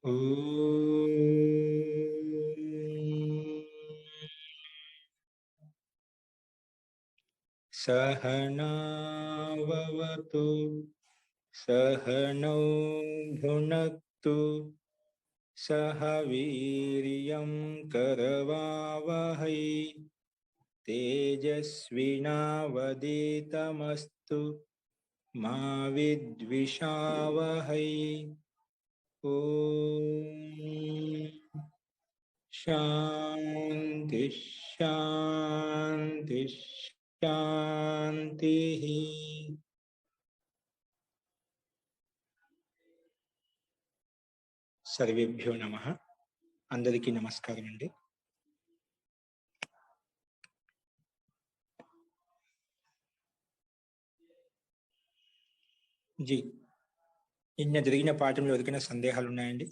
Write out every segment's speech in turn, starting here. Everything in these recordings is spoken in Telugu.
ఓం సహనావవతు సహనౌ భునక్తు సహ వీర్యం కరవావహై తేజస్వినావధీతమస్తు మా విద్విషావహై. ఓం శాంతి శాంతి శాంతి. సర్వేభ్యో నమః. అందరికీ నమస్కారం అండి. జీ, నిన్న జరిగిన పాఠంలో ఎవరికైనా సందేహాలు ఉన్నాయండి?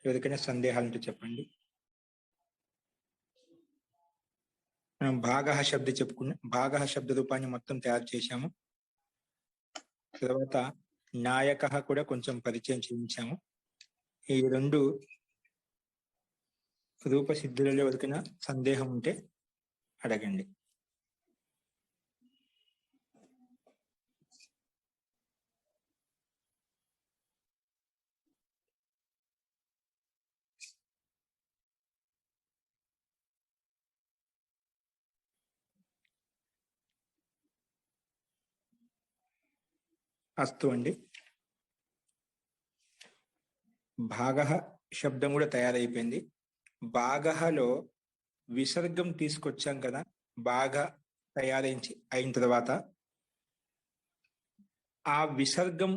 ఎవరికైనా సందేహాలు ఉంటే చెప్పండి. మనం భాగః శబ్ద చెప్పుకున్నాం. భాగః శబ్ద రూపాన్ని మొత్తం తయారు చేశాము. తర్వాత నాయకః కూడా కొంచెం పరిచయం చేయించాము. ఈ రెండు రూపసిద్ధులలో ఎవరికైనా సందేహం ఉంటే అడగండి. అస్తు అండి. భాగః శబ్దం కూడా తయారైపోయింది. భాగఃలో విసర్గం తీసుకొచ్చాం కదా. బాగా అయిన తర్వాత ఆ విసర్గం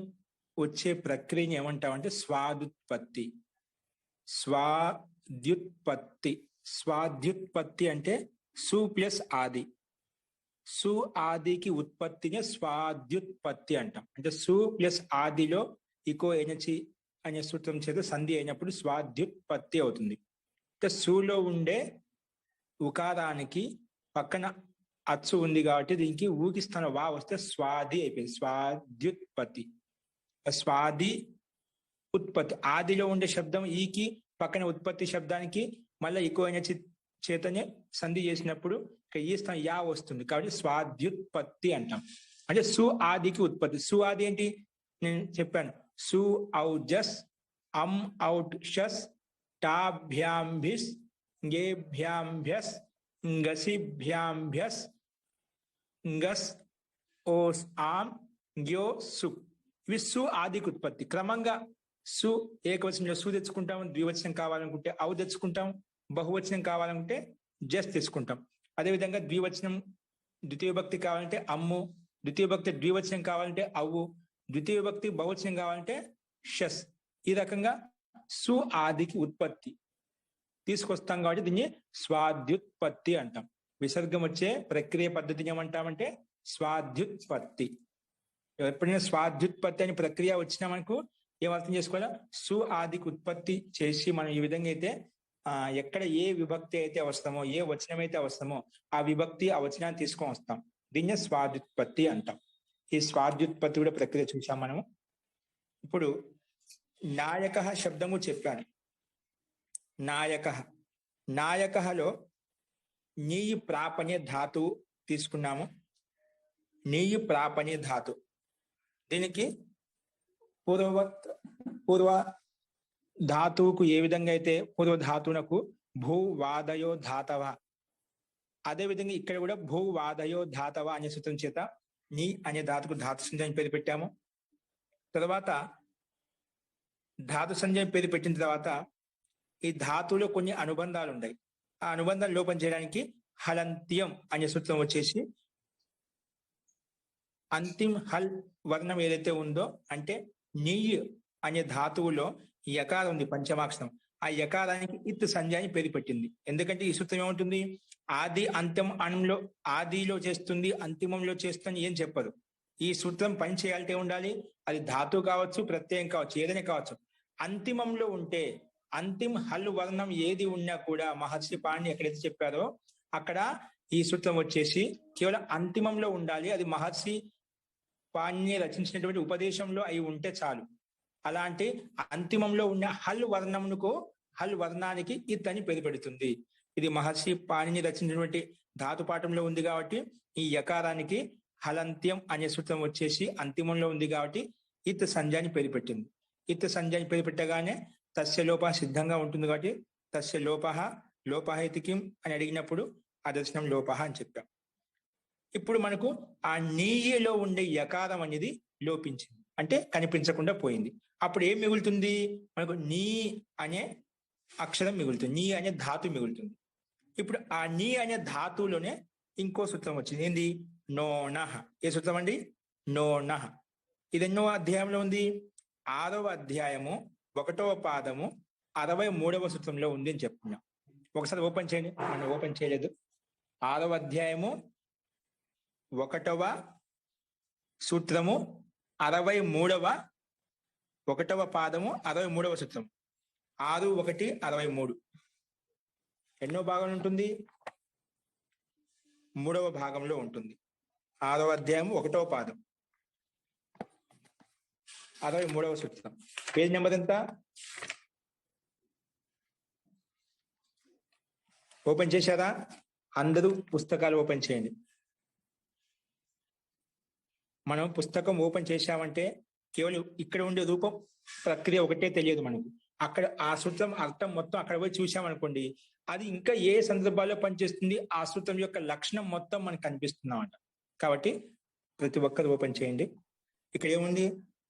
వచ్చే ప్రక్రియని ఏమంటామంటే స్వాదుత్పత్తి. స్వాద్యుత్పత్తి. స్వాద్యుత్పత్తి అంటే సు ప్లస్ ఆది. సు ఆదికి ఉత్పత్తిని స్వాద్యుత్పత్తి అంటాం. అంటే సు ప్లస్ ఆదిలో ఇకో ఎనచి అనే సూత్రం చేత సంధి అయినప్పుడు స్వాద్యుత్పత్తి అవుతుంది. అంటే సులో ఉండే ఉకారానికి పక్కన అచ్చు ఉంది కాబట్టి దీనికి ఊకి స్థానం వా వస్తే స్వాది అయిపోయింది. స్వాద్యుత్పత్తి. స్వాది ఉత్పత్తి. ఆదిలో ఉండే శబ్దం ఈకి పక్కన ఉత్పత్తి శబ్దానికి మళ్ళీ ఇకో ఎనచి చేతనే సంధి చేసినప్పుడు ఈ స్థానం యా వస్తుంది కాబట్టి స్వాద్యుత్పత్తి అంటాం. అంటే సు ఆదికి ఉత్పత్తి. సు ఆది ఏంటి నేను చెప్పాను. సు ఔజస్ అం ఔట్ షస్ టాభ్యాంభిస్ గేభ్యాంభ్యస్ గసిభ్యాంభ్యస్ గస్ ఓస్ ఆం గ్యో సు. ఇవి సు ఆదికి ఉత్పత్తి. క్రమంగా సు ఏకవచనంలో సు తెచ్చుకుంటాం. ద్వివచనం కావాలనుకుంటే ఔ తెచ్చుకుంటాం. బహువచనం కావాలనుకుంటే జస్ తెచ్చుకుంటాం. అదేవిధంగా ద్వివచనం ద్వితీయ విభక్తి కావాలంటే అమ్ము, ద్వితీయ విభక్తి ద్వివచనం కావాలంటే అవ్వు, ద్వితీయ విభక్తి బహువచనం కావాలంటే షస్. ఈ రకంగా సు ఆదికి ఉత్పత్తి తీసుకొస్తాం కాబట్టి దీన్ని స్వాద్యుత్పత్తి అంటాం. విసర్గం వచ్చే ప్రక్రియ పద్ధతిని ఏమంటామంటే స్వాద్యుత్పత్తి. ఎప్పుడైనా స్వాద్యుత్పత్తి అనే ప్రక్రియ వచ్చినా మనకు ఏం అర్థం చేసుకోవాలా? సు ఆదికి ఉత్పత్తి చేసి మనం ఈ విధంగా అయితే ఎక్కడ ఏ విభక్తి అయితే అవసరమో, ఏ వచనం అయితే అవసరమో ఆ విభక్తి ఆ వచనాన్ని తీసుకొని వస్తాం. దీన్నే స్వాద్యుత్పత్తి అంటాం. ఈ స్వాద్యుత్పత్తి కూడా ప్రక్రియ చూసాం మనము. ఇప్పుడు నాయకః శబ్దము చెప్పాను. నాయకః. నాయకఃలో నీయు ప్రాపణ్య ధాతువు తీసుకున్నాము. నీయు ప్రాపణ్య ధాతు. దీనికి పూర్వ ధాతువుకు ఏ విధంగా అయితే పూర్వధాతువునకు భూవాదయో ధాతవ, అదేవిధంగా ఇక్కడ కూడా భూవాదయో ధాతవ అనే సూత్రం చేత నీ అనే ధాతుకు ధాతు సంజయం పేరు పెట్టాము. తర్వాత ధాతు సంజయం పేరు పెట్టిన తర్వాత ఈ ధాతువులో కొన్ని అనుబంధాలు ఉన్నాయి. ఆ అనుబంధాలు లోపం చేయడానికి హలంత్యం అనే సూత్రం వచ్చేసి అంతిమ హల్ వర్ణం ఏదైతే ఉందో అంటే నీయ్ అనే ధాతువులో యకారం ఉంది, పంచమాక్షరం. ఆ యకారానికి ఇత్ సంజాని పేరు పెట్టింది. ఎందుకంటే ఈ సూత్రం ఏముంటుంది? ఆది అంత్యం అణంలో ఆదిలో చేస్తుంది, అంతిమంలో చేస్తుంది ఏం చెప్పదు. ఈ సూత్రం పని చేయాలంటే ఉండాలి. అది ధాతు కావచ్చు, ప్రత్యయం కావచ్చు, ఏదైనా కావచ్చు. అంతిమంలో ఉంటే అంతిమ హల్ వర్ణం ఏది ఉన్నా కూడా మహర్షి పాణి ఎక్కడైతే చెప్పారో అక్కడ ఈ సూత్రం వచ్చేసి కేవలం అంతిమంలో ఉండాలి. అది మహర్షి పాణి రచించినటువంటి ఉపదేశంలో అయి ఉంటే చాలు. అలాంటి అంతిమంలో ఉన్న హల్ వర్ణానికి ఇత్ అని పేరు పెడుతుంది. ఇది మహర్షి పాణిని రచించినటువంటి ధాతుపాఠంలో ఉంది కాబట్టి ఈ యకారానికి హలంత్యం అనే సూత్రం వచ్చేసి అంతిమంలో ఉంది కాబట్టి ఇత్ సంధ్యాన్ని పేరు పెట్టింది. ఇత్ సంధ్యాన్ని పేరు పెట్టగానే తస్య లోప సిద్ధంగా ఉంటుంది కాబట్టి తస్య లోపహ ఇతి కిం అని అడిగినప్పుడు అదర్శనం లోపహ అని చెప్పాం. ఇప్పుడు మనకు ఆ నీయలో ఉండే యకారం అనేది లోపించింది, అంటే కనిపించకుండా పోయింది. అప్పుడు ఏం మిగులుతుంది? మనకు నీ అనే అక్షరం మిగులుతుంది, నీ అనే ధాతు మిగులుతుంది. ఇప్పుడు ఆ నీ అనే ధాతువులోనే ఇంకో సూత్రం వచ్చింది. ఏంది? నోనహ. ఏ సూత్రం అండి? నోనహ. ఇది ఎన్నో అధ్యాయంలో ఉంది? 6వ అధ్యాయము 1వ పాదము 63వ సూత్రంలో ఉంది అని చెప్తున్నాం. ఒకసారి ఓపెన్ చేయండి, మనం ఓపెన్ చేయలేదు. 6వ అధ్యాయము 1వ సూత్రము 63వ 1వ పాదము 63వ సూత్రం. 6:1:63. ఎన్నో భాగం ఉంటుంది? 3వ భాగంలో ఉంటుంది. 6వ అధ్యాయం 1వ పాదం 63వ సూత్రం. పేజ్ నెంబర్ ఎంత? ఓపెన్ చేశారా? అందరూ పుస్తకాలు ఓపెన్ చేయండి. మనం పుస్తకం ఓపెన్ చేశామంటే కేవలం ఇక్కడ ఉండే రూపం ప్రక్రియ ఒకటే తెలియదు మనకు. అక్కడ ఆ సూత్రం అర్థం మొత్తం అక్కడ పోయి చూసామనుకోండి, అది ఇంకా ఏ సందర్భాల్లో పనిచేస్తుంది, ఆ సూత్రం యొక్క లక్షణం మొత్తం మనకు కనిపిస్తుందన్నమాట. కాబట్టి ప్రతి ఒక్కరు ఓపెన్ చేయండి. ఇక్కడ ఏముంది?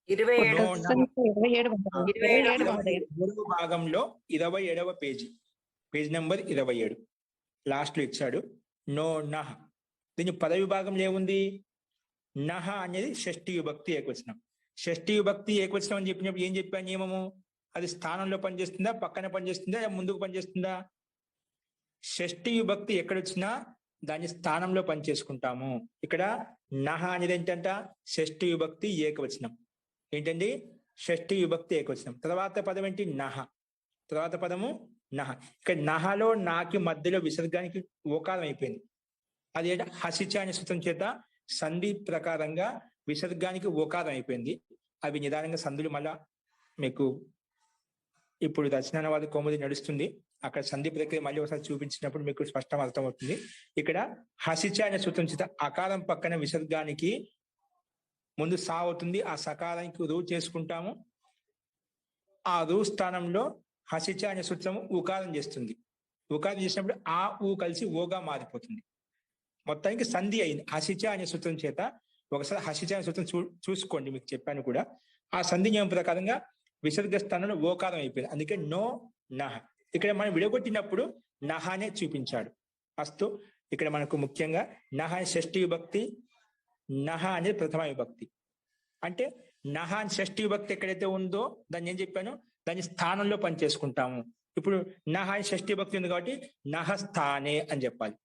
27వ భాగంలో 27వ పేజీ, పేజ్ నెంబర్ 27 లాస్ట్ లో ఇచ్చాడు. నో నహ. దీని పదవి భాగంలో ఏముంది? నహ అనేది షష్ఠీ విభక్తి ఏకవచనం. షష్ఠీ విభక్తి ఏకవచనం అని చెప్పినప్పుడు ఏం చెప్పాను నియమము? అది స్థానంలో పనిచేస్తుందా, పక్కన పనిచేస్తుందా, ముందుకు పనిచేస్తుందా? షష్ఠీ విభక్తి ఎక్కడొచ్చినా దాని స్థానంలో పనిచేసుకుంటాము. ఇక్కడ నహ అనేది ఏంటంట? షష్ఠీ విభక్తి ఏకవచనం. ఏంటండి? షష్ఠీ విభక్తి ఏకవచనం. తర్వాత పదం ఏంటి? నహ. తర్వాత పదము నహ. ఇక్కడ నహలో నాకి మధ్యలో విసర్గానికి ఓకారం అయిపోయింది. అది హసిచ అనే సూత్రం చేత సంధి ప్రకారంగా విసర్గానికి ఓకారం అయిపోయింది. అవి నిదానంగా సంధులు మళ్ళా మీకు ఇప్పుడు దర్శనావాద కౌముది నడుస్తుంది, అక్కడ సంధి ప్రక్రియ మళ్ళీ ఒకసారి చూపించినప్పుడు మీకు స్పష్టం అర్థమవుతుంది. ఇక్కడ హసిచ అనే సూత్రం చేత అకారం పక్కన విసర్గానికి ముందు సా అవుతుంది, ఆ సకారానికి రూ చేసుకుంటాము. ఆ రూ స్థానంలో హసిచ అనే సూత్రము ఉకారం చేస్తుంది. ఉకారం చేసినప్పుడు ఆ ఊ కలిసి ఓగా మారిపోతుంది. మొత్తానికి సంధి అయింది హసిచ అనే సూత్రం చేత. ఒకసారి హసిచ అనే సూత్రం చూసుకోండి, మీకు చెప్పాను కూడా. ఆ సంధి నియమం ప్రకారంగా విసర్గ స్థానంలో ఓకారం అయిపోయింది. అందుకే నో నహ. ఇక్కడ మనం విడగొట్టినప్పుడు నహానే చూపించాడు. అస్తు. ఇక్కడ మనకు ముఖ్యంగా నహ షష్ఠీ విభక్తి, నహ అనేది ప్రథమ విభక్తి. అంటే నహ షష్ఠీ విభక్తి ఎక్కడైతే ఉందో దాన్ని ఏం చెప్పాను? దాని స్థానంలో పనిచేసుకుంటాము. ఇప్పుడు నహ షష్ఠీ విభక్తి ఉంది కాబట్టి నహ స్థానే అని చెప్పాలి.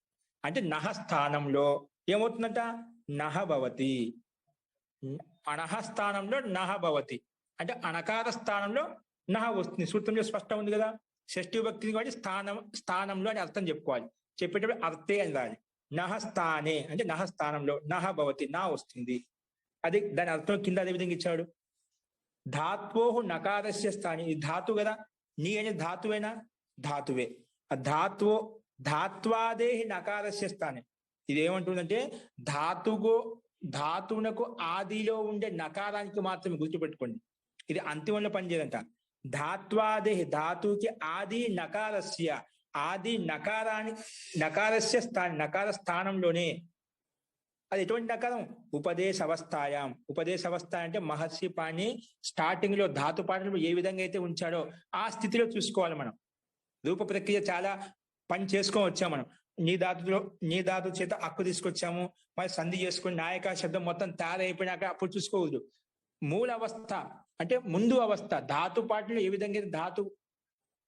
అంటే నహ స్థానంలో ఏమవుతుందంట? నహ భవతి. అనహ స్థానంలో నహ భవతి అంటే అనకార స్థానంలో నహ వస్తుంది. సూత్రంలో స్పష్టం ఉంది కదా. షష్ఠీ విభక్తి కాబట్టి స్థానంలో అని అర్థం చెప్పుకోవాలి. చెప్పేటప్పుడు అర్థే అని రాలి. నహ స్థానే అంటే నహ స్థానంలో, నహ భవతి నా వస్తుంది. అది దాని అర్థం కింద అదే విధంగా ఇచ్చాడు. ధాత్వోహు నకారస్య స్థాని. ఇది ధాతు కదా. నీ అనే ధాతువేనా? ధాతువే. ఆ ధాత్వాదేహి నకారస్య స్థాని. ఇది ఏమంటుందంటే ధాతువునకు ఆదిలో ఉండే నకారానికి మాత్రమే గుర్తుపెట్టుకోండి. ఇది అంతిమంలో పనిచేయదంట. ధాత్వాదేహి ధాతుకి ఆది నకారస్య, ఆది నకారస్య స్థాని, నకార స్థానంలోనే. అది ఎటువంటి నకారం? ఉపదేశ అవస్థాయాం. ఉపదేశ అవస్థ అంటే మహర్షి పాణి స్టార్టింగ్ లో ధాతు పాఠంలో ఏ విధంగా అయితే ఉంచాడో ఆ స్థితిలో చూసుకోవాలి మనం. రూప ప్రక్రియ చాలా పని చేసుకొని వచ్చాము మనం. నీ ధాతు చేత అక్కు తీసుకొచ్చాము, మరి సంధి చేసుకుని నాయక శబ్దం మొత్తం తయారైపోయినాక అప్పుడు చూసుకోవద్దు. మూల అవస్థ అంటే ముందు అవస్థ, ధాతు పాఠంలో ఏ విధంగా ధాతు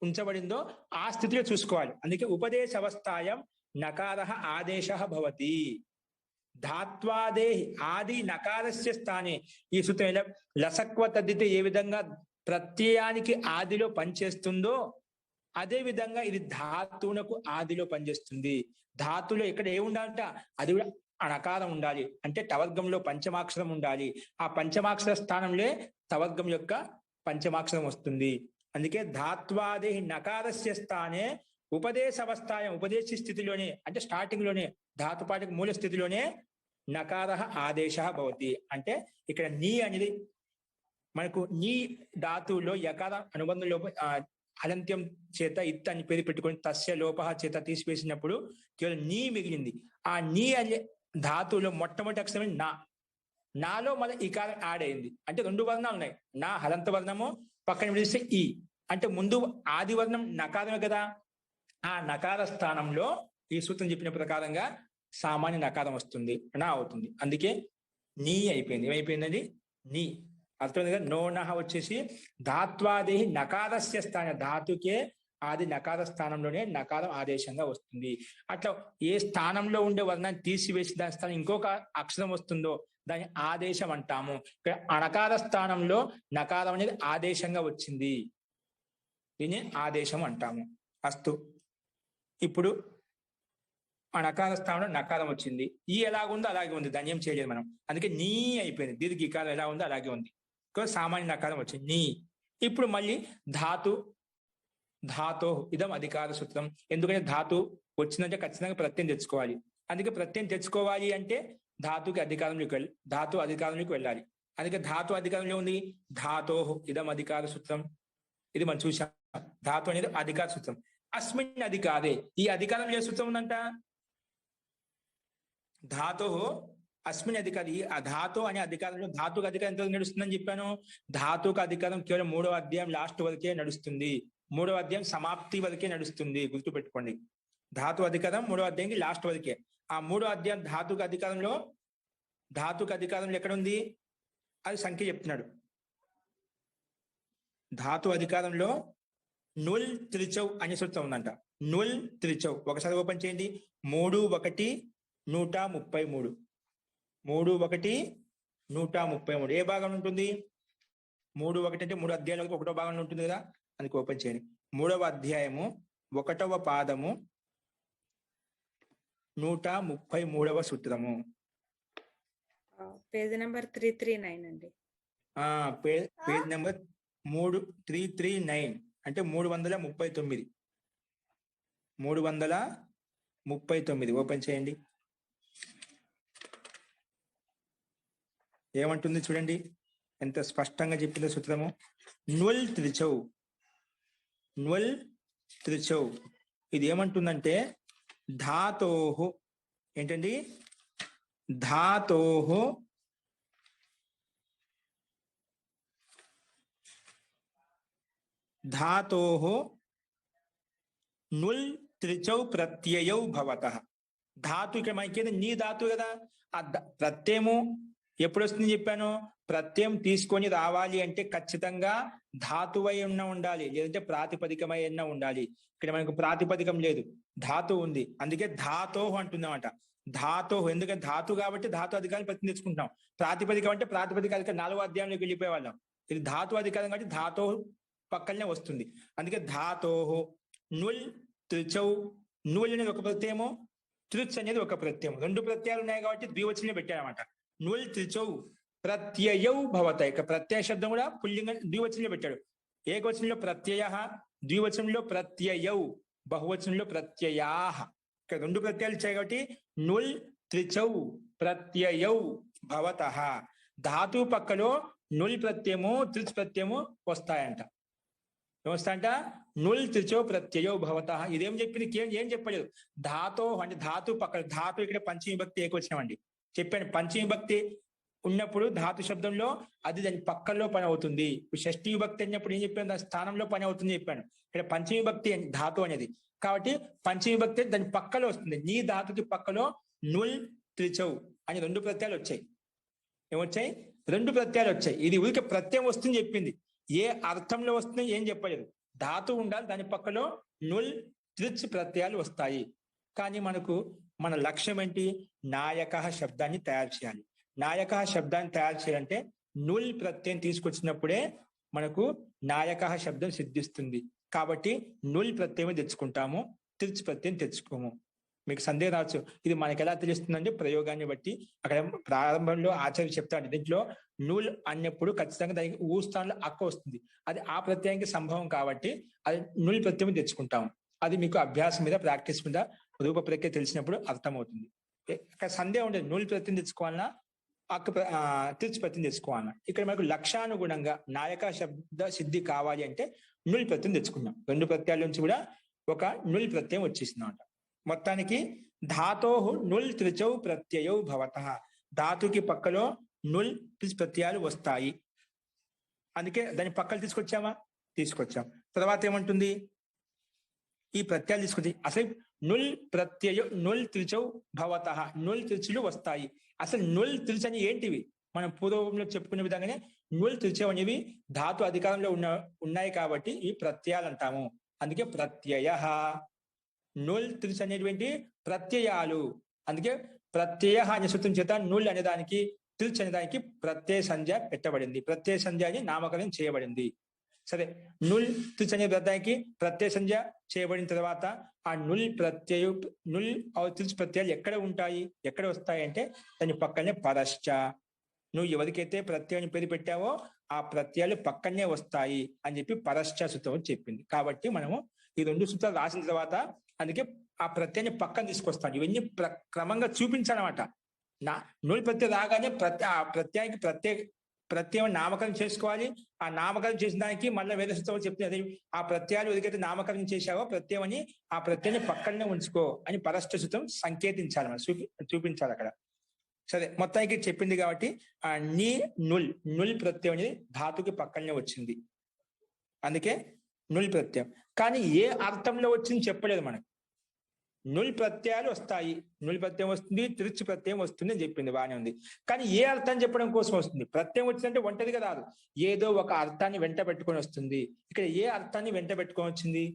ఉంచబడిందో ఆ స్థితిలో చూసుకోవాలి. అందుకే ఉపదేశ అవస్థాయం నకార ఆదేశ భవతి. ధాత్వాదేహి ఆది నకారస్య స్థానే. ఈ సూత్రం లసక్వ తద్దితే ఏ విధంగా ప్రత్యయానికి ఆదిలో పనిచేస్తుందో అదే విధంగా ఇది ధాతువునకు ఆదిలో పనిచేస్తుంది. ధాతులో ఇక్కడ ఏముండాలంట? అది కూడా అనకారం ఉండాలి. అంటే తవర్గంలో పంచమాక్షరం ఉండాలి. ఆ పంచమాక్షర స్థానంలో తవర్గం యొక్క పంచమాక్షరం వస్తుంది. అందుకే ధాత్వాదే నకారస్య స్థానే ఉపదేశవస్థాయం, ఉపదేశ స్థితిలోనే అంటే స్టార్టింగ్ లోనే ధాతుపాటికి మూల స్థితిలోనే నకార ఆదేశ భవతి. అంటే ఇక్కడ నీ అనేది మనకు నీ ధాతువులో యకార అనుబంధ లోప హలంత్యం చేత ఇత్ అని పేరు పెట్టుకొని తస్య లోప చేత తీసివేసినప్పుడు కేవలం నీ మిగిలింది. ఆ నీ అనే ధాతువులో మొట్టమొదటి అక్షరం నా, నాలో మళ్ళీ ఈకారం యాడ్ అయింది. అంటే రెండు వర్ణాలు ఉన్నాయి, నా హలంత వర్ణము పక్కన విడిస్తే ఈ, అంటే ముందు ఆది వర్ణం నకారమే కదా, ఆ నకార స్థానంలో ఈ సూత్రం చెప్పిన ప్రకారంగా సామాన్య నకారం వస్తుంది, నా అవుతుంది. అందుకే నీ అయిపోయింది. ఏమైపోయింది? నీ. అర్థమైంది కదా. నో నహ వచ్చేసి ధాత్వాదేహి నకారస్య స్థానం, ధాతుకే ఆది నకార స్థానంలోనే నకారం ఆదేశంగా వస్తుంది. అట్లా ఏ స్థానంలో ఉండే వర్ణాన్ని తీసివేసి దాని స్థానం ఇంకొక అక్షరం వస్తుందో దాని ఆదేశం అంటాము. ఇక్కడ అనకార స్థానంలో నకారం అనేది ఆదేశంగా వచ్చింది, దీన్ని ఆదేశం అంటాము. అస్తు. ఇప్పుడు ఆ నకార స్థానంలో నకారం వచ్చింది, ఈ ఎలాగుందో అలాగే ఉంది, దాన్ని ఏం చేయలేదు మనం. అందుకే నీ అయిపోయింది. దీర్ఘికారం ఎలా ఉందో అలాగే ఉంది. సామాన్య నకారం వచ్చింది నీ. ఇప్పుడు మళ్ళీ ధాతో ఇదం అధికార సూత్రం. ఎందుకంటే ధాతు వచ్చిందంటే ఖచ్చితంగా ప్రత్యయం తెచ్చుకోవాలి. అందుకే ప్రత్యయం తెచ్చుకోవాలి అంటే ధాతుకి ధాతు అధికారంలోకి వెళ్ళాలి. అందుకే ధాతు అధికారంలో ఉంది ధాతో ఇదం అధికార సూత్రం. ఇది మనం చూసాం. ధాతు అనేది అధికార సూత్రం. అస్మిన్ అధికారే, ఈ అధికారం ఏ సూత్రం ఉందంట? ధాతో అస్మిన్ అధికారి. ఆ ధాతు అనే అధికారంలో ధాతుకు అధికారం ఎంత నడుస్తుందని చెప్పాను. ధాతుకు అధికారం కేవలం 3వ అధ్యాయం లాస్ట్ వరకే నడుస్తుంది, 3వ అధ్యాయం సమాప్తి వరకే నడుస్తుంది. గుర్తుపెట్టుకోండి, ధాతు అధికారం 3వ అధ్యాయంకి లాస్ట్ వరకే. ఆ 3వ అధ్యాయం ధాతుకు అధికారంలో ఎక్కడ ఉంది అది సంఖ్య చెప్తున్నాడు. ధాతు అధికారంలో నుల్ త్రిచౌ అనే సూత్రం ఉందంట. నుల్ త్రిచౌ ఒకసారి ఓపెన్ చేయండి. 3 1 133. 3 1 133 ఏ భాగం ఉంటుంది? 3 1 అంటే 3 అధ్యాయాలకు 1వ భాగంలో ఉంటుంది కదా, అందుకే ఓపెన్ చేయండి. 3వ అధ్యాయము 1వ పాదము 133వ సూత్రము. పేజ్ నెంబర్ 339 అండి. పేజ్ నెంబర్ 339 అంటే 339. 339 ఓపెన్ చేయండి. ఏమంటుంది చూడండి, ఎంత స్పష్టంగా చెప్పిందో సూత్రము. నుల్ త్రిచౌ. ఇది ఏమంటుందంటే ధాతోహు ఏంటండి? ధాతోహు నుల్ త్రిచౌ ప్రత్యయౌ భవతః. ధాతు ఇక్కడ మనకి నీ ధాతు కదా, ఆ ప్రత్యయము ఎప్పుడు వస్తుందని చెప్పాను? ప్రత్యయం తీసుకొని రావాలి అంటే ఖచ్చితంగా ధాతువై ఉండాలి, లేదంటే ప్రాతిపదికమై ఉండాలి. ఇక్కడ మనకు ప్రాతిపదికం లేదు, ధాతు ఉంది. అందుకే ధాతోహు అంటుందన్నమాట. ధాతోహు ఎందుకంటే ధాతు కాబట్టి ధాతు అధికారం ప్రతి తెచ్చుకుంటాం. ప్రాతిపదికం అంటే ప్రాతిపదిక అధికారం 4వ అధ్యాయంలోకి వెళ్ళిపోయే వాళ్ళం. ఇది ధాతు అధికారం కాబట్టి ధాతోహు పక్కనే వస్తుంది. అందుకే ధాతోహు నుల్ త్రిచౌ. నుల్ అనేది ఒక ప్రత్యయము, త్రిచ్ అనేది ఒక ప్రత్యయం. 2 ప్రత్యయాలు ఉన్నాయి కాబట్టి ద్వివచనం పెట్టారన్నమాట. నుల్ త్రిచౌ ప్రత్యయౌ భవత. ఇక ప్రత్యయ శబ్దం కూడా పుల్లింగ ద్వివచనంలో పెట్టాడు. ఏకవచనంలో ప్రత్యయ, ద్వివచనంలో ప్రత్యయౌ, బహువచనంలో ప్రత్యయాః. ఇక్కడ 2 ప్రత్యయాలు ఇచ్చాయి కాబట్టి నుల్ త్రిచౌ ప్రత్యయౌ భవతః. ధాతు పక్కలో నుల్ ప్రత్యయము త్రిచ్ ప్రత్యయము వస్తాయంట. ఏమొస్తాయంట? నుల్ త్రిచో ప్రత్యయో భవతః. ఇదేం చెప్పింది? ఏం చెప్పలేదు. ధాతో అంటే ధాతు పక్కన, ధాతు ఇక్కడ పంచమి విభక్తి ఏకవచనం అండి చెప్పాను. పంచమి విభక్తి ఉన్నప్పుడు ధాతు శబ్దంలో అది దాని పక్కల్లో పని అవుతుంది. షష్ఠీ విభక్తి అన్నప్పుడు ఏం చెప్పాను? దాని స్థానంలో పని అవుతుంది చెప్పాను. ఇక్కడ పంచమి విభక్తి ధాతు అనేది కాబట్టి పంచమి విభక్తి దాని పక్కలో వస్తుంది. నీ ధాతుకి పక్కలో నుల్ త్రిచౌ అని 2 ప్రత్యయాలు వచ్చాయి. ఏమొచ్చాయి? 2 ప్రత్యయాలు వచ్చాయి. ఇది ఊరికే ప్రత్యయం వస్తుంది చెప్పింది, ఏ అర్థంలో వస్తుంది ఏం చెప్పలేదు. ధాతు ఉండాలి, దాని పక్కలో నుల్ త్రిచ్ ప్రత్యయాలు వస్తాయి. కానీ మన లక్ష్యం ఏంటి? నాయక శబ్దాన్ని తయారు చేయాలి. నాయక శబ్దాన్ని తయారు చేయాలంటే నుల్ ప్రత్యయం తీసుకొచ్చినప్పుడే మనకు నాయక శబ్దం సిద్ధిస్తుంది. కాబట్టి నుల్ ప్రత్యయం తెచ్చుకుంటాము, త్రిచ్ ప్రత్యయం తెచ్చుకోము. మీకు సందేహం రావచ్చు, ఇది మనకి ఎలా తెలుస్తుందంటే ప్రయోగాన్ని బట్టి అక్కడ ప్రారంభంలో ఆచార్య చెప్తాడు, దీంట్లో నూల్ అన్నప్పుడు ఖచ్చితంగా దానికి ఊ స్థానంలో అక్క వస్తుంది, అది ఆ ప్రత్యయానికి సంభవం కాబట్టి అది నూల్ ప్రత్యయం తెచ్చుకుంటాం. అది మీకు అభ్యాసం మీద ప్రాక్టీస్ మీద రూప ప్రక్రియ తెలిసినప్పుడు అర్థమవుతుంది. ఇక్కడ సందేహం ఉండదు, నూల్ ప్రత్యయం తెచ్చుకోవాలన్నా తిరుచి ప్రత్యయం తెచ్చుకోవాలన్నా. ఇక్కడ మనకు లక్షానుగుణంగా నాయక శబ్ద సిద్ధి కావాలి అంటే నుల్ ప్రత్యయం తెచ్చుకున్నాం. రెండు ప్రత్యయాల నుంచి కూడా ఒక నుల్ ప్రత్యయం వచ్చేసింది. మొత్తానికి ధాతో నుల్ త్రిచౌ ప్రత్యయౌ భవత, ధాతుకి పక్కలో నుల్ త్రిచ్ ప్రత్యయాలు వస్తాయి. అందుకే దాని పక్కలు తీసుకొచ్చాం. తర్వాత ఏమంటుంది, ఈ ప్రత్యయాలు తీసుకొచ్చి అసలు నుల్ ప్రత్యయ నుల్ త్రిచౌ భవత, నుల్ త్రిచులు వస్తాయి. అసలు నుల్ త్రిచ్ అని ఏంటివి? మనం పూర్వంలో చెప్పుకునే విధంగానే నుల్ త్రిచౌ అనేవి ధాతు అధికారంలో ఉన్నాయి కాబట్టి ఈ ప్రత్యయాలు అంటాము. అందుకే ప్రత్యయ. నుల్ త్రిచ్ అనేటువంటి ప్రత్యయాలు, అందుకే ప్రత్యయ అనే సూత్రం చేత నుల్ అనేదానికి త్రిచ్ అనేదానికి ప్రత్యయ సంజ్ఞ పెట్టబడింది, ప్రత్యయ సంజ్ఞ అని నామకరణం చేయబడింది. సరే, నుల్ త్రిచ్ అనే ప్రత్యయానికి ప్రత్యయ సంజ్ఞ చేయబడిన తర్వాత ఆ నుల్ ప్రత్యయ నుల్ త్రిచ్ ప్రత్యయాలు ఎక్కడ వస్తాయి అంటే దాని పక్కనే పరశ్చ. నువ్వు ఎవరికైతే ప్రత్యయాన్ని పేరు పెట్టావో ఆ ప్రత్యయాలు పక్కనే వస్తాయి అని చెప్పి పరశ్చ సూత్రం చెప్పింది. కాబట్టి మనము ఈ రెండు సూత్రాలు రాసిన తర్వాత అందుకే ఆ ప్రత్యయాన్ని పక్కన తీసుకొస్తాను. ఇవన్నీ క్రమంగా చూపించాలన్నమాట. నూల్ ప్రత్యయం రాగానే ఆ ప్రత్యయానికి ప్రత్యయం నామకరణం చేసుకోవాలి. ఆ నామకరణం చేసిన దానికి మళ్ళీ వేద సూత్రం చెప్తుంది, ఆ ప్రత్యయాలు ఏదైతే నామకరణం చేశావో ప్రత్యయం అని ఆ ప్రత్యయాన్ని పక్కనే ఉంచుకో అని పరశ్చ సూత్రం సంకేతించాలి, మనం చూపించాలి అక్కడ. సరే, మొత్తానికి చెప్పింది కాబట్టి ఆ నుల్ ప్రత్యయం అనేది ధాతుకి పక్కనే వచ్చింది, అందుకే నుల్ ప్రత్యయం. కానీ ఏ అర్థంలో వచ్చింది చెప్పలేదు మనకు. నుల్ ప్రత్యయాలు వస్తాయి, నుల్ ప్రత్యయం వస్తుంది, త్రిచ్ ప్రత్యయం వస్తుంది అని చెప్పింది, బాగానే ఉంది. కానీ ఏ అర్థం చెప్పడం కోసం వస్తుంది? ప్రత్యయం వచ్చిందంటే ఒంటరిగా రాదు, ఏదో ఒక అర్థాన్ని వెంట పెట్టుకొని వస్తుంది. ఇక్కడ ఏ అర్థాన్ని వెంట పెట్టుకొని వచ్చింది?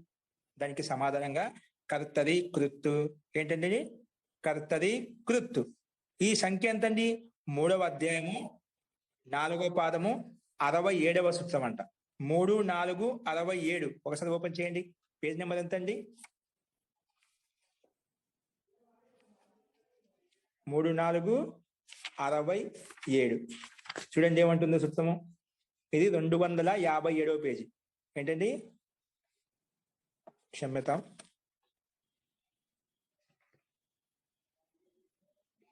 దానికి సమాధానంగా కర్తరి కృత్తు. ఏంటండి కర్తరి కృత్తు? ఈ సంఖ్య ఎంతండి? 3వ అధ్యాయము 4వ పాదము 67వ సూత్రం అంట. 3, 4, 67. ఒకసారి ఓపెన్ చేయండి. పేజ్ నెంబర్ ఎంత అండి? 3, 4, 67. చూడండి ఏమంటుందో సూత్రము. ఇది 257వ పేజీ. ఏంటండి? క్షమ్యతాం,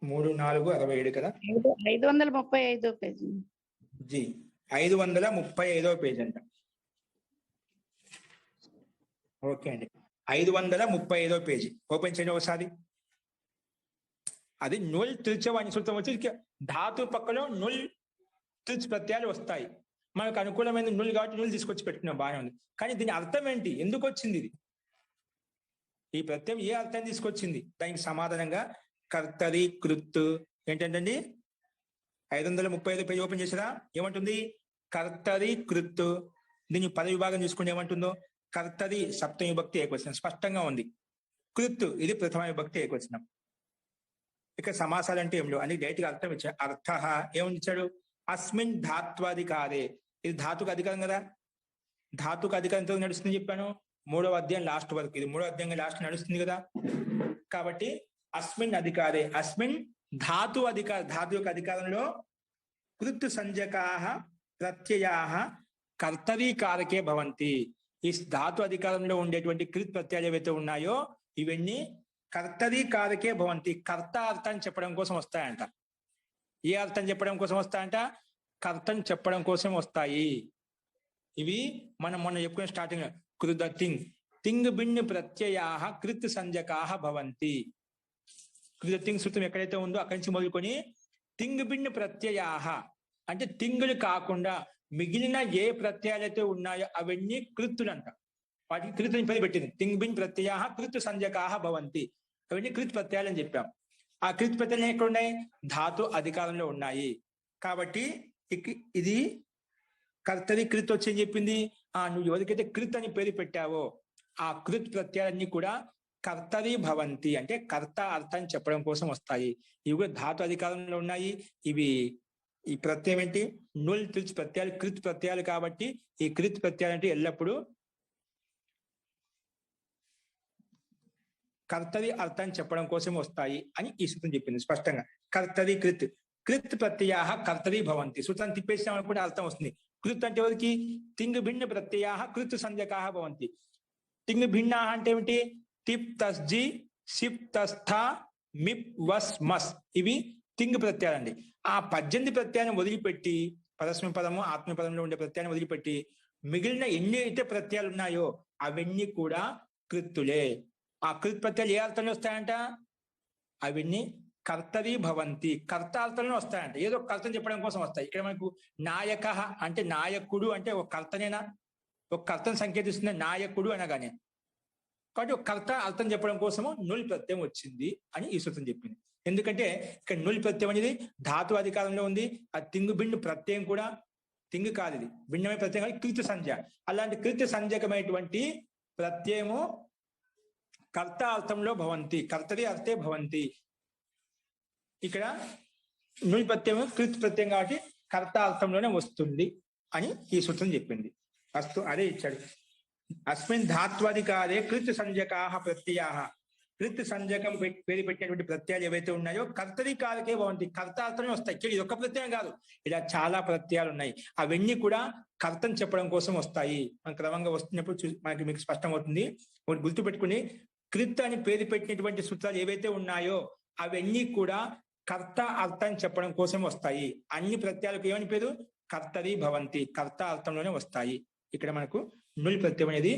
3, 4, 67 కదా? 535వ పేజీ. జీ 535వ పేజీ అంట. ఓకే అండి, 535వ పేజీ ఓపెన్ చేయండి ఒకసారి. అది నుల్ త్రిచౌ అని సూత్రం వచ్చి ధాతు పక్కలో నుల్ త్రిచ్ ప్రత్యయాలు వస్తాయి. మనకు అనుకూలమైన నుల్ కాబట్టి నుల్ తీసుకొచ్చి పెట్టుకున్నాం, బాగానే ఉంది. కానీ దీని అర్థం ఏంటి? ఎందుకు వచ్చింది ఇది? ఈ ప్రత్యయం ఏ అర్థం తీసుకొచ్చింది? దానికి సమాధానంగా కర్తరి కృత్తు. ఏంటంటే 535 పేజీ ఓపెన్ చేసారా? ఏమంటుంది? కర్తరి కృత్తు. దీన్ని పద విభాగం చూసుకుంటే ఏమంటుందో, కర్తరి సప్తమి విభక్తి ఏకవచనం స్పష్టంగా ఉంది, కృత్తు ఇది ప్రథమ విభక్తి ఏకవచనం. ఇక సమాసాలు అంటే ఏమిటో అని డైరెక్ట్ గా అర్థం ఇచ్చాడు. అర్థ ఏమని ఇచ్చాడు? అస్మిన్ ధాత్వాధికారే. ఇది ధాతుకు అధికారం కదా, ధాతుకు అధికారంతో నడుస్తుంది చెప్పాను. 3వ అధ్యాయం లాస్ట్ వరకు, ఇది 3వ అధ్యాయం లాస్ట్ నడుస్తుంది కదా. కాబట్టి అస్మిన్ అధికారే, అస్మిన్ ధాతు యొక్క అధికారంలో కృత్ సంజ్ఞకాః ప్రత్యయాః కర్తరీకారకే భవంతి. ఈ ధాతు అధికారంలో ఉండేటువంటి కృత్ ప్రత్యయాలు ఏవైతే ఉన్నాయో ఇవన్నీ కర్తరీకారకే భవంతి. కర్త అర్థాన్ని చెప్పడం కోసం వస్తాయంట. ఏ అర్థం చెప్పడం కోసం వస్తాయంట? కర్తం చెప్పడం కోసం వస్తాయి. ఇవి మనం మొన్న చెప్పుకునే స్టార్టింగ్ కృత తింగ్ భిన్న ప్రత్యయాః కృత్ సంజ్ఞకాః భవంతి. కృత తింగ్ సూత్రం ఎక్కడైతే ఉందో అక్కడి నుంచి మొదలుకొని తింగ్ భిన్న ప్రత్యయాః అంటే తింగులు కాకుండా మిగిలిన ఏ ప్రత్యయాలు అయితే ఉన్నాయో అవన్నీ కృత్తులంట. వాటికి కృత్ అని పేరు పెట్టింది. తింగ్ భిన్ ప్రత్యయాః కృత్ సంజ్ఞకాః భవంతి. అవన్నీ కృత్ ప్రత్యయాలు అని చెప్పాం. ఆ కృత్ ప్రత్యయాలు ఎక్కడ ఉన్నాయి? ధాతు అధికారంలో ఉన్నాయి. కాబట్టి ఇది కర్తరి కృత్ వచ్చి చెప్పింది. నువ్వు ఎవరికైతే కృత్ అని పేరు పెట్టావో ఆ కృత్ ప్రత్యయాలన్నీ కూడా కర్తరి భవంతి అంటే కర్త అర్థాన్ని చెప్పడం కోసం వస్తాయి. ఇవి కూడా ధాతు అధికారంలో ఉన్నాయి. ఇవి ఈ ప్రత్యయం ఏంటి? నుల్ త్రిచ్ ప్రత్యయాలు కృత్ ప్రత్యయాలు కాబట్టి ఈ కృత్ ప్రత్యయాలు అంటే ఎల్లప్పుడూ కర్తరి అర్థం చెప్పడం కోసం వస్తాయి అని ఈ సూత్రం చెప్పింది స్పష్టంగా. కర్తరి కృత్, కృత్ ప్రత్యయాః కర్తరి భవంతి. సూత్రాన్ని తిప్పేసినామని కూడా అర్థం వస్తుంది. కృత్ అంటే ఎవరికి? తింగ్ భిన్న ప్రత్యయాః కృత్ సంజ్ఞకాః భవంతి. తింగ్ భిన్న అంటే ఏమిటి? తిప్ తస్ జి, సిప్ తస్ థ, మిప్ వస్ మస్, ఇవి తింగ్ ప్రత్యయాలండి. ఆ 18 ప్రత్యయాన్ని వదిలిపెట్టి, పరస్మ పదము ఆత్మ పదంలో ఉండే ప్రత్యయాన్ని వదిలిపెట్టి మిగిలిన ఎన్ని అయితే ప్రత్యయాలు ఉన్నాయో అవన్నీ కూడా కృత్తులే. ఆ కృత్ ప్రత్యయాలు ఏ అర్థంలో వస్తాయంట? అవన్నీ కర్తరి భవంతి, కర్త అర్థంలో వస్తాయంట. ఏదో కర్తని చెప్పడం కోసం వస్తాయి. ఇక్కడ మనకు నాయక అంటే నాయకుడు అంటే ఒక కర్తనేనా? ఒక కర్తను సంకేతిస్తున్న నాయకుడు అనగానే. కాబట్టి ఒక కర్త అర్థం చెప్పడం కోసము నుల్ ప్రత్యయం వచ్చింది అని ఈ సూత్రం చెప్పింది. ఎందుకంటే ఇక్కడ నుల్ ప్రత్యయం అనేది ధాతు అధికారంలో ఉంది. ఆ తింగు భిండు ప్రత్యయం కూడా తింగు కాదు, ఇది భిన్నమైన ప్రత్యయం కాదు, కృత్య సంజ్ఞ. అలాంటి కృత్య సంజ్ఞకమైనటువంటి ప్రత్యయము కర్త అర్థంలో భవంతి, కర్తరి అర్థే భవంతి. ఇక్కడ నుల్ ప్రత్యయం కృత్ ప్రత్యయం కాబట్టి కర్త అర్థంలోనే వస్తుంది అని ఈ సూత్రం చెప్పింది. అస్తు అదే ఇచ్చాడు. అస్మిన్ ధాత్వాధికారే కృత్ సంజ్ఞకాః ప్రత్యయాః, కృత్ సంజ్ఞకం పేరు పెట్టినటువంటి ప్రత్యయాలు ఏవైతే ఉన్నాయో కర్తరి కారకే భవంతి, కర్త అర్థమే వస్తాయి. ఇది ఒక్క ప్రత్యయం కాదు, ఇలా చాలా ప్రత్యయాలు ఉన్నాయి. అవన్నీ కూడా కర్తను చెప్పడం కోసం వస్తాయి. మనం క్రమంగా వస్తున్నప్పుడు మనకి మీకు స్పష్టమవుతుంది. ఒకటి గుర్తు పెట్టుకుని, కృత్ అని పేరు పెట్టినటువంటి సూత్రాలు ఏవైతే ఉన్నాయో అవన్నీ కూడా కర్త అర్థం చెప్పడం కోసం వస్తాయి. అన్ని ప్రత్యయాలకు ఏమని పేరు? కర్తరి భవంతి, కర్త అర్థంలోనే వస్తాయి. ఇక్కడ మనకు నుల్ ప్రత్యయం అనేది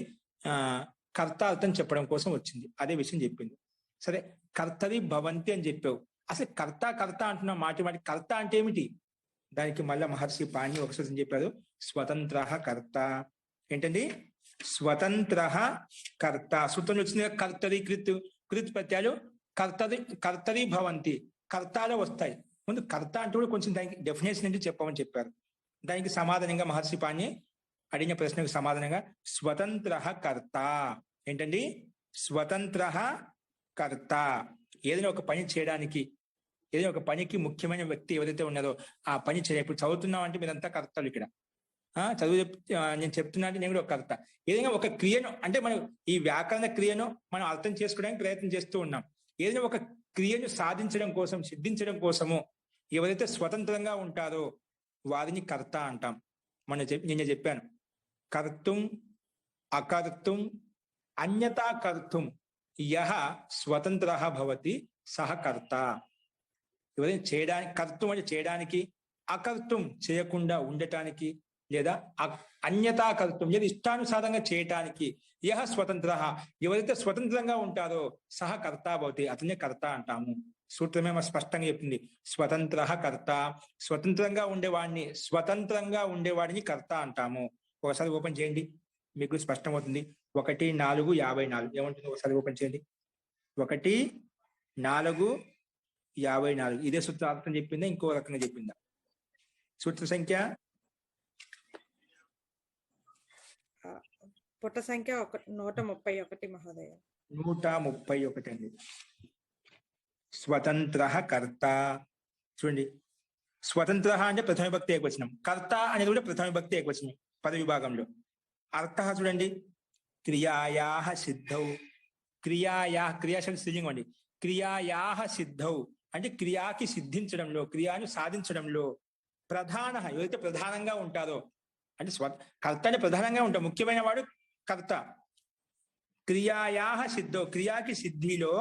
కర్త అర్థం చెప్పడం కోసం వచ్చింది. అదే విషయం చెప్పింది. సరే, కర్తరి భవంతి అని చెప్పావు. అసలు కర్త కర్త అంటున్నావు, మాటి మాటి కర్త అంటే ఏమిటి? దానికి మళ్ళా మహర్షి పాణి ఒక సూత్రం చెప్పారు. స్వతంత్ర కర్త. ఏంటండి? స్వతంత్ర కర్త. సూత్రం వచ్చింది కర్తరి కృత్, కృత్ ప్రత్యయాలు కర్తరి భవంతి, కర్తాలో వస్తాయి. ముందు కర్త అంటే కూడా కొంచెం దానికి డెఫినేషన్ ఏంటి చెప్పమని చెప్పారు. దానికి సమాధానంగా మహర్షి పాణి అడిగిన ప్రశ్నకు సమాధానంగా స్వతంత్ర కర్త. ఏంటండి? స్వతంత్ర కర్త. ఏదైనా ఒక పని చేయడానికి, ఏదైనా ఒక పనికి ముఖ్యమైన వ్యక్తి ఎవరైతే ఉన్నారో ఆ పని ఇప్పుడు చదువుతున్నాం అంటే మీరంతా కర్తలు. ఇక్కడ చదువు నేను చెప్తున్నా అంటే నేను కూడా ఒక కర్త. ఏదైనా ఒక క్రియను, అంటే మనం ఈ వ్యాకరణ క్రియను మనం అర్థం చేసుకోవడానికి ప్రయత్నం చేస్తూ ఉన్నాం. ఏదైనా ఒక క్రియను సాధించడం కోసం, సిద్ధించడం కోసము ఎవరైతే స్వతంత్రంగా ఉంటారో వారిని కర్త అంటాం. నేను చెప్పాను, కర్తుం అకర్తుం అన్యతా కర్తుం యః స్వతంత్రః భవతి సహ కర్త. ఎవరైనా చేయడానికి, కర్తుం అంటే చేయడానికి, అకర్తుం చేయకుండా ఉండటానికి, లేదా అన్యతా కర్తుం లేదా ఇష్టానుసారంగా చేయటానికి, యః స్వతంత్రః ఎవరైతే స్వతంత్రంగా ఉంటారో సహ కర్త భవతి అతనే కర్త అంటాము. సూత్రమే స్పష్టంగా చెప్తుంది. స్వతంత్ర కర్త, స్వతంత్రంగా ఉండేవాడిని కర్త అంటాము. ఒకసారి ఓపెన్ చేయండి, మీకు స్పష్టమవుతుంది. 1:4:54 ఏమంటుంది? ఒకసారి ఓపెన్ చేయండి. 1:4:54 ఇదే సూత్రార్థం చెప్పిందా, ఇంకో రకంగా చెప్పిందా? సూత్ర సంఖ్య పుట సంఖ్య 131 మహోదయ. 131 అండి. స్వతంత్ర కర్త. చూడండి, స్వతంత్ర అంటే ప్రథమ విభక్తి ఏకవచనం, కర్త అనేది కూడా ప్రథమ విభక్తి ఏకవచనం పద విభాగంలో. అర్థ చూడండి, క్రియాయాః సిద్ధౌ. క్రియాశబ్ద స్త్రీలింగం అండి. క్రియాయాః సిద్ధౌ అంటే క్రియాకి సిద్ధించడంలో, క్రియాను సాధించడంలో ప్రధాన ఎవరైతే ప్రధానంగా ఉంటారో, అంటే కర్త అంటే ప్రధానంగా ఉంటారు, ముఖ్యమైన వాడు కర్త. క్రియాయాః సిద్ధౌ క్రియాకి సిద్ధిలో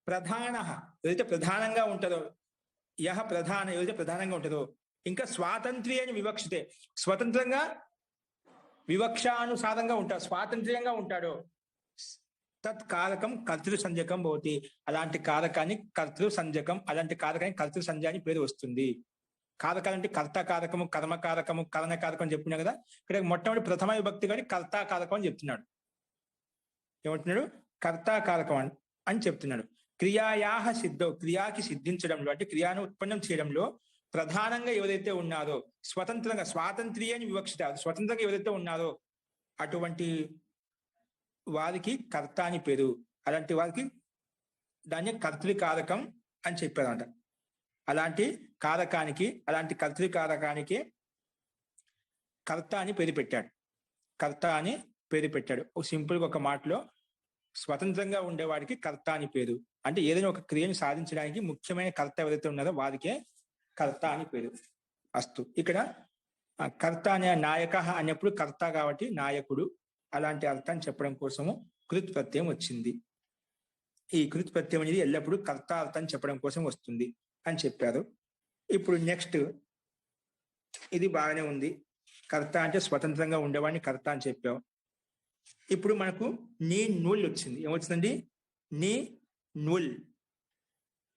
ప్రధాన ఏదైతే ప్రధానంగా ఉంటారో, యహ ప్రధాన ఏదైతే ప్రధానంగా ఉంటారో. ఇంకా స్వాతంత్ర్యాన్ని వివక్షితే స్వతంత్రంగా వివక్షానుసారంగా ఉంటాడు, స్వాతంత్ర్యంగా ఉంటాడో తత్ కారకం కర్తృ సంజ్ఞకం భవతి. అలాంటి కారకాన్ని కర్తృ సంజ్ఞకం, అలాంటి కారకాన్ని కర్తృ సంజ్ఞ అని పేరు వస్తుంది. కారకాలు అంటే కర్త కారకము, కర్మకారకము, కరణకారకం అని చెప్తున్నా కదా. ఇక్కడ మొట్టమొదటి ప్రథమ విభక్తి కానీ కర్తా కారకం అని చెప్తున్నాడు. ఏమంటున్నాడు? కర్తా కారకం అని చెప్తున్నాడు. క్రియాయాః సిద్ధౌ క్రియాకి సిద్ధించడంలో, అంటే క్రియాను ఉత్పన్నం చేయడంలో ప్రధానంగా ఎవరైతే ఉన్నారో, స్వతంత్రంగా స్వాతంత్ర్యాన్ని వివక్షిత స్వతంత్రంగా ఎవరైతే ఉన్నారో అటువంటి వారికి కర్త అని పేరు. అలాంటి వారికి దాన్ని కర్తృకారకం అని చెప్పారంట. అలాంటి కారకానికి, అలాంటి కర్తృకారకానికి కర్త అని పేరు పెట్టాడు. కర్త అని పేరు పెట్టాడు. సింపుల్ గా ఒక మాటలో స్వతంత్రంగా ఉండేవాడికి కర్త అని పేరు. అంటే ఏదైనా ఒక క్రియను సాధించడానికి ముఖ్యమైన కర్త ఎవరైతే ఉన్నారో వారికే కర్త అని పేరు. అస్తు. ఇక్కడ కర్త అనే నాయక అన్నప్పుడు కర్త కాబట్టి నాయకుడు అలాంటి అర్థాన్ని చెప్పడం కోసము కృత్ ప్రత్యయం వచ్చింది. ఈ కృత్ ప్రత్యయం అనేది ఎల్లప్పుడూ కర్త అర్థాన్ని చెప్పడం కోసం వస్తుంది అని చెప్పారు. ఇప్పుడు నెక్స్ట్ ఇది బాగానే ఉంది. కర్త అంటే స్వతంత్రంగా ఉండేవాడిని కర్త అని చెప్పావు. ఇప్పుడు మనకు నీ నూల్ వచ్చింది. ఏమొచ్చిందండి? నీ నూల్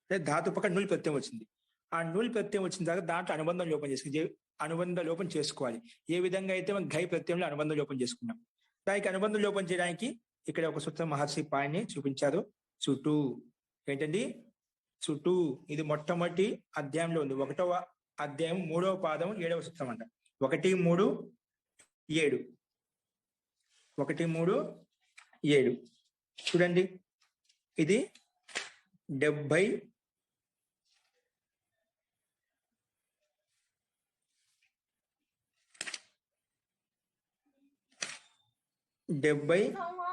అంటే ధాతు పక్కన నూల్ ప్రత్యయం వచ్చింది. ఆ నూల్ ప్రత్యయం వచ్చిన తర్వాత దాంట్లో అనుబంధ లోపం చేసుకోవాలి. ఏ విధంగా అయితే మనం ఘై ప్రత్యయంలో అనుబంధ లోపం చేసుకున్నాం, దానికి అనుబంధ లోపం చేయడానికి ఇక్కడ ఒక సూత్రం మహర్షి పాణిని చూపించారు. చుటూ. ఏంటండి? చుటూ. ఇది మొట్టమొదటి అధ్యాయంలో ఉంది. 1వ అధ్యాయం 3వ పాదం 7వ సూత్రం అంట. 1, 3, 7. 1, 3, 7 చూడండి. ఇది 70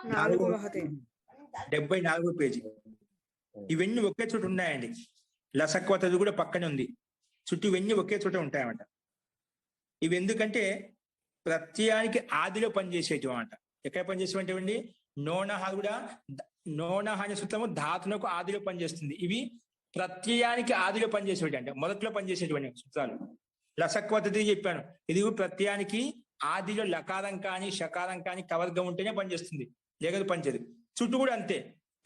4 మహోదయ. 74 పేజీ. ఇవన్నీ ఒకే చోట ఉన్నాయండి. లసక్వతది కూడా పక్కనే ఉంది. చుట్టూ ఇవన్నీ ఒకే చోట ఉంటాయన్నమాట. ఇవి ఎందుకంటే ప్రత్యయానికి ఆదిలో పనిచేసేటివి అన్నమాట. ఎక్కడ పనిచేసేవండి? నోనహ కూడా నోనహ అనే సూత్రము ధాతునకు ఆదిలో పనిచేస్తుంది. ఇవి ప్రత్యయానికి ఆదిలో పనిచేసేవి అంటే మొదట్లో పనిచేసేటువంటి సూత్రాలు. లసక్వతది చెప్పాను. ఇది ప్రత్యయానికి ఆదిలో లకారం కానీ షకారం కానీ కవర్గం ఉంటేనే పనిచేస్తుంది, లేకపోతే పనిచేయదు. చుట్టూ కూడా అంతే.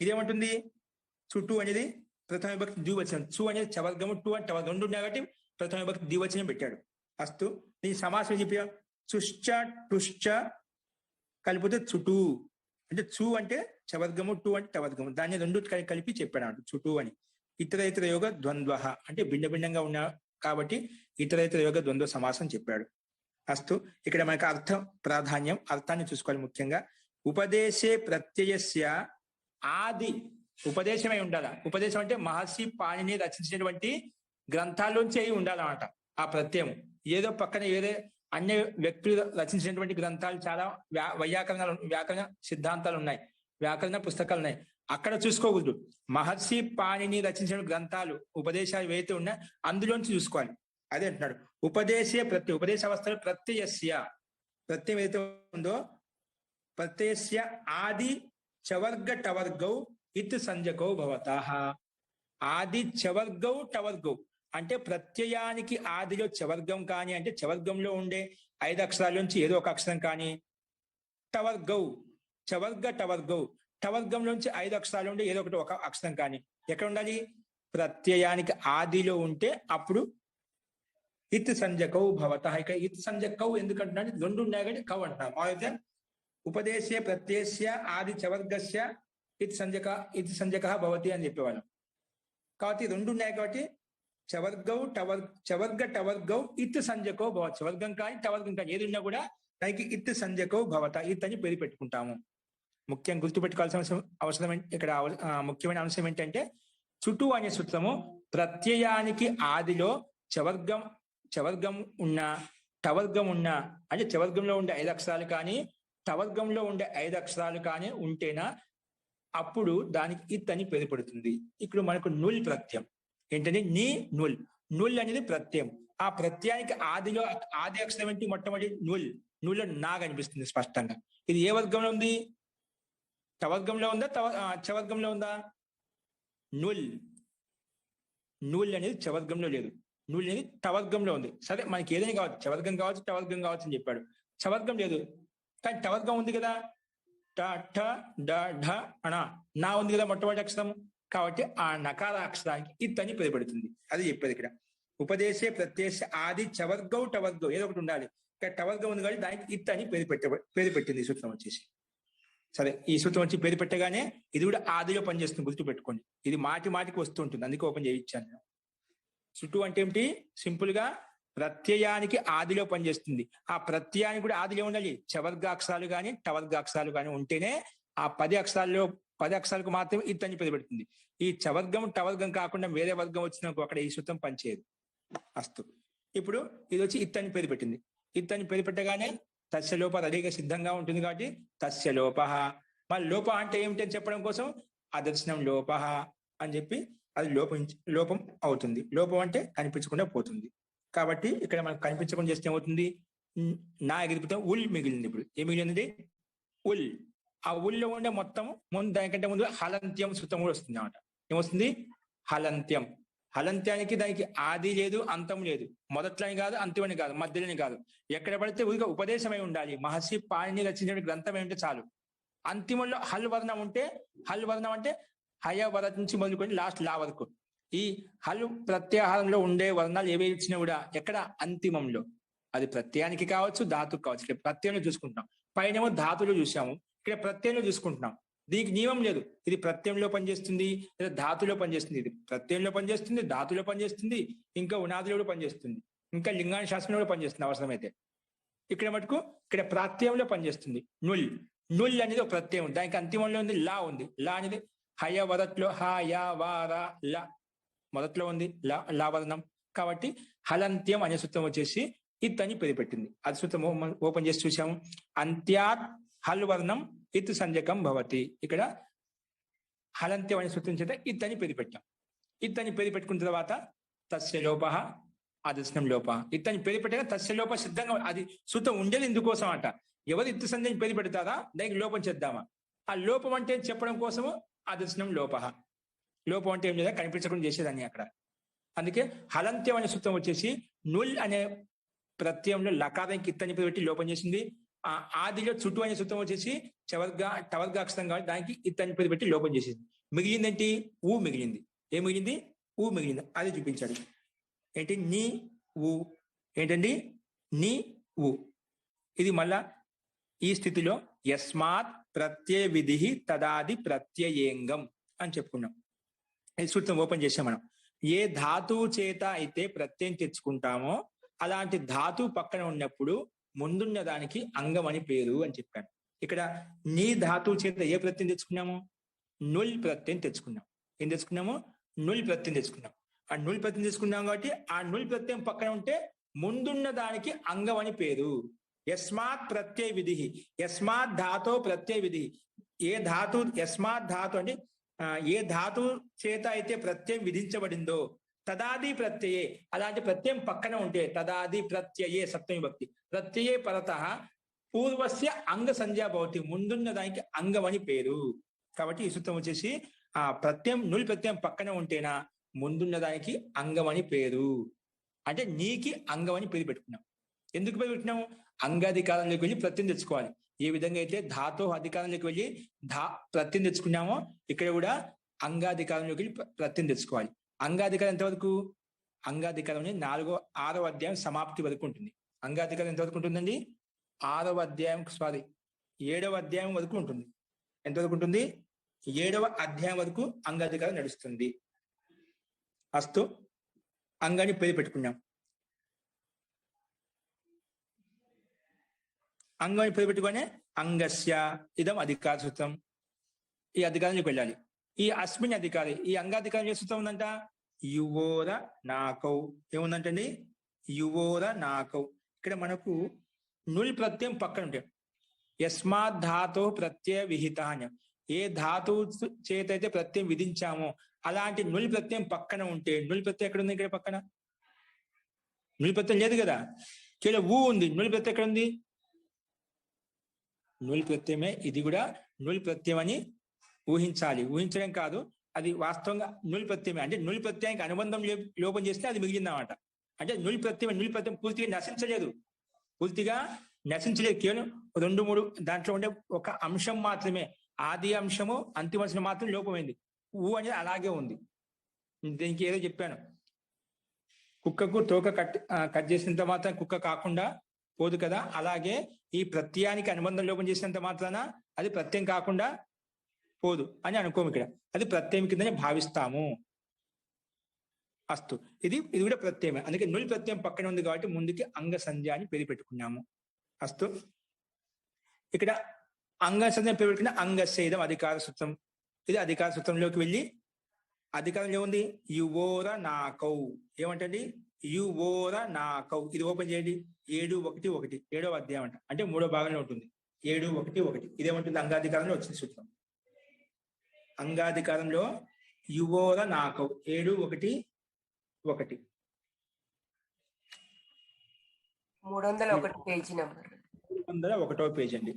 ఇదేమంటుంది? చుట్టూ అనేది ప్రథమ విభక్తి ద్వివచనం. చు అనేది చవర్గము, టూ అంటే టవర్గం. 2 ఉన్నాయి కాబట్టి ప్రథమ విభక్తి ద్వివచనం పెట్టాడు. అస్తు. దీని సమాసం చెప్పా. చుశ్చ టుశ్చ కలిపితే చుటూ. అంటే చు అంటే చవర్గము, టూ అంటే టవర్గము. దాన్ని 2 కలిపి చెప్పాడు అన్నట్టు చుటూ అని. ఇతర యోగ ద్వంద్వ అంటే భిన్న భిన్నంగా ఉన్నా కాబట్టి ఇతర యోగ ద్వంద్వ సమాసం చెప్పాడు. అస్తు. ఇక్కడ మనకు అర్థ ప్రాధాన్యం, అర్థాన్ని చూసుకోవాలి ముఖ్యంగా. ఉపదేశే ప్రత్యయస్య ఆది. ఉపదేశమై ఉండాలా. ఉపదేశం అంటే మహర్షి పాణిని రచించినటువంటి గ్రంథాల్లోంచి అయి ఉండాలన్నమాట ఆ ప్రత్యయం. ఏదో పక్కన వేరే అన్య వ్యక్తులు రచించినటువంటి గ్రంథాలు చాలా వ్యాకరణ సిద్ధాంతాలు ఉన్నాయి, వ్యాకరణ పుస్తకాలు ఉన్నాయి. అక్కడ చూసుకోకూడదు. మహర్షి పాణిని రచించిన గ్రంథాలు ఉపదేశాలు ఏవైతే ఉన్నాయో అందులోంచి చూసుకోవాలి. అదే అంటున్నాడు. ఉపదేశే ప్రత్యయ. ఉపదేశ అవస్థలో ప్రత్యయస్య ప్రత్యయం ఏదైతే ఉందో ప్రత్యయస్య ఆది చవర్గ టవర్గౌ ఇత్ సంజకౌ భవతాః. ఆది చవర్గౌ టవర్గౌ అంటే ప్రత్యయానికి ఆదిలో చవర్గం కానీ అంటే చవర్గంలో ఉండే 5 అక్షరాల నుంచి ఏదో ఒక అక్షరం కానీ, టవర్గౌ చవర్గ టవర్గౌ టవర్గంలోంచి 5 అక్షరాలు ఉండే ఏదో ఒక అక్షరం కానీ ఎక్కడ ఉండాలి? ప్రత్యయానికి ఆదిలో ఉంటే అప్పుడు ఇత్ సంజకౌ భవతః. ఇక ఇత్ సంజకౌ ఎందుకంటున్నాడు? 2 ఉన్నాయి కానీ కౌ అంటున్నాం. అయితే ఉపదేశే ప్రత్యయస్య ఆది చవర్గస్య ఇత్ సంజక భవతి అని చెప్పేవాళ్ళం. కాబట్టి 2 ఉన్నాయి కాబట్టి చవర్గ టవర్గౌ ఇత్ సంజకో భవత్. చవర్గం కానీ టవర్గం కానీ ఏది ఉన్నా కూడా దానికి ఇత్ సంజకో భవత ఇత్ అని పేరు పెట్టుకుంటాము. ముఖ్యంగా గుర్తుపెట్టుకోవాల్సిన అవసరం ఇక్కడ ముఖ్యమైన అంశం ఏంటంటే చుటూ అనే సూత్రము ప్రత్యయానికి ఆదిలో చవర్గం ఉన్న టవర్గం ఉన్న అంటే చవర్గంలో ఉండే 5 అక్షరాలు కానీ టవర్గంలో ఉండే 5 అక్షరాలు కానీ ఉంటేనా అప్పుడు దానికి ఇత్ అని పేరు పడుతుంది. ఇప్పుడు మనకు నుల్ ప్రత్యయం ఏంటంటే నీ నుల్. నుల్ అనేది ప్రత్యయం. ఆ ప్రత్యయానికి ఆది అక్షరం ఏంటి? మొట్టమొదటి నుల్. నుల్ నా కనిపిస్తుంది స్పష్టంగా. ఇది ఏ వర్గంలో ఉంది? టవర్గంలో ఉందా చవర్గంలో ఉందా? నుల్. నుల్ అనేది చవర్గంలో లేదు. నుల్ అనేది టవర్గంలో ఉంది. సరే మనకి ఏదైనా కావచ్చు, చవర్గం కావచ్చు టవర్గం కావచ్చు అని చెప్పాడు. చవర్గం లేదు కానీ టవర్గం ఉంది కదా. ట ఠ డ ఢ అణ నా ఉంది కదా మొట్టమొదటి అక్షరం. కాబట్టి ఆ నకార అక్షరానికి ఇత్ అని పేరు పెడుతుంది. అది చెప్పేది ఇక్కడ. ఉపదేశే ప్రత్యయ ఆది చవర్గౌ టవర్గౌ ఏదో ఒకటి ఉండాలి. ఇక్కడ టవర్గం ఉంది కాబట్టి దానికి ఇత్ అని పేరు పెట్టింది ఈ సూత్రం వచ్చేసి. సరే, ఈ సూత్రం వచ్చి పేరు పెట్టగానే ఇది కూడా ఆదిలో పనిచేస్తుంది. గుర్తు పెట్టుకోండి. ఇది మాటికి వస్తూ ఉంటుంది, అందుకే ఓపెన్ చేయించాను. చుట్టూ అంటే ఏమిటి? సింపుల్ గా ప్రత్యయానికి ఆదిలో పనిచేస్తుంది. ఆ ప్రత్యయానికి కూడా ఆదిలో ఉండాలి. చవర్గాక్షరాలు కానీ టవర్గాక్షరాలు కానీ ఉంటేనే ఆ 10 అక్షరాలకు మాత్రమే ఇత్ అని పేరు పెడుతుంది. ఈ చవర్గం టవర్గం కాకుండా వేరే వర్గం వచ్చినాక అక్కడ ఈ సూత్రం పనిచేయదు. అస్తు. ఇప్పుడు ఇది వచ్చి ఇత్ అని పేరు పెట్టింది. ఇత్ అని పేరు పెట్టగానే తస్య లోప రెడీగా సిద్ధంగా ఉంటుంది కాబట్టి తస్య లోప మరి లోప అంటే ఏమిటి అని చెప్పడం కోసం అదర్శనం లోప అని చెప్పి అది లోపం అవుతుంది. లోపం అంటే కనిపించకుండా పోతుంది. కాబట్టి ఇక్కడ మనకు కనిపించకుండా చేస్తే ఏమవుతుంది? నా ఎగిరిపోతే ఉల్ మిగిలింది. ఇప్పుడు ఏం మిగిలింది? ఉల్. ఆ ఉల్లో ఉండే మొత్తం ముందు దానికంటే ముందు హలంత్యం సుతం కూడా వస్తుంది అన్నమాట. ఏమొస్తుంది? హలంత్యం. హలంత్యానికి దానికి ఆది లేదు, అంతం లేదు. మొదట్లోని కాదు, అంతిమని కాదు, మధ్యలోని కాదు. ఎక్కడ పడితే ఊరిగా ఉపదేశమై ఉండాలి. మహర్షి పాణిని రచించిన గ్రంథమై ఉంటే చాలు. అంతిమంలో హల్ వర్ణం ఉంటే, హల్ వర్ణం అంటే హయ వర నుంచి మొదలుకొని లాస్ట్ లా వరకు. ఈ హల్ ప్రత్యాహారంలో ఉండే వర్ణాలు ఏవి ఇచ్చినా కూడా ఎక్కడ? అంతిమంలో. అది ప్రత్యయానికి కావచ్చు, ధాతుకు కావచ్చు. ఇక్కడ ప్రత్యయంలో చూసుకుంటున్నాం. పైనేమో ధాతులు చూసాము, ఇక్కడ ప్రత్యయంలో చూసుకుంటున్నాం. దీనికి నియమం లేదు. ఇది ప్రత్యయంలో పనిచేస్తుంది లేదా ధాతులో పనిచేస్తుంది. ఇది ప్రత్యయంలో పనిచేస్తుంది, ధాతులో పనిచేస్తుంది, ఇంకా ఉనాదిలో కూడా పనిచేస్తుంది, ఇంకా లింగాని శాస్త్రంలో కూడా పనిచేస్తుంది అవసరమైతే. ఇక్కడ మటుకు ఇక్కడ ప్రత్యయంలో పనిచేస్తుంది. నుల్. నుల్ అనేది ఒక ప్రత్యయం. దానికి అంతిమంలో ఉంది లా ఉంది. లా అనేది హయ వరట్లో హ యా వార లా మొదట్లో ఉంది లా వర్ణం. కాబట్టి హలంత్యం అనే సూత్రం వచ్చేసి ఇత్ అని పేరు పెట్టింది. అది సూత్రం ఓపెన్ చేసి చూసాము. అంత్యాత్ హల్ వర్ణం ఇత్ సంజకం భవతి. ఇక్కడ హలంత్యం అనే సూత్రం చేత ఇత్ అని పేరు పెట్టాం. ఇత్ అని పేరు పెట్టుకున్న తర్వాత తస్య లోప అదర్శనం లోప. ఇత్ అని పేరు పెట్టాక తస్య లోప సిద్ధంగా అది సూత్రం ఉండేది ఇందుకోసం అంట. ఎవరు ఇత్ సంధ్యని పేరు పెడతారా దానికి లోపం చేద్దామా? ఆ లోపం అంటే చెప్పడం కోసము అదర్శనం లోప. లోపం అంటే ఏం లేదా? కనిపించకుండా చేసేదాన్ని అక్కడ. అందుకే హలంత్యం అనే సూత్రం వచ్చేసి నుల్ అనే ప్రత్యయంలో లకారానికి ఇత్ అని పేరు పెట్టి లోపం చేసింది. ఆ ఆదిలో చుట్టూ అనే సూత్రం వచ్చేసి టవర్గాక్షరం కాబట్టి దానికి ఇత్ అని పేరు పెట్టి లోపం చేసింది. మిగిలిందేంటి? ఊ మిగిలింది. ఏం మిగిలింది? ఊ మిగిలింది. అది చూపించాడు. ఏంటి? నీ ఊ. ఏంటండి? నీ ఊ. ఇది మళ్ళా ఈ స్థితిలో యస్మాత్ ప్రత్యయ విధి తదాది ప్రత్యయేంగం అని చెప్పుకున్నాం. ఈ సూత్రం ఓపెన్ చేసాం మనం. ఏ ధాతువు చేత అయితే ప్రత్యయం తెచ్చుకుంటామో అలాంటి ధాతువు పక్కన ఉన్నప్పుడు ముందున్న దానికి అంగం అని పేరు అని చెప్పాను. ఇక్కడ నీ ధాతువు చేత ఏ ప్రత్యయం తెచ్చుకున్నాము? నుల్ ప్రత్యయం తెచ్చుకున్నాం. ఏం తెచ్చుకున్నాము? నుల్ ప్రత్యయం తెచ్చుకున్నాం. ఆ నుల్ ప్రత్యయం తెచ్చుకున్నాం కాబట్టి ఆ నుల్ ప్రత్యయం పక్కన ఉంటే ముందున్న దానికి అంగం అని పేరు. యస్మాత్ ప్రత్యయ విధి. యస్మాత్ ధాతో ప్రత్యయ విధి. ఏ ధాతు యస్మాత్ ధాతు అంటే ఏ ధాతు చేత అయితే ప్రత్యయం విధించబడిందో తదాది ప్రత్యయే. అలాంటి ప్రత్యయం పక్కన ఉంటే తదాది ప్రత్యయే సప్తమి భక్తి ప్రత్యయే పరతః పూర్వస్య అంగ సంజ్ఞా భవతి. ముందున్న దానికి అంగం అని పేరు. కాబట్టి ఈ సూత్రం వచ్చేసి ఆ ప్రత్యయం నుల్ ప్రత్యయం పక్కన ఉంటేనా ముందున్న దానికి అంగం అని పేరు. అంటే నీకి అంగం అని పేరు పెట్టుకున్నాం. ఎందుకు పేరు పెట్టినాము? అంగాధికారంలోకి వెళ్ళి ప్రత్యయం తెచ్చుకోవాలి. ఏ విధంగా అయితే ధాతో అధికారంలోకి వెళ్ళి ప్రత్యయం తెచ్చుకున్నామో ఇక్కడ కూడా అంగాధికారంలోకి వెళ్ళి ప్రత్యయం తెచ్చుకోవాలి. అంగాధికారం ఎంతవరకు? అంగాధికారం 6వ అధ్యాయం సమాప్తి వరకు ఉంటుంది. అంగాధికారం ఎంతవరకు ఉంటుందండి? 6వ అధ్యాయం 7వ అధ్యాయం వరకు ఉంటుంది. ఎంతవరకు ఉంటుంది? 7వ అధ్యాయం వరకు అంగాధికారం నడుస్తుంది. అస్తు అంగాన్ని పేరు పెట్టుకున్నాం. అంగాన్ని పేరు పెట్టుకునే అంగస్య ఇదం అధికార సూత్రం. ఈ అధికారంలోకి వెళ్ళాలి. ఈ అస్మిన్ అధికారి ఈ అంగాధికారం ఏ సూత్రం ఉందంట? యువోర నాకౌ. ఏముందంటండి? యువోర నాకౌ. ఇక్కడ మనకు నుల్ ప్రత్యయం పక్కన ఉంటాయి. యస్మాత్ ధాతో ప్రత్యయ విహిత అని. ఏ ధాతువు చేత అయితే ప్రత్యయం విధించామో అలాంటి నుల్ ప్రత్యయం పక్కన ఉంటే, నుల్ ప్రత్యయం ఎక్కడ ఉంది? ఇక్కడ పక్కన నుల్ ప్రత్యయం లేదు కదా, కేవలం ఊ ఉంది. నుల్ ప్రత్యయం ఎక్కడ ఉంది? నుల్ ప్రత్యయమే. ఇది కూడా నుల్ ప్రత్యయం అని ఊహించాలి. ఊహించడం కాదు, అది వాస్తవంగా నుల్ ప్రత్యయమే. అంటే నుల్ ప్రత్యయానికి అనుబంధం లోపం చేస్తే అది మిగిలిందన్నమాట. అంటే నుల్ ప్రత్యయం పూర్తిగా నశించలేదు. కేవలం 2-3 దాంట్లో ఉండే ఒక అంశం మాత్రమే, ఆది అంశము అంతిమ అంశం మాత్రం లోపమైంది. ఊ అనేది అలాగే ఉంది. దీనికి ఏదో చెప్పాను, కుక్కకు తోక కట్ చేసినంత మాత్రం కుక్క కాకుండా పోదు కదా, అలాగే ఈ ప్రత్యయానికి అనుబంధం లోపం చేసినంత మాత్రాన అది ప్రత్యయం కాకుండా పోదు అని అనుకోము. ఇక్కడ అది ప్రత్యయం కిందనే భావిస్తాము. అస్తు ఇది కూడా ప్రత్యయమే. అందుకే నుల్ ప్రత్యయం పక్కన ఉంది కాబట్టి ముందుకి అంగ సంధ్య అని పేరు పెట్టుకున్నాము. అస్తు ఇక్కడ అంగ సంధ్య పేరు పెట్టుకున్న అంగస్య ఇదం అధికార సూత్రం. ఇది అధికార సూత్రంలోకి వెళ్ళి అధికారం ఏముంది? యువోర నాకౌ. ఏమంటండి? యువోర నాకౌ. ఇది ఓపెన్ చేయండి. 7:1:1 7వ అధ్యాయం అంట. అంటే 3వ భాగంలో ఉంటుంది. 7 1 1 ఇదేమంటుంది అంగాధికారంలో వచ్చింది సూత్రం. అంగాధికారంలో యువోర నాకౌ 7 1 1 301 పేజీ నెంబర్. 301వ పేజ్ అండి.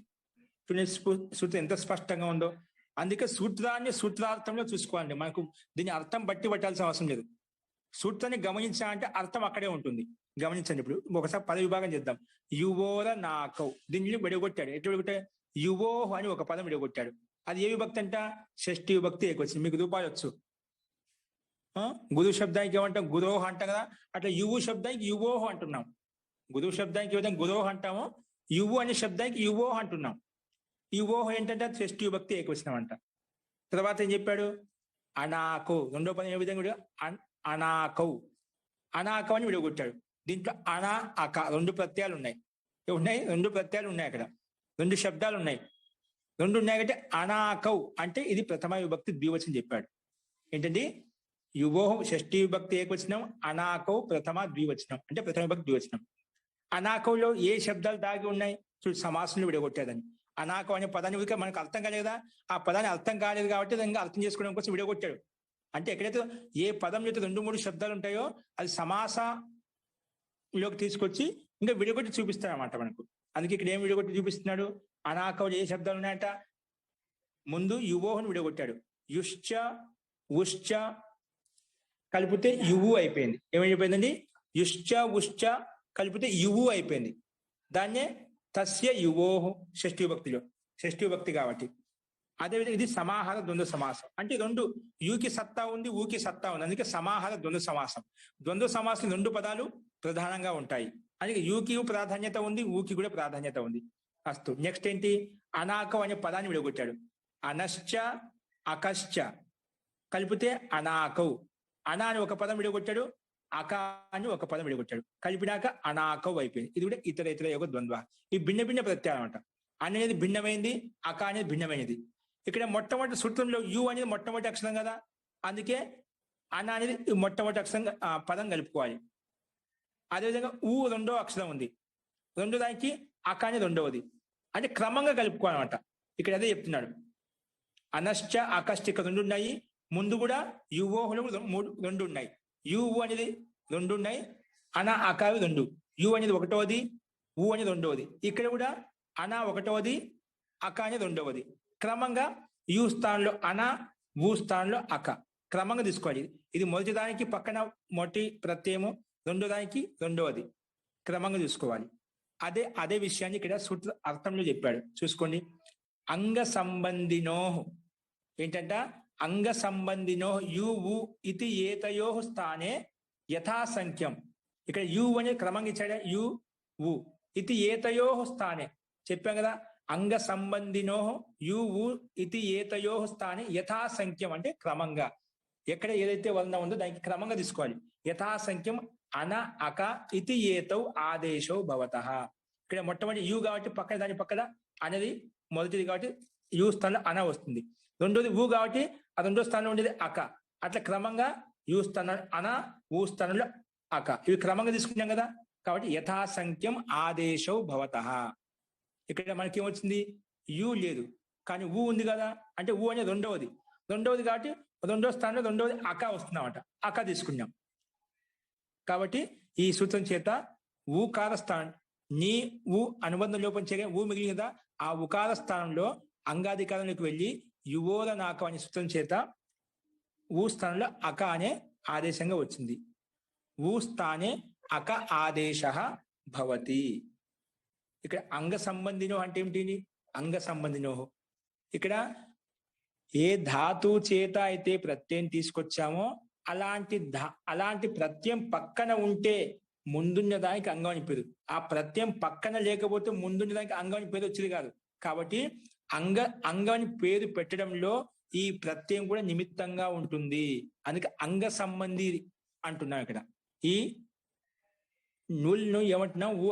సూత్రం ఎంత స్పష్టంగా ఉందో. అందుకే సూత్రాన్ని సూత్రార్థంలో చూసుకోవాలండి. మనకు దీని అర్థం బట్టి పట్టాల్సిన అవసరం లేదు. సూత్రాన్ని గమనించాలంటే అర్థం అక్కడే ఉంటుంది. గమనించండి. ఇప్పుడు ఒకసారి పద విభాగం చేద్దాం. యువోర నాకౌ దీన్ని విడగొట్టాడు. ఎట్లా విడగొట్టాడు? యువోహ్ అని ఒక పదం విడగొట్టాడు. అది ఏ విభక్తి అంట? షష్ఠి విభక్తి ఏకొచ్చింది. మీకు రూపాయలు వచ్చు. గురు శబ్దానికి ఏమంటాం? గురోహ అంటాం కదా. అట్లా యువు శబ్దానికి యువోహ అంటున్నాం. గురు శబ్దానికి ఏ విధంగా గురోహ అంటామో యువు అనే శబ్దానికి యువోహ అంటున్నాం. యువోహ ఏంటంటే షష్ఠి విభక్తి ఏకవచనం అంట. తర్వాత ఏం చెప్పాడు? అనాకౌ రెండో పదం ఏ విధంగా? అనాకౌ అనాకం అని విడగొట్టాడు. దీంట్లో అనా అక 2 ప్రత్యయాలు ఉన్నాయి. రెండు ప్రత్యయాలు ఉన్నాయి. అక్కడ 2 శబ్దాలు ఉన్నాయి. 2 ఉన్నాయి అంటే అనాకౌ అంటే ఇది ప్రథమ విభక్తి ద్వివచనం చెప్పాడు. ఏంటండి? యువోహం షష్ఠి విభక్తి ఏకవచనం, అనాకౌ ప్రథమ ద్వివచనం అంటే ప్రథమ విభక్తి ద్వివచనం. అనాకౌలో ఏ శబ్దాలు దాగి ఉన్నాయి? చూడు, సమాసంలో విడగొట్టాదని. అనాకం అనే పదాన్ని మనకు అర్థం కాలేదు కదా. ఆ పదాన్ని అర్థం కాలేదు కాబట్టి దాన్ని అర్థం చేసుకోవడం కోసం విడగొట్టాడు. అంటే ఎక్కడైతే ఏ పదం యొక్క 2 3 శబ్దాలు ఉంటాయో అది సమాసంలోకి తీసుకొచ్చి ఇంకా విడగొట్టి చూపిస్తాడు అన్నమాట మనకు. అందుకే ఇక్కడ ఏం విడగొట్టి చూపిస్తున్నాడు? అనాకౌలో ఏ శబ్దాలు ఉన్నాయంట? ముందు యువోహను విడగొట్టాడు. యుశ్చ ఉశ్చ కలిపితే యువు అయిపోయింది. ఏమైపోయిందండి? యుశ్చ ఉశ్చ కలిపితే యువు అయిపోయింది. దాన్నే తస్య యువోహు షష్ఠి విభక్తిలో, షష్ఠి విభక్తి కాబట్టి. అదేవిధంగా ఇది సమాహార ద్వంద్వ సమాసం. అంటే 2 యూకి సత్తా ఉంది, ఊకి సత్తా ఉంది. అందుకే సమాహార ద్వంద్వ సమాసం. ద్వంద్వ సమాసం 2 పదాలు ప్రధానంగా ఉంటాయి. అందుకే యూకి ప్రాధాన్యత ఉంది, ఊకి కూడా ప్రాధాన్యత ఉంది. అస్తు. నెక్స్ట్ ఏంటి? అనాకం అనే పదాన్ని విడగొట్టాడు. అనశ్చ అకశ్చ కలిపితే అనాకౌ. అనా అని ఒక పదం విడగొట్టాడు, అక అని ఒక పదం విడగొట్టాడు. కలిపినాక అనాకౌ అయిపోయింది. ఇది కూడా ఇతర ఇతర యొక్క ద్వంద్వ. ఈ భిన్న భిన్న ప్రత్యయాలు అనమాట. అనేది భిన్నమైంది, అక అనేది భిన్నమైనది. ఇక్కడ మొట్టమొదటి సూత్రంలో యు అనేది మొట్టమొదటి అక్షరం కదా. అందుకే అన అనేది మొట్టమొదటి అక్షరం పదం కలుపుకోవాలి. అదేవిధంగా ఊ రెండో అక్షరం ఉంది. రెండో దానికి అక అనేది రెండవది. అంటే క్రమంగా కలుపుకోవాలన్నమాట. ఇక్కడ అదే చెప్తున్నాడు. అనశ్చ అకశ్చ 2 ఉన్నాయి. ముందు కూడా యువోహులు 2 ఉన్నాయి. యువు అనేది 2 ఉన్నాయి. అన అకావి 2. యు అనేది 1వది, ఊ అనేది 2వది. ఇక్కడ కూడా అన 1వది, అక అనేది 2వది. క్రమంగా యు స్థానంలో అన, ఊ స్థానంలో అక క్రమంగా తీసుకోవాలి. ఇది మొదటి దానికి పక్కన మొదటి ప్రత్యయము, రెండో దానికి 2వది. క్రమంగా చూసుకోవాలి. అదే విషయాన్ని ఇక్కడ సూత్ర అర్థంలో చెప్పాడు. చూసుకోండి. అంగ సంబంధినో ఏంటంట? అంగ సంబంధినో యు ఊ ఇతి ఏతయో స్థానే యథాసంఖ్యం. ఇక్కడ యు అనేది క్రమంగా ఇచ్చాడు. యు ఊ ఇతి ఏతయో స్థానే చెప్పాం కదా. అంగ సంబంధినో యు ఊ ఇతి ఏతయో స్థానే యథాసంఖ్యం అంటే క్రమంగా. ఎక్కడ ఏదైతే వర్ణం ఉందో దానికి క్రమంగా తీసుకోవాలి. యథాసంఖ్యం అన అక ఇతి ఏతౌ ఆదేశో భవతః. ఇక్కడ మొట్టమొదటి యు కాబట్టి పక్కన దాని పక్కన అనేది మొదటిది కాబట్టి యు స్థానంలో అన వస్తుంది. రెండోది ఊ కాబట్టి ఆ 2వ స్థానంలో ఉండేది అక. అట్లా క్రమంగా యు స్థానం అన, ఊ స్థానంలో అక. ఇవి క్రమంగా తీసుకున్నాం కదా. కాబట్టి యథాసంఖ్యం ఆదేశో భవతః. ఇక్కడ మనకి ఏమొచ్చింది? యు లేదు కానీ ఊ ఉంది కదా. అంటే ఊ అనేది రెండవది కాబట్టి 2వ స్థానంలో 2వది అక వస్తుందన్నమాట. అక తీసుకున్నాం. కాబట్టి ఈ సూత్రం చేత ఊకార స్థానం నీ ఊ అనుబంధ లోపం చేయగా ఊ మిగిలిన కదా. ఆ ఉకార స్థానంలో అంగాధికారంలోకి వెళ్ళి యువోల నాకం అనే సూత్రం చేత ఊ స్థానంలో అక అనే ఆదేశంగా వచ్చింది. ఊ స్థానే అక ఆదేశ భవతి. ఇక్కడ అంగ సంబంధినో అంటే ఏమిటి? అంగ సంబంధినో ఇక్కడ ఏ ధాతు చేత అయితే ప్రత్యయం తీసుకొచ్చామో అలాంటి ప్రత్యయం పక్కన ఉంటే ముందున్న దానికి అంగం అని పేరు. ఆ ప్రత్యయం పక్కన లేకపోతే ముందున్న దానికి అంగం అని పేరు వచ్చేది కాదు. కాబట్టి అంగం అని పేరు పెట్టడంలో ఈ ప్రత్యయం కూడా నిమిత్తంగా ఉంటుంది. అందుకే అంగ సంబంధి అంటున్నాం. ఇక్కడ ఈ నుల్ను ఏమంటున్నాం? ఊ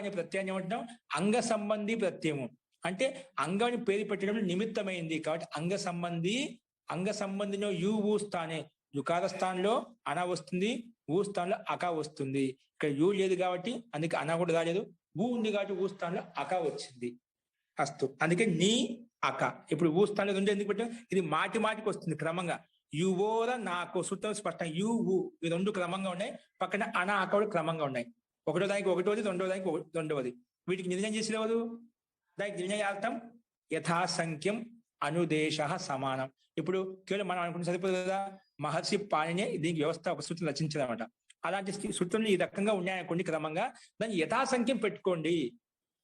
అనే ప్రత్యయాన్ని ఏమంటున్నాం? అంగ సంబంధి ప్రత్యయము. అంటే అంగాన్ని పేరు పెట్టడంలో నిమిత్తమైంది కాబట్టి అంగ సంబంధిలో యు ఊ స్థానే యుకార స్థానంలో అన వస్తుంది, ఊ స్థానంలో అక వస్తుంది. ఇక్కడ యు లేదు కాబట్టి అందుకే అన కూడా రాలేదు. ఊ ఉంది కాబట్టి ఊ స్థానంలో అక వచ్చింది. అస్తు. అందుకే నీ అక. ఇప్పుడు ఊ స్థానంలో ఉంది ఎందుకు పెట్టాం? ఇది మాటి మాటికి వస్తుంది క్రమంగా. యువోర నాకు సూత్రం స్పష్టం. యు ఊ ఈ రెండు క్రమంగా ఉన్నాయి. పక్కన అన అక కూడా క్రమంగా ఉన్నాయి. ఒకటో దానికి ఒకటోది, రెండో దానికి రెండవది. వీటికి నిర్ణయం చేసేవారు. దానికి నిర్ణయార్థం యథాసంఖ్యం అనుదేశ సమానం. ఇప్పుడు కేవలం మనం అనుకుంటే సరిపోదు కదా. మహర్షి పాణినే దీనికి వ్యవస్థ ఒక సూత్రం రచించారన్నమాట. అలాంటి సూత్రంలో ఈ రకంగా ఉన్నాయనుకోండి క్రమంగా, దాన్ని యథాసంఖ్యం పెట్టుకోండి.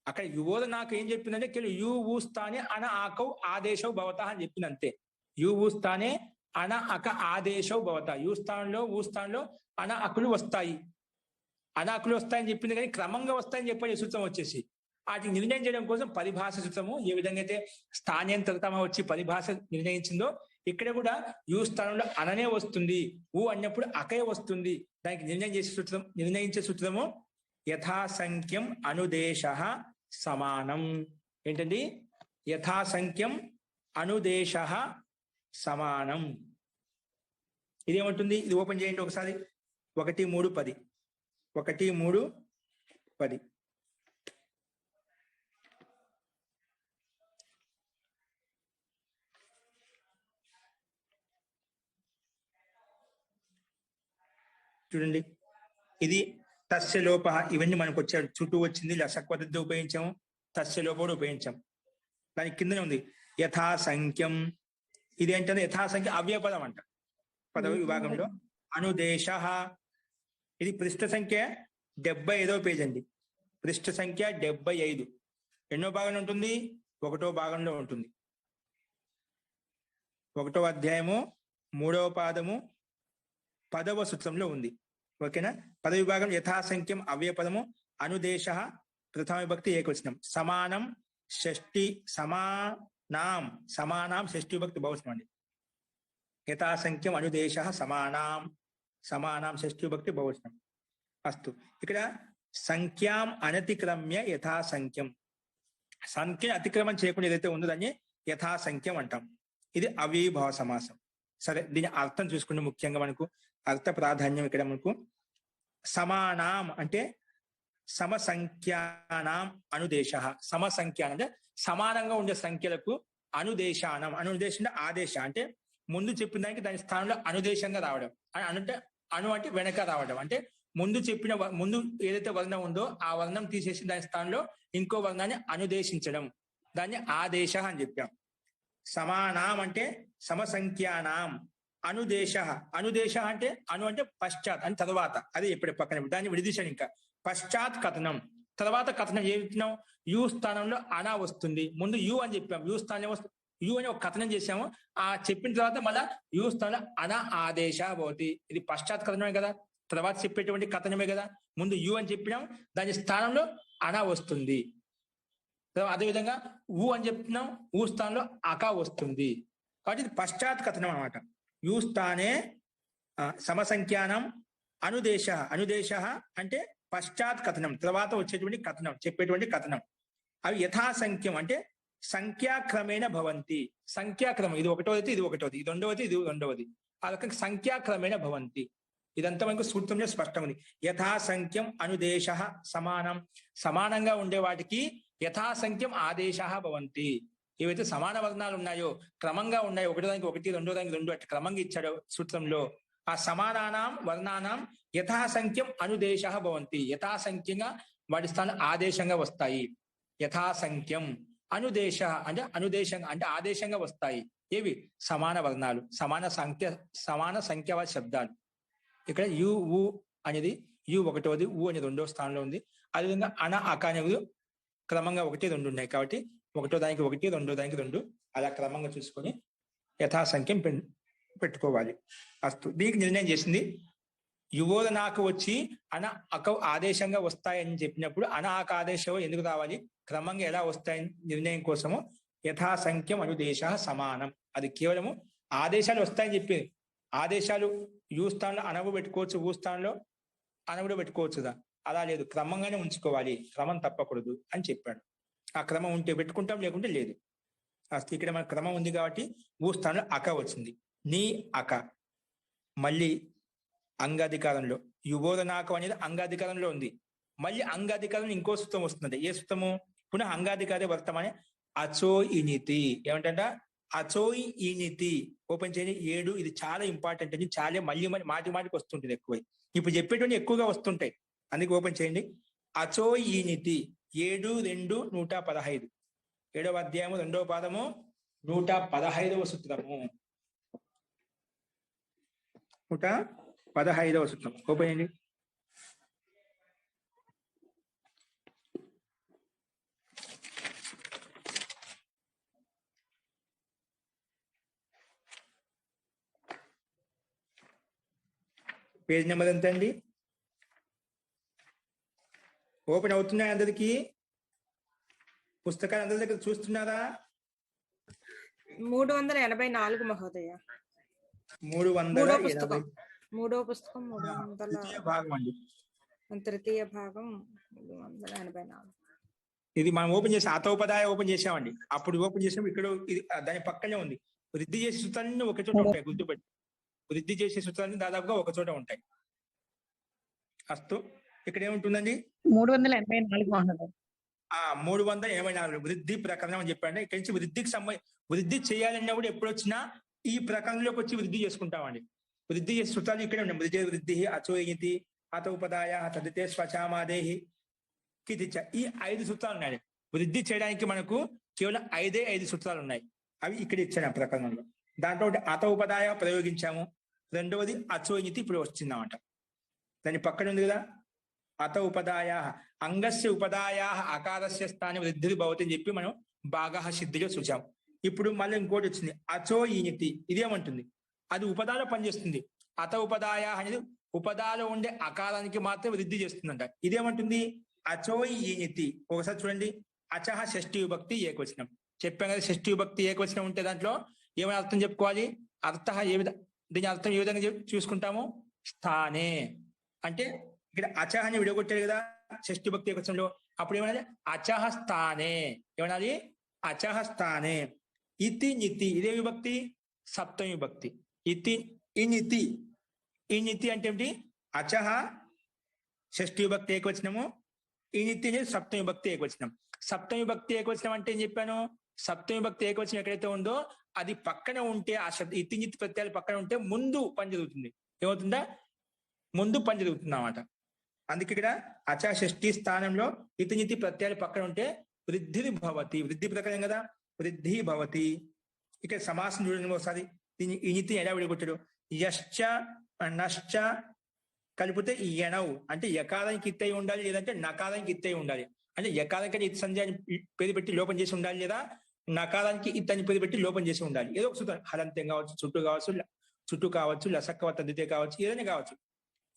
అక్కడ యువోద నాకు ఏం చెప్పిందంటే కేవలం యు ఊ స్థానే అన ఆకౌ ఆదేశం భవత అని చెప్పింది అంతే. యు ఊ స్థానే అన అక ఆదేశం భవత. యు స్థానంలో ఊ స్థానంలో అన అకులు వస్తాయి, అనాకులు వస్తాయని చెప్పింది, కానీ క్రమంగా వస్తాయని చెప్పే సూత్రం వచ్చేసి వాటిని నిర్ణయం చేయడం కోసం పరిభాష సూత్రము ఏ విధంగా అయితే స్థానియంతరతమ వచ్చి పరిభాష నిర్ణయించిందో ఇక్కడ కూడా యు స్థానంలో అననే వస్తుంది, ఊ అన్నప్పుడు అకే వస్తుంది. దానికి నిర్ణయించే సూత్రము యథాసంఖ్యం అనుదేశ సమానం. ఏంటండి? యథాసంఖ్యం అనుదేశ సమానం. ఇదేమంటుంది? ఇది ఓపెన్ చేయండి ఒకసారి. 1, 3, 10. 1, 3, 10. చూడండి, ఇది తస్య లోప. ఇవన్నీ మనకు వచ్చాడు, చుట్టూ వచ్చింది. లసక్ పద్ధతి ఉపయోగించాము, తస్య లోప కూడా ఉపయోగించాం. దాని కిందనే ఉంది యథాసంఖ్యం. ఇది ఏంటంటే యథాసంఖ్య అవ్యయపదం అంట పదవి విభాగంలో. అనుదేశ. ఇది పృష్ఠ సంఖ్య 75వ పేజ్ అండి. పృష్ఠ సంఖ్య 75. ఎన్నో భాగంలో ఉంటుంది? 1వ భాగంలో ఉంటుంది. 1వ అధ్యాయము 3వ పాదము 10వ సూత్రంలో ఉంది. ఓకేనా? పద విభాగం యథాసంఖ్యం అవ్యయపదము. అనుదేశ ప్రథమ విభక్తి ఏకవచనం. సమానం షష్ఠి సమానాం. సమానాం షష్ఠి విభక్తి బహువచనం అండి. యథాసంఖ్యం అనుదేశ సమానాం. సమానాం షష్ఠి విభక్తి బహువచనం. అస్తు. ఇక్కడ సంఖ్యాం అనతిక్రమ్య యథాసంఖ్యం. సంఖ్య అతిక్రమం చేయకుండా ఏదైతే ఉందో దాన్ని యథాసంఖ్యం అంటాం. ఇది అవ్యయభావ సమాసం. సరే, దీని అర్థం చూసుకుంటే ముఖ్యంగా మనకు అర్థ ప్రాధాన్యం ఇక్కడ మనకు సమానాం అంటే సమసంఖ్యానాం అనుదేశ. సమసంఖ్యానం అంటే సమానంగా ఉండే సంఖ్యలకు అనుదేశానం. అనుదేశం ఆదేశ అంటే ముందు చెప్పిన దానికి దాని స్థానంలో అనుదేశంగా రావడం. అంటే అను అంటే వెనక రావడం. అంటే ముందు ఏదైతే వర్ణం ఉందో ఆ వర్ణం తీసేసి దాని స్థానంలో ఇంకో వర్ణాన్ని అనుదేశించడం, దాన్ని ఆదేశ అని చెప్పాం. సమానాం అంటే సమసంఖ్యానాం. అనుదేశ. అనుదేశ అంటే అను అంటే పశ్చాత్ అని తర్వాత. అది ఎప్పుడు పక్కన దాన్ని విడిదిశాను. ఇంకా పశ్చాత్ కథనం, తర్వాత కథనం ఏం చెప్పినాం? యు స్థానంలో అనా వస్తుంది. ముందు యు అని చెప్పాం, యు స్థానం యు అని ఒక కథనం చేసాము. ఆ చెప్పిన తర్వాత మళ్ళా యు స్థానంలో అన ఆదేశ భవతి. ఇది పశ్చాత్ కథనమే కదా, తర్వాత చెప్పేటువంటి కథనమే కదా. ముందు యు అని చెప్పినాం, దాని స్థానంలో అనా వస్తుంది. అదేవిధంగా ఊ అని చెప్తున్నాం, ఊ స్థానంలో అకా వస్తుంది. కాబట్టి ఇది పశ్చాత్ కథనం అనమాట. యు స్థానే సమసంఖ్యానం అనుదేశ. అనుదేశ అంటే పశ్చాత్ కథనం, తర్వాత వచ్చేటువంటి కథనం, చెప్పేటువంటి కథనం. అవి యథాసంఖ్యం అంటే సంఖ్యాక్రమేణ భవంతి. సంఖ్యాక్రమం, ఇది ఒకటోది, ఇది ఒకటోది, ఇది రెండవది, ఇది రెండవది. ఆ రకంగా సంఖ్యాక్రమేణ భవంతి. ఇదంతా మనకు సూత్రంలో స్పష్టం ఉంది. యథాసంఖ్యం అనుదేశ సమానం. సమానంగా ఉండే వాటికి యథాసంఖ్యం ఆదేశ భవంతి. ఏవైతే సమాన వర్ణాలు ఉన్నాయో, క్రమంగా ఉన్నాయో, ఒకటో దానికి ఒకటి, రెండో దానికి రెండు, అట్లా క్రమంగా ఇచ్చాడు సూత్రంలో. ఆ సమానానాం వర్ణానాం యథాసంఖ్యం అనుదేశ భవంతి. యథాసంఖ్యంగా వాటి స్థానం ఆదేశంగా వస్తాయి. యథాసంఖ్యం అనుదేశ అంటే అనుదేశంగా అంటే ఆదేశంగా వస్తాయి. ఏవి? సమాన వర్ణాలు, సమాన సంఖ్యావాచ శబ్దాలు. ఇక్కడ యు ఊ అనేది యు ఒకటోది, ఊ అనేది రెండో స్థానంలో ఉంది. అదేవిధంగా అన అక అనేవి క్రమంగా 1, 2 ఉన్నాయి. కాబట్టి ఒకటో దానికి 1, రెండో దానికి 2, అలా క్రమంగా చూసుకొని యథాసంఖ్యం పెట్టుకోవాలి. అస్తు. దీనికి నిర్ణయం చేసింది యువోద నాకు వచ్చి అన అక ఆదేశంగా వస్తాయని చెప్పినప్పుడు అన అక ఆదేశం ఎందుకు రావాలి, క్రమంగా ఎలా వస్తాయని నిర్ణయం కోసము యథాసంఖ్యం అనుదేశ సమానం. అది కేవలము ఆదేశాలు వస్తాయని చెప్పింది. ఆదేశాలు యు స్థానంలో అనవు పెట్టుకోవచ్చు, ఊ స్థానంలో అనవుడు పెట్టుకోవచ్చుదా? అలా లేదు, క్రమంగానే ఉంచుకోవాలి, క్రమం తప్పకూడదు అని చెప్పాడు. ఆ క్రమం ఉంటే పెట్టుకుంటాం, లేకుంటే లేదు. ఇక్కడ మన క్రమం ఉంది కాబట్టి ఊ స్థానంలో అక వచ్చింది. నీ అక. మళ్ళీ అంగాధికారంలో. యువోదనాకం అనేది అంగాధికారంలో ఉంది. మళ్ళీ అంగాధికారం ఇంకో సూత్రం వస్తుంది. ఏ సూత్రము? పునః అంగాధికారి వర్తమానే అచో ఇనితి. ఏమంట? అచోయి ఇనితి. ఓపెన్ చేయండి 7. ఇది చాలా ఇంపార్టెంట్ అని చాలా మళ్ళీ మాటికి వస్తుంటుంది ఎక్కువ. ఇప్పుడు చెప్పేటువంటి ఎక్కువగా వస్తుంటాయి, అందుకే ఓపెన్ చేయండి. అచోయి ఇనితి 7:2 115. 7వ అధ్యాయము 2వ పాదము 115వ సూత్రము. 115వ సూత్రం ఓపెన్ చేయండి. పేజ్ నెంబర్ ఎంత అండి? ఓపెన్ అవుతున్నాయి అందరికి? పుస్తకాలు అందరి దగ్గర చూస్తున్నారా? 384 మహోదయ. 380. మూడో పుస్తకం 300 ద్వితీయ భాగం అండి. తృతీయ భాగం 384. ఇది మనం ఓపెన్ చేసి అతోపదాయ ఓపెన్ చేసామండి. అప్పుడు ఓపెన్ చేసినప్పుడు ఇక్కడ దాని పక్కనే ఉంది. వృద్ధి చేసే సూత్రాలన్నీ ఒక చోట ఉంటాయి, గుర్తుపెట్టి. వృద్ధి చేసే సూత్రాలన్నీ దాదాపుగా ఒక చోట ఉంటాయి. అస్తు. ఇక్కడ ఏముంటుందండి? 384 మహోదయ. 384 వృద్ధి ప్రకరణం అని చెప్పండి. ఇక్కడి నుంచి వృద్ధి చేయాలన్నప్పుడు ఎప్పుడు వచ్చినా ఈ ప్రకరణంలోకి వచ్చి వృద్ధి చేసుకుంటామండి. వృద్ధి చేసే సూత్రాలు ఇక్కడే ఉన్నాయి. వృద్ధి అచోయితి అతోపదాయ తదితే స్వచామాదేహి కితిచ. ఈ 5 సూత్రాలు ఉన్నాయి. వృద్ధి చేయడానికి మనకు కేవలం 5 సూత్రాలు ఉన్నాయి. అవి ఇక్కడ ఇచ్చాను ఆ ప్రకరణంలో. దాంట్లో అతోపదాయ ప్రయోగించాము. రెండవది అచోయితి ఇప్పుడు వచ్చిందన్నమాట. దాని పక్కన ఉంది కదా, అత ఉపదాయ అంగస్య ఉపదాయ అకారస్య స్థాని వృద్ధి భవతి అని చెప్పి మనం బాగా సిద్ధిలో చూసాం. ఇప్పుడు మళ్ళీ ఇంకోటి వచ్చింది అచో ఈనితి. ఇదేమంటుంది? అది ఉపదాలో పనిచేస్తుంది. అత ఉపదాయ అనేది ఉపదాలో ఉండే అకారానికి మాత్రం వృద్ధి చేస్తుందంట. ఇదేమంటుంది? అచో ఈనితి. ఒకసారి చూడండి. అచహ షష్ఠీ విభక్తి ఏకవచనం చెప్పాం కదా. షష్ఠీ విభక్తి ఏకవచనం ఉంటే దాంట్లో ఏమైనా అర్థం చెప్పుకోవాలి. అర్థ దీని అర్థం ఏ విధంగా చూసుకుంటాము? స్థానే. అంటే ఇక్కడ అచహాన్ని విడగొట్టారు కదా షష్ఠి భక్తి ఏకవచనంలో. అప్పుడు ఏమనాలి? అచహ స్థానే. ఏమనాలి? అచహ స్థానే. ఇతి నితి. ఇదే విభక్తి సప్తమి విభక్తి. ఇతి ఇనితి. ఇనితి అంటే ఏమిటి? అచహ షష్ఠి విభక్తి ఏకవచనము, ఇనితి అనేది సప్తమి విభక్తి ఏకవచనం. సప్తమి విభక్తి ఏకవచనం అంటే ఏం చెప్పాను? సప్తమి విభక్తి ఏకవచనం ఎక్కడైతే ఉందో అది పక్కన ఉంటే, ఆ శబ్ద ఇతి నితి ప్రత్యయాలు పక్కన ఉంటే ముందు పని జరుగుతుంది. ఏమవుతుందా? ముందు పని జరుగుతుంది అన్నమాట. అందుకే ఇక్కడ అచ షష్ఠి స్థానంలో ఇతి నితి ప్రత్యయాలు పక్కన ఉంటే వృద్ధి భవతి. వృద్ధి ప్రకారం కదా, వృద్ధి భవతి. ఇక్కడ సమాసం చూడండి ఒకసారి. దీన్ని ఇనితి ఎలా విడగొట్టాడు? యశ్చ నశ్చ కలిపితే ఎనవు అంటే యకారానికి ఇత్తై ఉండాలి, లేదంటే నకారానికి ఇత్తై ఉండాలి. అంటే యకారానికి ఇత్ సంధ్య అని పేరు పెట్టి లోపం చేసి ఉండాలి, లేదా నకారానికి ఇత్ అని పేరు పెట్టి లోపం చేసి ఉండాలి. ఏదో ఒక సూత్రం, హలంత్యం కావచ్చు, చుట్టూ కావచ్చు, లసక్కవ తద్దితే కావచ్చు, ఏదైనా కావచ్చు.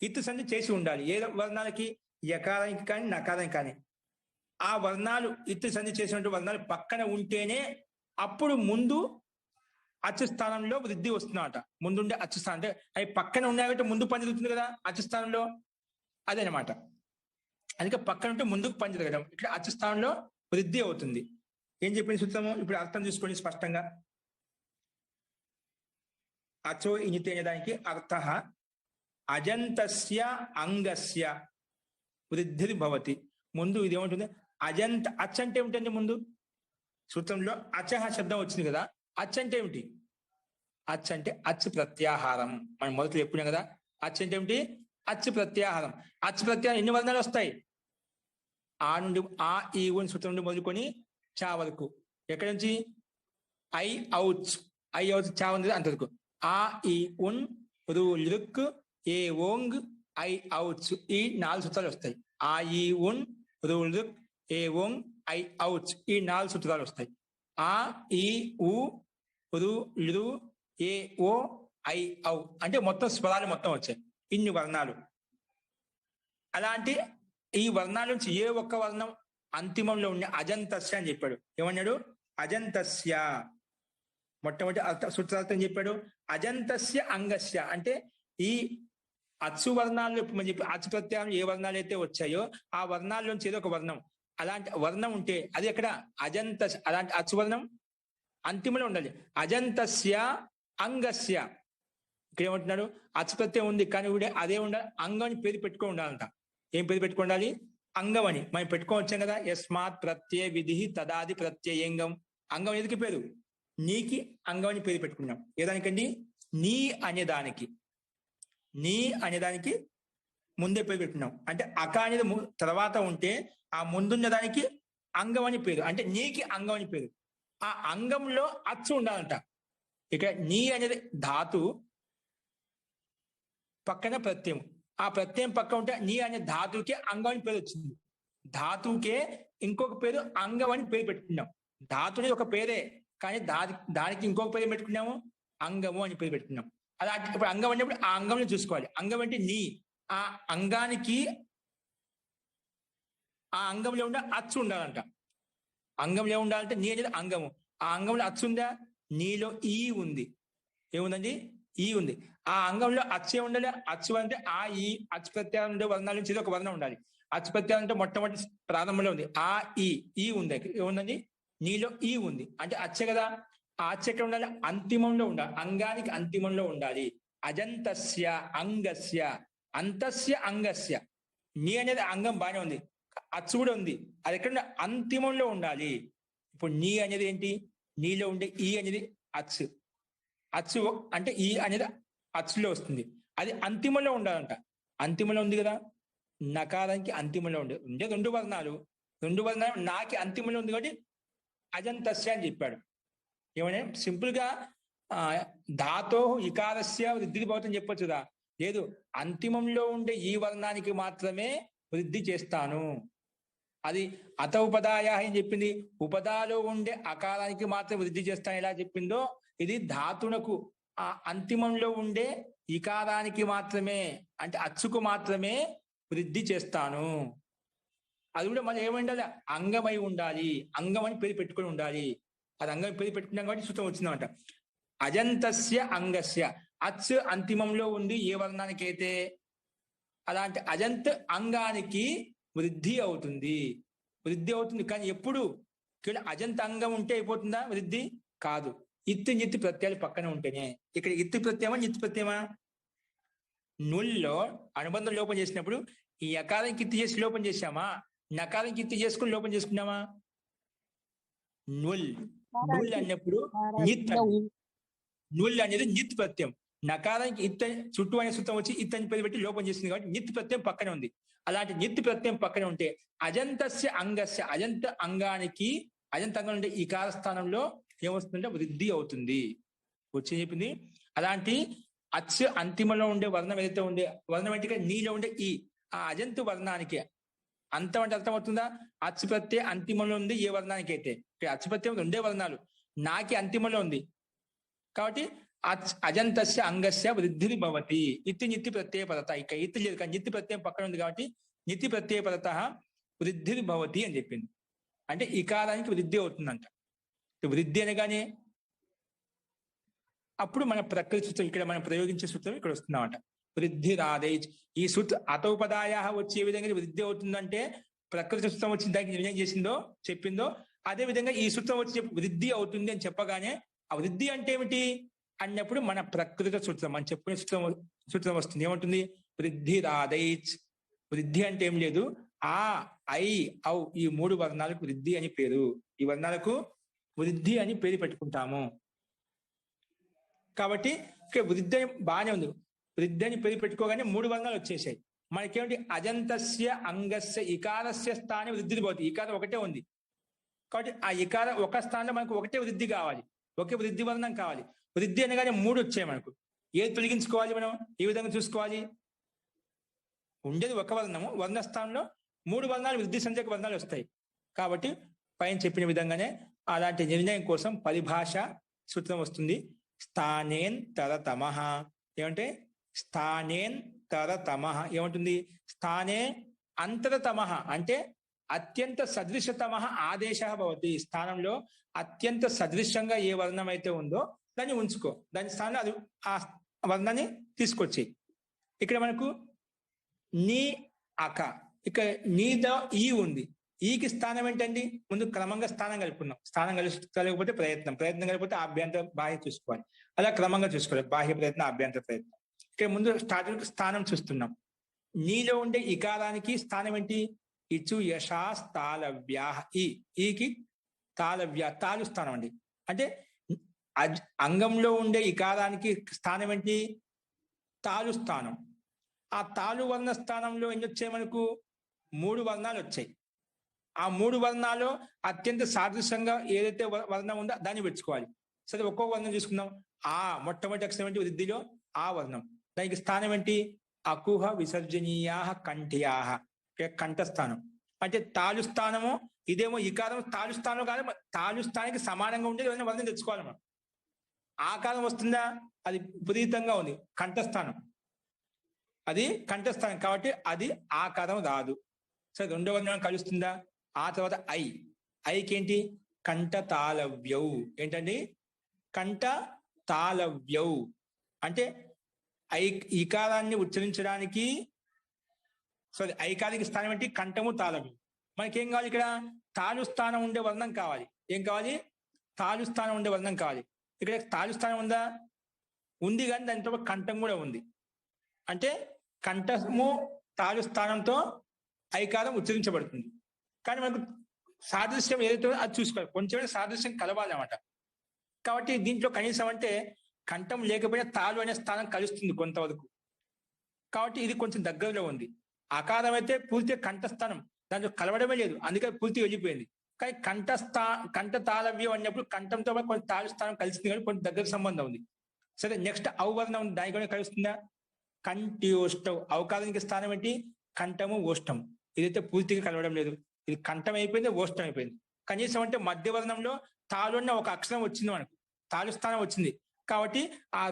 ఇత్తు సంధి చేసి ఉండాలి. ఏ వర్ణాలకి? యకారానికి కానీ నకారానికి కానీ. ఆ వర్ణాలు ఇత్తు సంధి చేసినటువంటి వర్ణాలు పక్కన ఉంటేనే అప్పుడు ముందు అచ్చు స్థానంలో వృద్ధి వస్తుందన్నమాట. ముందుండే అచ్చు స్థానం అంటే అవి పక్కన ఉన్నాయంటే ముందు పని జరుగుతుంది కదా అచ్చు స్థానంలో, అదనమాట. అందుకే పక్కన ఉంటే ముందుకు పని జరగడం. ఇట్లా అచ్చు స్థానంలో వృద్ధి అవుతుంది. ఏం చెప్పింది సూత్రము? ఇప్పుడు అర్థం చూసుకోండి స్పష్టంగా. అచో ఇనితి అనే దానికి అర్థ అజంతస్య అంగస్య వృద్ధి భవతి. ముందు ఇది ఏమంటుంది? అజంత. అచ్ అంటే ఏమిటండి? ముందు సూత్రంలో అచహ శబ్దం వచ్చింది కదా. అచ్ అంటే ఏమిటి? అచ్ అంటే అచ్ ప్రత్యాహారం. మనం మొదట్లో చెప్పినాం కదా. అచ్ అంటే ఏమిటి? అచ్ ప్రత్యాహారం. అచ్ ప్రత్యాహారం ఎన్ని వర్ణాలు వస్తాయి? ఆ నుండి ఆ ఈ ఉన్ సూత్రం నుండి మొదలుకొని చా వరకు. ఎక్కడి నుంచి? I ouch. ఐ ఔచ్ చా ఉంది అంతవరకు. ఆ ఈ ఉన్ రు లుక్ ఏ ఓంగ్ ఐ ఔచ్. ఈ 4 సూత్రాలు వస్తాయి. ఆ ఈ ఉన్ రు లుక్ ఏ ఓంగ్ ఐ ఔచ్. ఈ 4 సూత్రాలు వస్తాయి. ఆ ఈ ఉ రు లు ఏ ఓ ఐ ఔ అంటే మొత్తం స్వరాలు మొత్తం వచ్చాయి. ఇన్ని వర్ణాలు. అలాంటి ఈ వర్ణాల నుంచి ఏ ఒక్క వర్ణం అంతిమంలో ఉండే అజంతస్య అని చెప్పాడు. ఏమన్నాడు? అజంతస్య. మొట్టమొదటి సూత్రార్థం చెప్పాడు. అజంతస్య అంగస్య అంటే ఈ అచ్చు వర్ణాలు మనం చెప్పి అచ్చు ప్రత్యయం ఏ వర్ణాలు అయితే వచ్చాయో ఆ వర్ణాల్లోంచి ఏదో ఒక వర్ణం, అలాంటి వర్ణం ఉంటే అది ఎక్కడ? అజంత. అలాంటి అచ్చు వర్ణం అంతిమంలో ఉండాలి. అజంతస్య అంగస్య. ఇక్కడ ఏమంటున్నాడు, అచ్చు ప్రత్యయం ఉంది కానీ కూడా అదే ఉండాలి, అంగం అని పేరు పెట్టుకొని ఉండాలంట. ఏం పేరు పెట్టుకోవాలి? అంగం అని. మనం పెట్టుకొని వచ్చాం కదా, యస్మాత్ ప్రత్యయ విధి తదాది ప్రత్యయంగం. అంగం ఎందుకు పేరు? నీకి అంగం అని పేరు పెట్టుకున్నాం. ఏదానికండి? నీ అనేదానికి. నీ అనేదానికి ముందే పేరు పెట్టుకున్నాం. అంటే అక అనేది తర్వాత ఉంటే ఆ ముందున్న దానికి అంగం అని పేరు, అంటే నీకి అంగం అని పేరు. ఆ అంగంలో అచ్చు ఉండాలంట. ఇక నీ అనేది ధాతు పక్కన ప్రత్యయం. ఆ ప్రత్యయం పక్క ఉంటే నీ అనే ధాతువుకే అంగం అని పేరు వచ్చింది. ధాతువుకే ఇంకొక పేరు అంగం అని పేరు పెట్టుకున్నాం. ధాతుని ఒక పేరే కానీ దానికి ఇంకొక పేరు పెట్టుకున్నాము, అంగము అని పేరు పెట్టుకున్నాం. అలా ఇప్పుడు అంగం అన్నప్పుడు ఆ అంగంలో చూసుకోవాలి. అంగం అంటే నీ. ఆ అంగానికి ఆ అంగంలో ఉండే అచ్చు ఉండాలంట. అంగంలో ఉండాలంటే నీ అనేది అంగము. ఆ అంగంలో అచ్చు ఉందా? నీలో ఈ ఉంది. ఏముందండి? ఈ ఉంది. ఆ అంగంలో అచ్చే ఉండాలి. అచ్చు అంటే ఆ ఈ అచ్చు ప్రత్యయం ఉండే వర్ణాల నుంచి ఒక వర్ణం ఉండాలి. అచ్చు ప్రత్యయం అంటే మొట్టమొదటి ప్రారంభంలో ఉంది. ఆ ఈ ఉంది. ఏముందండి? నీలో ఈ ఉంది అంటే అచ్చే కదా. ఆ అచ్చు ఎక్కడ ఉండాలి? అంతిమంలో ఉండాలి. అంగానికి అంతిమంలో ఉండాలి. అజంతస్య అంగస్య అంతస్య అంగస్య. నీ అనేది అంగం బాగానే ఉంది, అచ్చు కూడా ఉంది. అది ఎక్కడ? అంతిమంలో ఉండాలి. ఇప్పుడు నీ అనేది ఏంటి? నీలో ఉండే ఈ అనేది అచ్చు. అచ్చు అంటే ఈ అనేది అచ్చులో వస్తుంది. అది అంతిమంలో ఉండాలంట. అంతిమంలో ఉంది కదా. నకారానికి అంతిమంలో ఉండే రెండు వర్ణాలు నాకి అంతిమంలో ఉంది కాబట్టి అజంతస్య అని చెప్పాడు. ఏమన్నా సింపుల్ గా ధాతో ఇకారస్య వృద్ధి భవతం చెప్పొచ్చు కదా. లేదు, అంతిమంలో ఉండే ఈ వర్ణానికి మాత్రమే వృద్ధి చేస్తాను. అది అత ఉపదాయ అని చెప్పింది. ఉపదాలో ఉండే అకారానికి మాత్రం వృద్ధి చేస్తాను ఎలా చెప్పిందో, ఇది ధాతునకు ఆ అంతిమంలో ఉండే ఇకారానికి మాత్రమే, అంటే అచ్చుకు మాత్రమే వృద్ధి చేస్తాను. అది కూడా మనం ఏమండాలి? అంగమై ఉండాలి. అంగం అని పేరు పెట్టుకొని ఉండాలి. అది అంగం పేరు పెట్టుకున్నాం కాబట్టి సూత్రం వచ్చిందన్నమాట. అజంతస్య అంగస్య. అచ్చు అంతిమంలో ఉంది ఏ వర్ణానికి అయితే, అలాంటి అజంత్ అంగానికి వృద్ధి అవుతుంది. వృద్ధి అవుతుంది కానీ ఎప్పుడు? అజంత అంగం ఉంటే అయిపోతుందా వృద్ధి? కాదు. ఇత్తు నిత్తు ప్రత్యయాలు పక్కన ఉంటేనే. ఇక్కడ ఇత్తు ప్రత్యయమా నిత్తు ప్రత్యయమా? నుల్లో అనుబంధం లోపం చేసినప్పుడు ఈ అకారానికి ఇత్తు చేసి లోపం చేశామా? నకారానికి ఇత్తు చేసుకుని లోపం చేసుకున్నామా? నుల్ అన్నప్పుడు నిత్. నుల్ అనేది నిత్ ప్రత్యయం. నకారానికి ఇత్త చుట్టూ అనే సూత్రం వచ్చి ఇత్తని పేరు పెట్టి లోపం చేసింది కాబట్టి నిత్ ప్రత్యయం పక్కనే ఉంది. అలాంటి నిత్ ప్రత్యయం పక్కనే ఉంటే అజంతస్య అంగస్య. అజంత అంగానికి అజంత అంగం ఉంటే ఈ కారస్థానంలో ఏమొస్తుందంటే వృద్ధి అవుతుంది. వచ్చి చెప్పింది. అలాంటి అచ్చు అంతిమంలో ఉండే వర్ణం ఏదైతే ఉండే వర్ణం అంటే నీలో ఉండే ఈ ఆ అజంతు వర్ణానికి అంతం అంటే అర్థం అవుతుందా? అచ్చు ప్రత్యయం అంతిమంలో ఉంది ఏ వర్ణానికి అయితే. అచ్చు ప్రత్యయం రెండే వర్ణాలు, నాకి అంతిమంలో ఉంది కాబట్టి అజంతస్య అంగస్య వృద్ధి భవతి. ఇతి నిత్తి ప్రత్యయ పదత. ఇక ఇతి లేదు కానీ నిత్తి ప్రత్యయం పక్కన ఉంది కాబట్టి నిత్తి ప్రత్యయ పదత వృద్ధి భవతి అని చెప్పింది. అంటే ఇకారానికి వృద్ధి అవుతుందంట. వృద్ధి అనగానే అప్పుడు మన ప్రకృతి సూత్రం, ఇక్కడ మనం ప్రయోగించే సూత్రం ఇక్కడ వస్తుందన్నమాట. వృద్ధి రాదే. ఈ సూత్ర అతోపదాయ వచ్చే విధంగా వృద్ధి అవుతుందంటే ప్రకృతి సూత్రం వచ్చిన దానికి నిర్ణయం చేసిందో చెప్పిందో అదే విధంగా ఈ సూత్రం వచ్చి వృద్ధి అవుతుంది అని చెప్పగానే ఆ వృద్ధి అంటే ఏమిటి అన్నప్పుడు మన ప్రకృతి సూత్రం మనం చెప్పుకునే సూత్రం వస్తుంది. ఏమంటుంది? వృద్ధి రాదైచ్. వృద్ధి అంటే ఏం లేదు, ఆ ఐ ఔ ఈ మూడు వర్ణాలకు వృద్ధి అని పేరు. ఈ వర్ణాలకు వృద్ధి అని పేరు పెట్టుకుంటాము. కాబట్టి ఇక్కడ వృద్ధి అని బాగానే ఉంది. వృద్ధి అని పేరు పెట్టుకోగానే మూడు వర్ణాలు వచ్చేసాయి. మనకేమిటి? అజంతస్య అంగస్య ఇకారస్య స్థానే వృద్ధి పోతుంది. ఇకారం ఒకటే ఉంది కాబట్టి ఆ ఇకారం ఒక స్థానంలో మనకు ఒకటే వృద్ధి కావాలి, ఒకే వృద్ధి వర్ణం కావాలి. వృద్ధి అనగానే మూడు వచ్చాయి మనకు. ఏది తొలగించుకోవాలి? మనం ఏ విధంగా చూసుకోవాలి? ఉండేది ఒక వర్ణము, వర్ణస్థానంలో మూడు వర్ణాలు వృద్ధి సంఖ్యక వర్ణాలు వస్తాయి. కాబట్టి పైన చెప్పిన విధంగానే అలాంటి నిర్ణయం కోసం పరిభాష సూత్రం వస్తుంది. స్థానేన్ తరతమః. ఏమంటే స్థానేన్ తరతమః ఏమంటుంది? స్థానే అంతరతమః అంటే అత్యంత సదృశతమః ఆదేశ భవతి. స్థానంలో అత్యంత సదృశ్యంగా ఏ వర్ణం అయితే ఉందో దాన్ని ఉంచుకో, దాని స్థానంలో అది ఆ వర్ణాన్ని తీసుకొచ్చి. ఇక్కడ మనకు నీ అక, ఇక్కడ నీలో ఈ ఉంది, ఈకి స్థానం ఏంటండి? ముందు క్రమంగా స్థానం కలుపుకున్నాం. స్థానం కలగకపోతే ప్రయత్నం కలిగిపోతే ఆభ్యంతర బాహ్య చూసుకోవాలి. అలా క్రమంగా చూసుకోవాలి. బాహ్య ప్రయత్నం, ఆభ్యంతర ప్రయత్నం. ఇక్కడ ముందు స్టార్టింగ్ స్థానం చూస్తున్నాం. నీలో ఉండే ఇకారానికి స్థానం ఏంటి? ఇచు యశాస్ తాళవ్యా. ఈకి తాలు స్థానం అండి. అంటే అంగంలో ఉండే ఇకారానికి స్థానం ఏంటి? తాలు స్థానం. ఆ తాలు వర్ణ స్థానంలో ఎన్ని వచ్చాయి మనకు? 3 వర్ణాలు వచ్చాయి. ఆ 3 వర్ణాలు అత్యంత సాదృశ్యంగా ఏదైతే వర్ణం ఉందో దాన్ని పెట్టుకోవాలి. సరే, ఒక్కొక్క వర్ణం చూసుకుందాం. మొట్టమొదటి అక్షరం ఏంటి? వృద్ధిలో ఆ వర్ణం. దానికి స్థానం ఏంటి? అకుహ విసర్జనీయా కంఠ్యాహ. కంఠస్థానం. అంటే తాలు స్థానము. ఇదేమో ఇకారం తాలు స్థానం కాదు. తాలు స్థానానికి సమానంగా ఉండేది ఏదైనా వర్ణం తెచ్చుకోవాలి మనం. ఆకారం వస్తుందా? అది విపరీతంగా ఉంది. కంఠస్థానం. అది కంఠస్థానం కాబట్టి అది ఆకారం రాదు. సరే, రెండో వర్ణం కలుస్తుందా? ఆ తర్వాత ఐకి ఏంటి? కంఠ తాళవ్యౌ. ఏంటండి? కంఠ తాళవ్యౌ అంటే ఈకారాన్ని ఉచ్చరించడానికి ఐకారికి స్థానం ఏంటి? కంఠము తాళవ్యం. మనకేం కావాలి? ఇక్కడ తాలు స్థానం ఉండే వర్ణం కావాలి. ఏం కావాలి? తాలు స్థానం ఉండే వర్ణం కావాలి. ఇక్కడ తాలు స్థానం ఉందా? ఉంది, కానీ దాంట్లో కంఠం కూడా ఉంది. అంటే కంఠము తాలు స్థానంతో ఐకారం ఉచ్చరించబడుతుంది. కానీ మనకు సాదృశ్యం ఏదైతే అది చూసుకోవాలి. కొంచెం సాదృశ్యం కలవాలి అన్నమాట. కాబట్టి దీంట్లో కనీసం అంటే కంఠం లేకపోయినా తాలు అనే స్థానం కలుస్తుంది కొంతవరకు. కాబట్టి ఇది కొంచెం దగ్గరలో ఉంది. ఆకారం అయితే పూర్తిగా కంఠస్థానం, దాంట్లో కలవడమే లేదు, అందుకే పూర్తిగా వెళ్ళిపోయింది. కానీ కంఠ తాళవ్యం అన్నప్పుడు కంఠంతో కొంచెం తాలు స్థానం కలిసింది, కానీ కొంచెం దగ్గర సంబంధం ఉంది. సరే, నెక్స్ట్ ఔవర్ణం ఉంది. దానికి కూడా కలుస్తుందా? కంఠ్యోష్టం. ఔకారానికి స్థానం ఏంటి? కంఠము ఓష్టం. ఇదైతే పూర్తిగా కలవడం లేదు. ఇది కంఠం అయిపోయింది, ఓష్టం అయిపోయింది. కనీసం అంటే మధ్యవర్ణంలో తాలున్న ఒక అక్షరం వచ్చింది మనకు, తాలు స్థానం వచ్చింది. కాబట్టి ఆ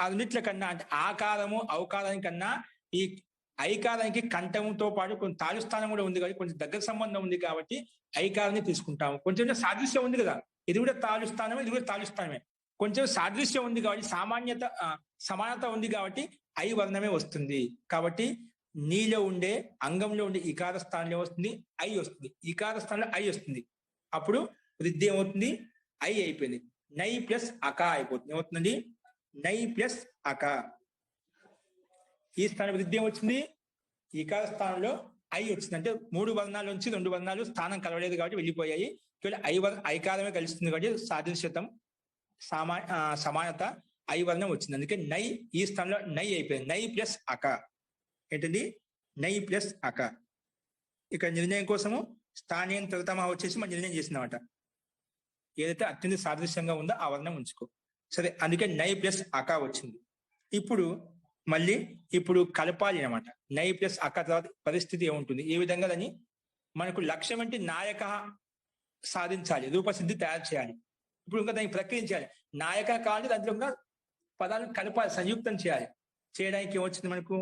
రెండిట్ల కన్నా అంటే ఆకారము ఔకారానికన్నా ఈ ఐకారానికి కంఠంతో పాటు కొంచెం తాలు స్థానం కూడా ఉంది, కాబట్టి కొంచెం దగ్గర సంబంధం ఉంది. కాబట్టి ఐకారాన్ని తీసుకుంటాము. కొంచెం సాదృశ్యం ఉంది కదా, ఇది కూడా తాలు స్థానమే, ఇది కూడా తాలు స్థానమే. కొంచెం సాదృశ్యం ఉంది కాబట్టి సమానత ఉంది కాబట్టి ఐ వర్ణమే వస్తుంది. కాబట్టి నీలో ఉండే అంగంలో ఉండే ఇకార స్థానంలో వస్తుంది, ఐ వస్తుంది. ఇకార స్థానంలో ఐ వస్తుంది. అప్పుడు వృద్ధి ఏమవుతుంది? ఐ అయిపోయింది. నై ప్లస్ అక అయిపోతుంది. ఏమవుతుందండి? నై ప్లస్ అక. ఈ స్థానం వృద్ధి ఏమొచ్చింది? ఇకార స్థానంలో ఐ వచ్చింది. అంటే 3 వర్ణాల నుంచి 2 వర్ణాలు స్థానం కలవలేదు కాబట్టి వెళ్ళిపోయాయి. ఐకారమే కలుస్తుంది కాబట్టి సాదృశ్యతం సమానత ఐ వర్ణం వచ్చింది. అందుకే నై ఈ స్థానంలో నై అయిపోయింది. నై ప్లస్ అక. ఏంటండి? నై ప్లస్ అక. ఇక్కడ నిర్ణయం కోసము స్థానీయం తృతమ వచ్చేసి మనం నిర్ణయం చేసిందన్నమాట. ఏదైతే అత్యంత సాదృశ్యంగా ఉందో ఆ వర్ణం ఉంచుకో. సరే, అందుకే నై ప్లస్ అక వచ్చింది. ఇప్పుడు కలపాలి అనమాట. నై ప్లస్ అక తర్వాత పరిస్థితి ఏముంటుంది? ఏ విధంగా దాన్ని మనకు లక్ష్యం అంటే నాయక సాధించాలి, రూపసిద్ధి తయారు చేయాలి. ఇప్పుడు ఇంకా దాన్ని ప్రక్రియించాలి. నాయక కావాలి, దాంట్లో ఇంకా పదాలను కలపాలి, సంయుక్తం చేయాలి. చేయడానికి ఏమొచ్చింది మనకు?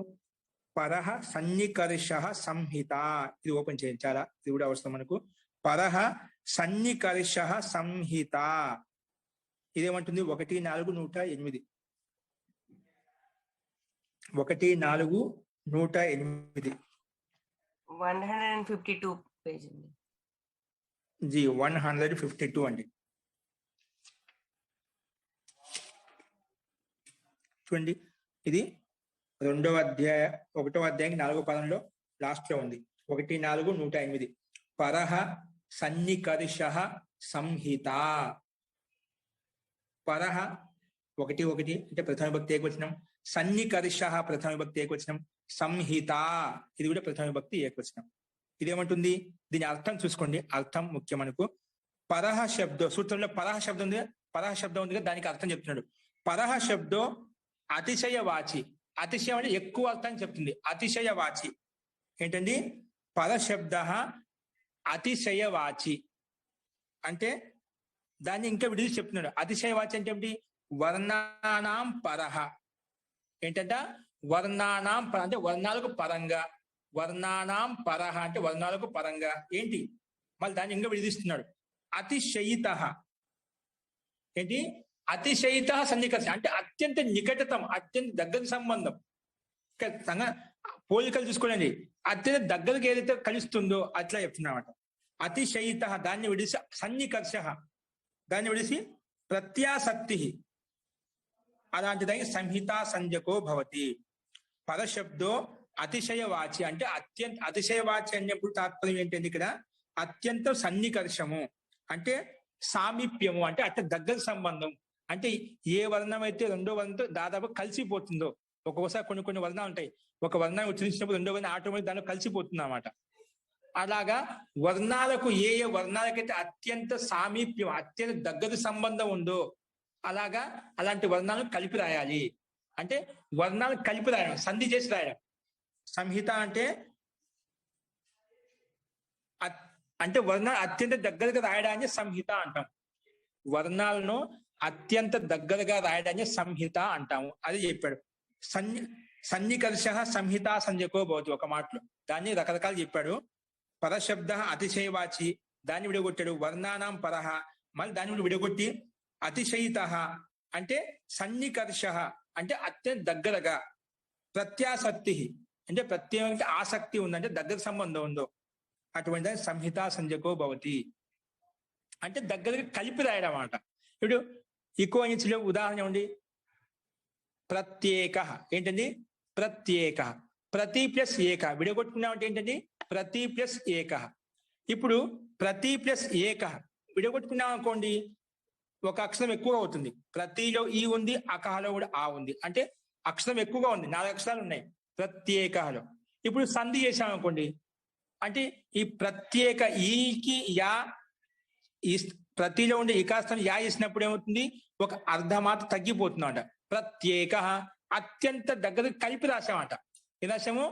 పరహ సన్నికర్ష సంహిత. ఇది ఓపెన్ చేయించాలా? ఇది కూడా అవసరం మనకు. పరహ సన్నికర్ష సంహిత. ఇదేమంటుంది? 1:4:108. 1:4:108. 152 పేజ్ అండి. జీ 152 అండి. చూడండి, ఇది 1వ అధ్యాయం 4వ పదంలో లాస్ట్ లో ఉంది. 1:4:108. పరహ సన్నికర్ష సంహిత. పరహ 1:1 అంటే ప్రథమ విభక్తి ఏకవచనం. సన్నికర్ష ప్రథమ విభక్తి ఏకవచనం. సంహిత ఇది కూడా ప్రథమ విభక్తి ఏకవచనం. ఇదేమంటుంది? దీని అర్థం చూసుకోండి. అర్థం ముఖ్యం మనకు. పరహ శబ్దం, సూత్రంలో పరహ శబ్దం ఉంది. పరహ శబ్దం ఉంది, దానికి అర్థం చెప్తున్నాడు. పరహ శబ్దో అతిశయవాచి. అతిశయం అంటే ఎక్కువ అర్థం చెప్తుంది. అతిశయవాచి ఏంటండి? పరశబ్ద అతిశయవాచి అంటే దాన్ని ఇంకా విడిచి చెప్తున్నాడు. అతిశయవాచి అంటే ఏమిటి? వర్ణానాం పరహ. ఏంటంట? వర్ణానాం అంటే వర్ణాలకు పరంగా. వర్ణానాం పరహ అంటే వర్ణాలకు పరంగా. ఏంటి? మళ్ళీ దాన్ని ఇంకా విడిదిస్తున్నాడు. అతిశయిత ఏంటి? అతిశయిత సన్నికర్ష అంటే అత్యంత నికటతం, అత్యంత దగ్గర సంబంధం. పోలికలు చూసుకోండి, అత్యంత దగ్గరకు ఏదైతే కలుస్తుందో అట్లా చెప్తున్నమాట. అతిశయిత దాన్ని విడిసి సన్నికర్ష దాన్ని విడిసి ప్రత్యాసక్తి అలాంటి దానికి సంహితా సంజ్ఞకో భవతి. పరశబ్దో అతిశయవాచి అంటే అతిశయవాచి అన్నప్పుడు తాత్పర్యం ఏంటంటే ఇక్కడ అత్యంత సన్నికర్షము అంటే సామీప్యము అంటే అట్ట దగ్గర సంబంధం. అంటే ఏ వర్ణం అయితే రెండో వర్ణంతో దాదాపు కలిసిపోతుందో, ఒక్కొక్కసారి కొన్ని వర్ణాలు ఉంటాయి, ఒక వర్ణాన్ని ఉచ్చరించినప్పుడు రెండో వర్ణం ఆటోమేటిక్ దానిలో కలిసిపోతుంది అన్నమాట. అలాగా వర్ణాలకు ఏ వర్ణాలకైతే అత్యంత సామీప్యం అత్యంత దగ్గర సంబంధం ఉందో అలాంటి వర్ణాలను కలిపి రాయాలి. అంటే వర్ణాలు కలిపి రాయడం, సంధి చేసి రాయడం. సంహిత అంటే వర్ణాలు అత్యంత దగ్గరగా రాయడాన్ని సంహిత అంటాం. వర్ణాలను అత్యంత దగ్గరగా రాయడాన్ని సంహిత అంటాము. అది చెప్పాడు. సన్నికర్ష సంహితా సంజ్ఞకో భవతి ఒక మాటలో. దాన్ని రకరకాలు చెప్పాడు. పరశబ్ద అతిశయవాచి దాన్ని విడగొట్టాడు. వర్ణానాం పరహ మళ్ళీ దాన్ని విడగొట్టి అతిశయిత అంటే సన్నికర్ష అంటే అత్యంత దగ్గరగా, ప్రత్యాసక్తి అంటే ప్రత్యేకంగా ఆసక్తి ఉందంటే దగ్గర సంబంధం ఉందో అటువంటి సంహితా సంజ్ఞకో భవతి అంటే దగ్గరగా కలిపి రాయడం అన్నమాట. ఇప్పుడు ఇకో ఇంచులో ఉదాహరణ ఉంది. ప్రత్యేక ఏంటండి? ప్రత్యేక. ప్రతి ప్లస్ ఏక విడగొట్టుకున్నామంటే ఏంటండి? ప్రతి ప్లస్ ఏక. ఇప్పుడు ప్రతి ప్లస్ ఏక విడగొట్టుకున్నాం అనుకోండి, ఒక అక్షరం ఎక్కువగా అవుతుంది. ప్రతిలో ఈ ఉంది, అకహలో కూడా ఆ ఉంది, అంటే అక్షరం ఎక్కువగా ఉంది. 4 అక్షరాలు ఉన్నాయి ప్రత్యేకలో. ఇప్పుడు సంధి చేసాం అనుకోండి, అంటే ఈ ప్రత్యేక ఈకి యా ప్రతిలో ఉండే ఇకాస్థానం యా ఇచ్చినప్పుడు ఏమవుతుంది? ఒక అర్ధమాత తగ్గిపోతుందంట. ప్రత్యేక అత్యంత దగ్గర కలిపి రాసామంట. ఏ రాసాము?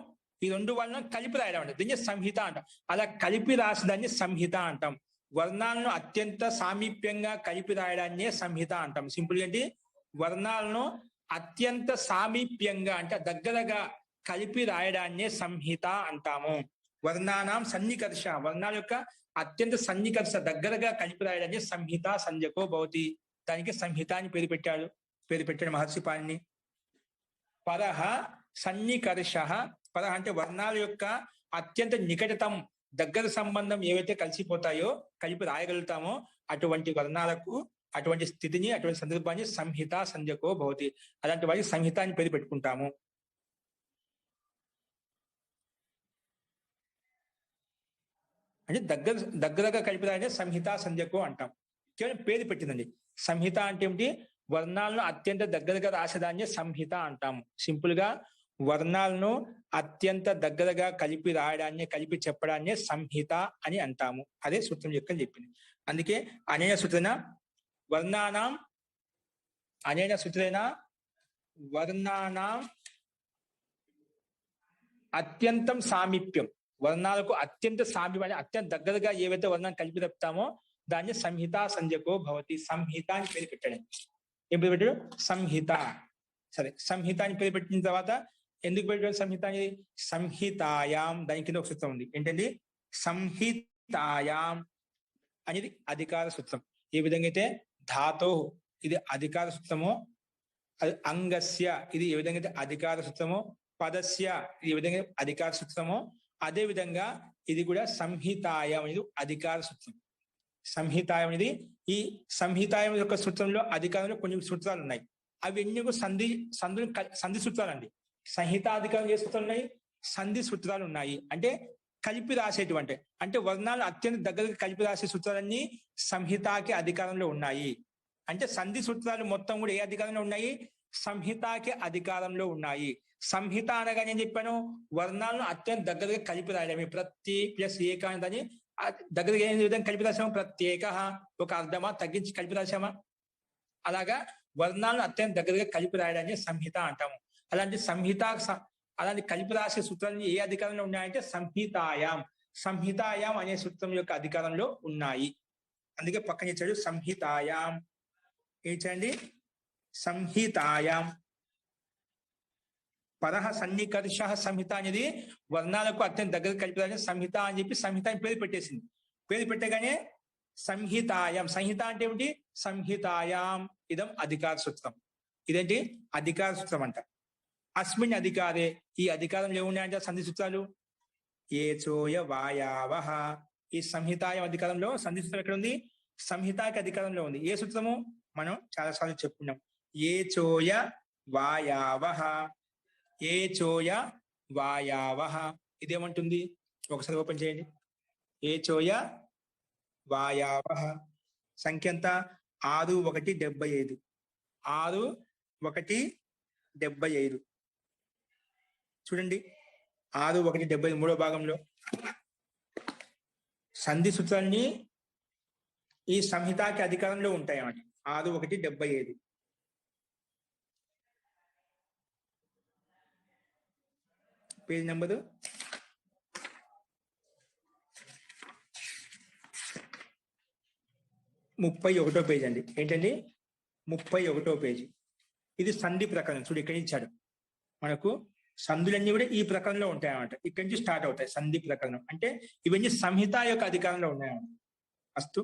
ఈ రెండు వాళ్ళను కలిపి రాయడం అంట. దీన్ని సంహిత అంటాం. అలా కలిపి రాసేదాన్ని సంహిత అంటాం. వర్ణాలను అత్యంత సామీప్యంగా కలిపి రాయడాన్నే సంహిత అంటాం. సింపుల్ ఏంటి? వర్ణాలను అత్యంత సామీప్యంగా అంటే దగ్గరగా కలిపి రాయడాన్నే సంహిత అంటాము. వర్ణానాం సన్నికర్ష వర్ణాల యొక్క అత్యంత సన్నికర్ష దగ్గరగా కలిపి రాయడాన్ని సంహిత సంజ్ఞకో భవతి. దానికి సంహిత అని పేరు పెట్టాడు మహర్షి పాణిని. పరహ సన్నికర్ష. పరహ అంటే వర్ణాల యొక్క అత్యంత నికటతం దగ్గర సంబంధం ఏవైతే కలిసిపోతాయో కలిపి రాయగలుగుతామో అటువంటి వర్ణాలకు అటువంటి స్థితిని అటువంటి సందర్భాన్ని సంహిత సంజ్ఞకో భవతి. అలాంటి వారికి సంహిత అని పేరు పెట్టుకుంటాము. అంటే దగ్గరగా కలిపి రాయనే సంహిత సంజ్ఞకో అంటాం. కేవలం పేరు పెట్టిందండి. సంహిత అంటే ఏమిటి? వర్ణాలను అత్యంత దగ్గరగా రాసేదాన్ని సంహిత అంటాము. సింపుల్ గా వర్ణాలను అత్యంత దగ్గరగా కలిపి రాయడాన్ని కలిపి చెప్పడాన్ని సంహిత అని అంటాము. అదే సూత్రం యొక్క చెప్పింది. అందుకే అనేన సూత్రేణ వర్ణానాం అత్యంతం సామీప్యం. వర్ణాలకు అత్యంత సామీప్యం అత్యంత దగ్గరగా ఏవైతే వర్ణాన్ని కలిపి చెప్తామో దాన్ని సంహిత సంజ్ఞకో భవతి. సంహిత అని పేరు పెట్టాడు. ఏం పేరు పెట్టాడు? సంహిత. సరే, సంహిత అని పేరు పెట్టిన తర్వాత ఎందుకు పెట్టాడు సంహిత అనేది? సంహితాయాం దాని కింద ఒక సూత్రం ఉంది. ఏంటండి? సంహితాయాం అనేది అధికార సూత్రం. ఏ విధంగా అయితే ధాతో ఇది అధికార సూత్రమో, అంగస్య ఇది ఏ విధంగా అయితే అధికార సూత్రమో, పదస్య ఇది ఏ విధంగా అధికార సూత్రమో, అదే విధంగా ఇది కూడా సంహితాయం అనేది అధికార సూత్రం. సంహితాయం అనేది ఈ సంహితాయం యొక్క సూత్రంలో అధికారంలో కొన్ని సూత్రాలు ఉన్నాయి. అవి ఎన్ని సంధి సూత్రాలు అండి. సంహితాధికారం ఏ సూత్రాలు ఉన్నాయి? సంధి సూత్రాలు ఉన్నాయి. అంటే కలిపి రాసేటువంటి అంటే వర్ణాలు అత్యంత దగ్గరగా కలిపి రాసే సూత్రాలన్నీ సంహితాకి అధికారంలో ఉన్నాయి. అంటే సంధి సూత్రాలు మొత్తం కూడా ఏ అధికారంలో ఉన్నాయి? సంహితాకి అధికారంలో ఉన్నాయి. సంహిత అనగా నేను చెప్పాను, వర్ణాలను అత్యంత దగ్గరగా కలిపి రాయడమే. ప్రతి ప్లస్ ఏక అని దాన్ని దగ్గరగా ఏ విధంగా కలిపి రాసామా? ప్రత్యేక ఒక అర్ధమా తగ్గించి కలిపి రాసామా? అలాగా వర్ణాలను అత్యంత దగ్గరగా కలిపి రాయడాన్ని సంహిత అంటాము. అలాంటి కలిపి రాసే సూత్రాలు ఏ అధికారంలో ఉన్నాయంటే సంహితాయాం అనే సూత్రం యొక్క అధికారంలో ఉన్నాయి. అందుకే పక్కన ఇచ్చాడు సంహితాయాం. ఏంటండి? సంహితాయాం. పరహ సన్నికర్ష సంహిత అనేది వర్ణాలకు అత్యంత దగ్గర కలిపి రాసే సంహిత అని చెప్పి సంహిత అని పేరు పెట్టేసింది. పేరు పెట్టగానే సంహితాయాం. సంహిత అంటే ఏమిటి? సంహితాయాం ఇదం అధికార సూత్రం. ఇదేంటి? అధికార సూత్రం అంట. అస్మిన్ అధికారే, ఈ అధికారంలో ఏమున్నాయంటే సంధి సూత్రాలు ఏ చోయ వాయావహ. ఈ సంహితాయం అధికారంలో సంధి సూత్రం ఎక్కడ ఉంది? సంహితాకి అధికారంలో ఉంది. ఏ సూత్రము? మనం చాలా సార్లు చెప్పుకున్నాం. ఏ చోయ వాయావహ, ఏ చోయ వాయావహ. ఇదేమంటుంది? ఒకసారి ఓపెన్ చేయండి. ఏ చోయ వాయావహ. సంఖ్య ఎంత? 6-1-75. 6-1-75. చూడండి, 6-1-75 మూడో భాగంలో సంధి సూత్రాన్ని ఈ సంహితాకి అధికారంలో ఉంటాయి అన్నమాట. 6-1-75. పేజ్ నెంబరు 31వ పేజ్ అండి. ఏంటండి? 31వ పేజీ. ఇది సంధి ప్రకరణం. చూడు, ఇక్కడ ఇచ్చాడు మనకు. సంధులన్నీ కూడా ఈ ప్రకరణలో ఉంటాయి అన్నమాట. ఇక్కడి నుంచి స్టార్ట్ అవుతాయి సంధి ప్రకరణం. అంటే ఇవన్నీ సంహిత యొక్క అధికారంలో ఉన్నాయన్నమాట. అస్తు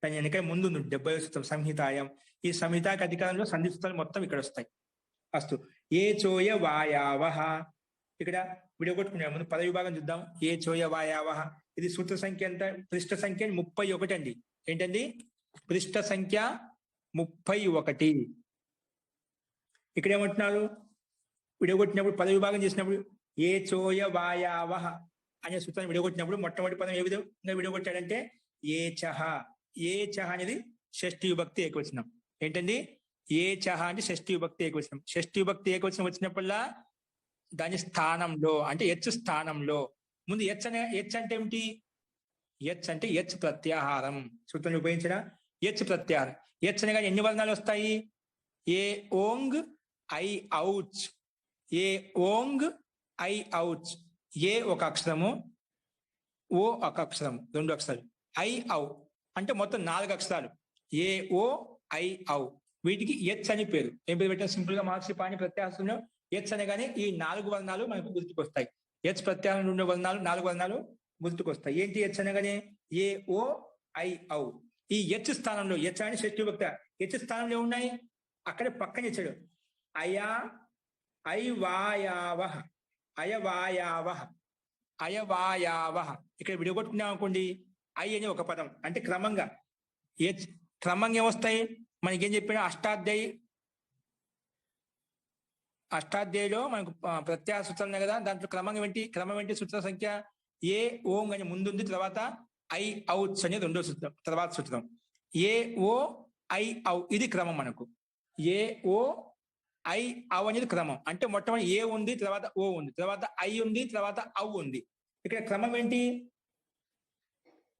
దాని వెనక ముందు 70వ సూత్రం సంహితాయం. ఈ సంహితాకి అధికారంలో సంధి సూత్రాలు మొత్తం ఇక్కడ వస్తాయి. అస్తు ఏ చోయ వాయావహ. ఇక్కడ విడగొట్టుకునే ముందు పద విభాగం చూద్దాం. ఏ చోయ వాయావహ. ఇది సూత్ర సంఖ్య ఎంత? పృష్ఠ సంఖ్య 31 అండి. ఏంటండి? పృష్ఠ సంఖ్య 31. ఇక్కడ ఏమంటున్నారు? విడగొట్టినప్పుడు పద విభాగం చేసినప్పుడు ఏ చోయ వాయావహ అనే సూత్రాన్ని విడగొట్టినప్పుడు మొట్టమొదటి పదం ఏ విధంగా విడగొట్టాడంటే ఏ చహ. ఏ చహ అనేది షష్ఠి విభక్తి ఏకవచనం. ఏంటండి? ఏ చహ అంటే షష్ఠి విభక్తి ఏకవచనం. షష్ఠి విభక్తి ఏకవచనం వచ్చినప్పుడల్లా దాని స్థానంలో అంటే హెచ్ స్థానంలో ముందు హెచ్ అంటే ఏమిటి? హెచ్ అంటే హెచ్ ప్రత్యాహారం. సూత్రం ఉపయోగించిన హెచ్ ప్రత్యాహారం. హెచ్ అనగా ఎన్ని వర్ణాలు వస్తాయి? ఏ ఓంగ్ ఐ ఔచ్. ఏ ఓంగ్ ఐ ఔచ్. ఏ ఒక అక్షరము, ఓ ఒక అక్షరం, 2 అక్షరాలు. ఐ ఔ అంటే మొత్తం 4 అక్షరాలు. ఏ ఓ ఐ ఔ. వీటికి హెచ్ అని పేరు. ఏం పేరు పెట్టారు? సింపుల్ గా మహర్షి పాణి ప్రత్యాహారంలో హెచ్ అనగానే ఈ 4 వర్ణాలు మనకు గుర్తుకొస్తాయి. హెచ్ ప్రత్యాహారం 2 వర్ణాలు, 4 వర్ణాలు గుర్తుకొస్తాయి. ఏంటి హెచ్ అనగానే? ఏ ఓ ఐ ఔ. ఈ హెచ్ స్థానంలో, హెచ్ అని షష్ఠి విభక్తి, హెచ్ స్థానంలో ఉన్నాయి అక్కడ పక్కన ఇచ్చాడు అయా ఐవాయావహ. అయవాయావహ. అయవాయావహ. ఇక్కడ విడగొట్టుకున్నాం అనుకోండి, ఐ అని ఒక పదం. అంటే క్రమంగా క్రమంగా ఏమొస్తాయి? మనకేం చెప్పినా అష్టాధ్యాయులో మనకు ప్రత్యాహార సూత్రాలు ఉన్నాయి కదా, దాంట్లో క్రమం ఏంటి? సూత్ర సంఖ్య ఏ ఓం అని ముందుంది, తర్వాత ఐ ఔచ్ అనేది 2వ సూత్రం, తర్వాత సూత్రం. ఏ ఓ ఐ ఔ ఇది క్రమం మనకు. ఏ ఓ ఐ ఔ అనేది క్రమం. అంటే మొట్టమొదటి ఏ ఉంది, తర్వాత ఓ ఉంది, తర్వాత ఐ ఉంది, తర్వాత ఔ ఉంది. ఇక్కడ క్రమం ఏంటి?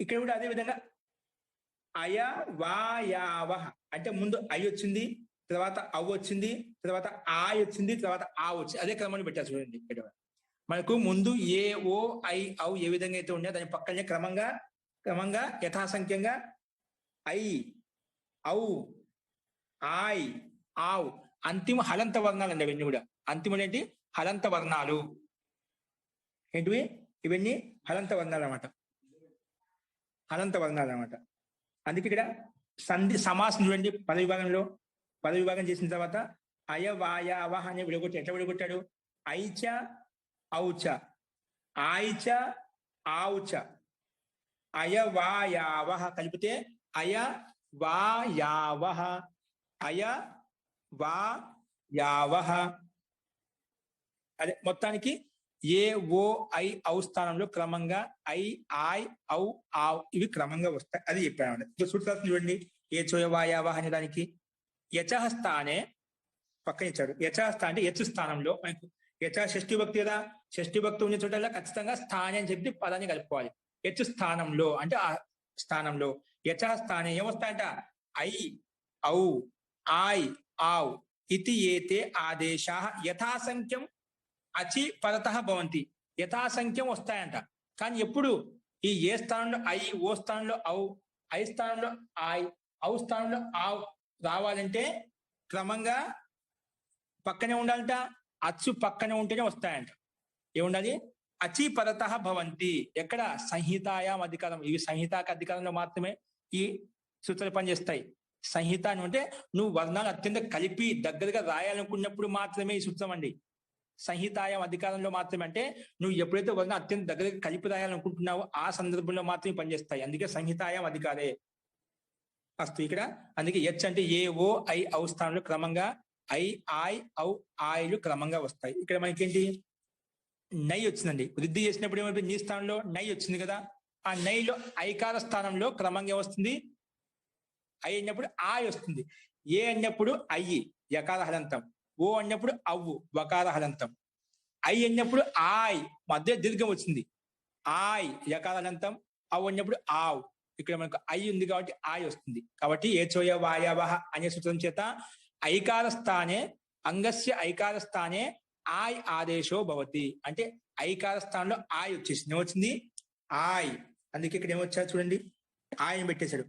ఇక్కడ కూడా అదే విధంగా అయ వాయావహ అంటే ముందు ఐ వచ్చింది, తర్వాత అవ్ వచ్చింది, తర్వాత ఆ వచ్చింది, తర్వాత ఆ వచ్చింది. అదే క్రమాన్ని పెట్టారు చూడండి. ఇక్కడ మనకు ముందు ఏ ఓ ఐ ఔ ఏ విధంగా అయితే ఉన్నాయో దాని పక్కనే క్రమంగా యథాసంఖ్యంగా ఐ ఔ ఆయ్ ఆవ్ అంతిమ హలంత వర్ణాలు అండి. అవన్నీ కూడా అంతిమ ఏంటి? హలంత వర్ణాలు. ఏంటివి? ఇవన్నీ హలంత వర్ణాలు అన్నమాట. హలంత వర్ణాలు అన్నమాట. అందుకే ఇక్కడ సంధి సమాసం చూడండి. పద విభాగం చేసిన తర్వాత అయవాయావహ అనే ఎట్లా విడగొట్టాడు? ఐచ ఔచ, ఆయిచ ఆవుచ, అయవాయావహ కలిపితే అయ వాయావహ. అయ వాయావహ. అదే మొత్తానికి ఏ ఓ ఐ ఔ స్థానంలో క్రమంగా ఐ ఆయ్ ఔ ఆవ్ ఇవి క్రమంగా వస్తాయి. అది చెప్పాను. సూత్రాలు చూడండి. ఏ చోయ వాయావహ అనే దానికి యచః స్థానే పక్కన ఇచ్చాడు. యచః స్థానం అంటే యచ్ స్థానంలో మనకు యచః షష్ఠి భక్తి కదా. షష్ఠి భక్తి ఉన్న చోటల్లా ఖచ్చితంగా స్థానే అని చెప్పి పదాన్ని కలుపుకోవాలి. యచ్ స్థానంలో అంటే ఆ స్థానంలో యచః స్థానే ఏమొస్తాయంట? ఐ ఔ ఆయ్ ఆవ్ ఇతి ఏతే ఆదేశాః యథాసంఖ్యం అచి పరతః భవంతి. యథాసంఖ్యం వస్తాయంట. కానీ ఎప్పుడు? ఈ ఏ స్థానంలో ఐ, ఓ స్థానంలో ఔ, ఐ స్థానంలో ఆయ్, ఔ స్థానంలో ఆవ్ రావాలంటే క్రమంగా పక్కనే ఉండాలంట. అచ్చు పక్కనే ఉంటేనే వస్తాయంట. ఏముండాలి? అచి పరతః భవంతి. ఎక్కడ? సంహితాయాం అధికారం. ఇవి సంహితాక అధికారంలో మాత్రమే ఈ సూత్రాలు పనిచేస్తాయి. సంహిత అని అంటే నువ్వు వర్ణాలు అత్యంత కలిపి దగ్గరగా రాయాలనుకున్నప్పుడు మాత్రమే ఈ సూత్రం అండి. సంహితాయం అధికారంలో మాత్రమే అంటే నువ్వు ఎప్పుడైతే వర్ణం అత్యంత దగ్గరగా కలిపి రాయాలనుకుంటున్నావో ఆ సందర్భంలో మాత్రమే పనిచేస్తాయి. అందుకే సంహితాయం అధికారే అస్తు ఇక్కడ. అందుకే హెచ్ అంటే ఏ ఓ ఐ ఔ స్థానంలో క్రమంగా ఐ ఆయ్ ఔ ఆయలు క్రమంగా వస్తాయి. ఇక్కడ మనకేంటి నై వచ్చిందండి. వృద్ధి చేసినప్పుడు ఏమైపోయింది, నీ స్థానంలో నై వచ్చింది కదా. ఆ నైలో ఐకార స్థానంలో క్రమంగా వస్తుంది ఐ అన్నప్పుడు ఆయ్ వస్తుంది. ఏ అన్నప్పుడు అయ్యి యకార హలంతం, ఓ అన్నప్పుడు అవ్వు వకార హలంతం, ఐ అన్నప్పుడు ఆయ్ మధ్య దీర్ఘం వచ్చింది ఆయ్ యకార హలంతం, అవ్వు అన్నప్పుడు ఆవ్ ఇక్కడ మనకు ఐ ఉంది కాబట్టి ఆయ్ వస్తుంది. కాబట్టి ఏచోయ వాయవహ అనే సూత్రం చేత ఐకార స్థానే అంగస్య ఐకార స్థానే ఆయ్ ఆదేశో భవతి అంటే ఐకార స్థానంలో ఆయ్ వచ్చేసింది. ఏమొచ్చింది ఆయ్. అందుకే ఇక్కడ ఏమొచ్చా చూడండి ఆయ్ పెట్టేశాడు.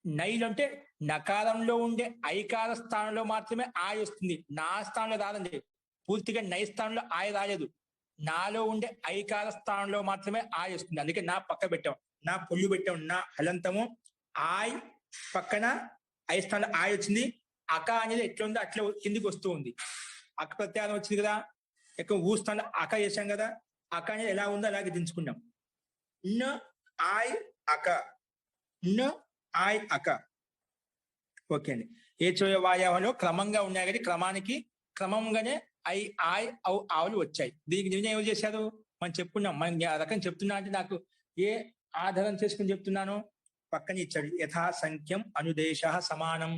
నైలు అంటే నకారంలో ఉండే ఐకార స్థానంలో మాత్రమే ఆయ్ వస్తుంది, నా స్థానంలో రాదండి. పూర్తిగా నై స్థానంలో ఆయ్ రాలేదు, నాలో ఉండే ఐకార స్థానంలో మాత్రమే ఆయ్ వస్తుంది. అందుకే నా పక్క పెట్టాం, నా పొల్లు పెట్టాం, నా హలంతము ఆయ్ పక్కన ఐ స్థానంలో ఆయ్ వచ్చింది. అక అనేది ఎట్లా ఉందో అట్లా కిందికి వస్తూ ఉంది. అక ప్రత్యారం వచ్చింది కదా, ఎక్కువ ఊ స్థానంలో అక చేశాం కదా, అక అనేది ఎలా ఉందో అలాగే దించుకున్నాం. న ఆయ్ అక, న ఆయ్ అక. ఓకే అండి. ఏ చోయ వాయావలో క్రమంగా ఉన్నాయి కానీ క్రమానికి క్రమంగానే ఐ ఆయ్ ఔ ఆవులు వచ్చాయి. దీనికి నిర్ణయం ఎవరు చేశారు మనం చెప్పుకున్నాం. మనం ఆ రకం చెప్తున్నా అంటే నాకు ఏ ఆధారం చేసుకుని చెప్తున్నాను, పక్కన ఇచ్చాడు యథా సంఖ్యం అనుదేశ సమానం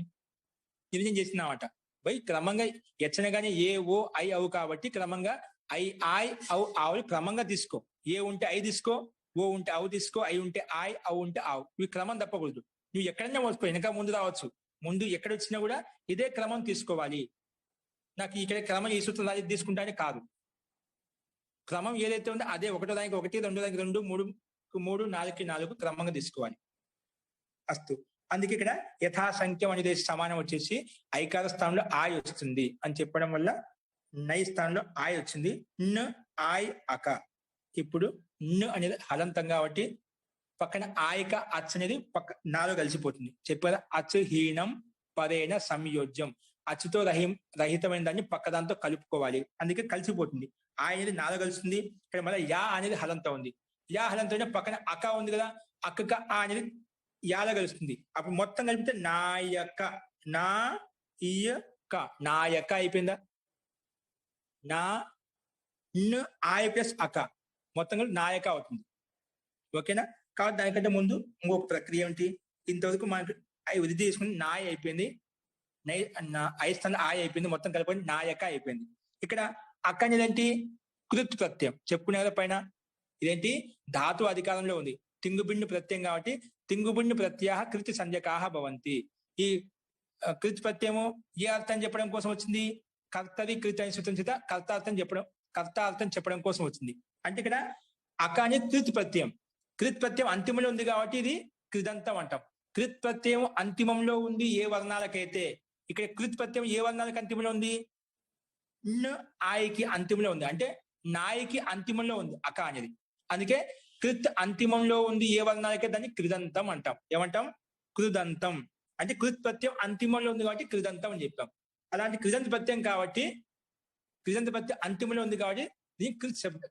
నిర్ణయం చేస్తున్నామట. బై క్రమంగా ఎచ్చనగానే ఏ ఓ ఐ ఔ కాబట్టి క్రమంగా ఐ ఆయ్ ఔ ఆవులు క్రమంగా తీసుకో. ఏ ఉంటే ఐ తీసుకో, ఓ ఉంటే ఔ తీసుకో, ఐ ఉంటే ఆయ్ ఔ ఉంటే ఆవు. ఇవి క్రమం తప్పకూడదు. నువ్వు ఎక్కడైనా వస్తుకో, వెనక ముందు రావచ్చు, ముందు ఎక్కడ వచ్చినా కూడా ఇదే క్రమం తీసుకోవాలి. నాకు ఇక్కడ క్రమం ఈ సూత్రం అది తీసుకుంటానే కాదు, క్రమం ఏదైతే ఉందో అదే ఒకటో దానికి ఒకటి, రెండో దానికి రెండు, మూడు, నాలుగుకి నాలుగు క్రమంగా తీసుకోవాలి. అస్తు. అందుకే ఇక్కడ యథాసంఖ్యం అనేది సమానం వచ్చేసి ఐకార స్థానంలో ఆయ్ వస్తుంది అని చెప్పడం వల్ల నై స్థానంలో ఆయ్ వచ్చింది. న ఆయ్ అక. ఇప్పుడు న అనేది హలంతం కాబట్టి పక్కన ఆయక అచ్ అనేది నాలో కలిసిపోతుంది. చెప్పారా అచ్ హీనం పరేణ సంయోజ్యం, అచ్చుతో రహితమైన దాన్ని పక్క దాంతో కలుపుకోవాలి, అందుకే కలిసిపోతుంది. ఆ అనేది నాలో కలుస్తుంది. ఇక్కడ మళ్ళీ యా అనేది హలంతం ఉంది, యా హలంతో పక్కన అక ఉంది కదా, అక్కక ఆ అనేది యాలో కలుస్తుంది. అప్పుడు మొత్తం కలిపితే నాయక, నా ఇయక నాయక అయిపోయిందా. నా ఆయ్ ప్లస్ అక మొత్తం కలిపి నాయక అవుతుంది. ఓకేనా. కాబట్టి దానికంటే ముందు ఇంకొక ప్రక్రియ ఏంటి, ఇంతవరకు మనకు ఐ వృద్ధి చేసుకుని నాయ్ అయిపోయింది, ఐ స్థానం ఆయ్ అయిపోయింది, మొత్తం కలిపి నాయక అయిపోయింది. ఇక్కడ అక్క అనేది ఏంటి, కృత్ ప్రత్యయం చెప్పుకునే కదా పైన. ఇదేంటి ధాతు అధికారంలో ఉంది, తింగుబిండు ప్రత్యయం కాబట్టి తింగుబిండు ప్రత్యయ కృతి సంజ్ఞకాహ భవంతి. ఈ కృత్ ప్రత్యయము ఏ అర్థం చెప్పడం కోసం వచ్చింది, కర్తది కృతి అని సూత్రం చేత కర్తార్థం చెప్పడం కోసం వచ్చింది. అంటే ఇక్కడ అక అనేది కృత్ ప్రత్యయం, కృత్ ప్రత్యయం అంతిమంలో ఉంది కాబట్టి ఇది కృదంతం అంటాం. కృత్ ప్రత్యయం అంతిమంలో ఉంది ఏ వర్ణాలకైతే, ఇక్కడ కృత్ ప్రత్యయం ఏ వర్ణాలకు అంతిమంలో ఉంది, న ఆయకి అంతిమంలో ఉంది, అంటే నాయకి అంతిమంలో ఉంది అక అనేది. అందుకే కృత్ అంతిమంలో ఉంది ఏ వర్ణాలకే దాన్ని కృదంతం అంటాం. ఏమంటాం, కృదంతం. అంటే కృత్ ప్రత్యయం అంతిమంలో ఉంది కాబట్టి కృదంతం అని చెప్పాం. అలాంటి కృదంత ప్రత్యయం కాబట్టి కృదంత ప్రత్యయం అంతిమంలో ఉంది కాబట్టి దీన్ని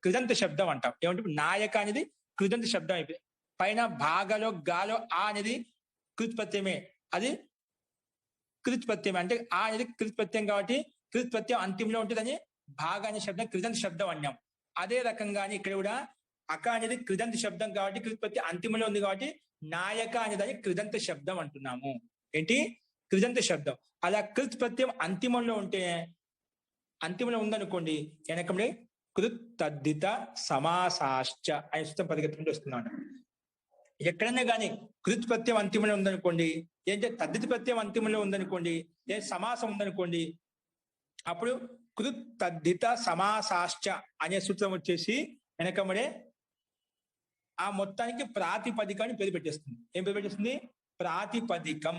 కృదంత శబ్దం అంటాం. ఏమంటే నాయక అనేది కృదంత శబ్దం అయిపోయింది. పైన భాగలో గాలో ఆ అనేది కృత్ ప్రత్యయమే, అది కృత్ ప్రత్యయం. అంటే ఆ అనేది కృత్ ప్రత్యయం కాబట్టి కృత్ ప్రత్యయం అంతిమంలో ఉంటుందని భాగ అనే శబ్దం కృదంత శబ్దం అన్నాం. అదే రకంగానే ఇక్కడ కూడా అక అనేది కృదంత శబ్దం కాబట్టి కృత్ ప్రత్యయం అంతిమంలో ఉంది కాబట్టి నాయక అనేదాన్ని కృదంత శబ్దం అంటున్నాము. ఏంటి, కృదంత శబ్దం. అలా కృత్ ప్రత్యయం అంతిమంలో ఉంటే, అంతిమంలో ఉందనుకోండి వెనకడే కృత్ తద్దిత సమాసాశ్చ అనే సూత్రం పరిగెత్తుకుంటూ వస్తున్నాడు. ఎక్కడైనా కానీ కృత్ ప్రత్యయం అంతిమంలో ఉందనుకోండి, ఏంటంటే తద్దిత ప్రత్యయం అంతిమంలో ఉందనుకోండి, ఏ సమాసం ఉందనుకోండి, అప్పుడు కృత్ తద్దిత సమాసాశ్చ అనే సూత్రం వచ్చేసి వెనకమడే ఆ మొత్తానికి ప్రాతిపదికాన్ని పేరు పెట్టేస్తుంది. ఏం పేరు పెట్టేస్తుంది, ప్రాతిపదికం.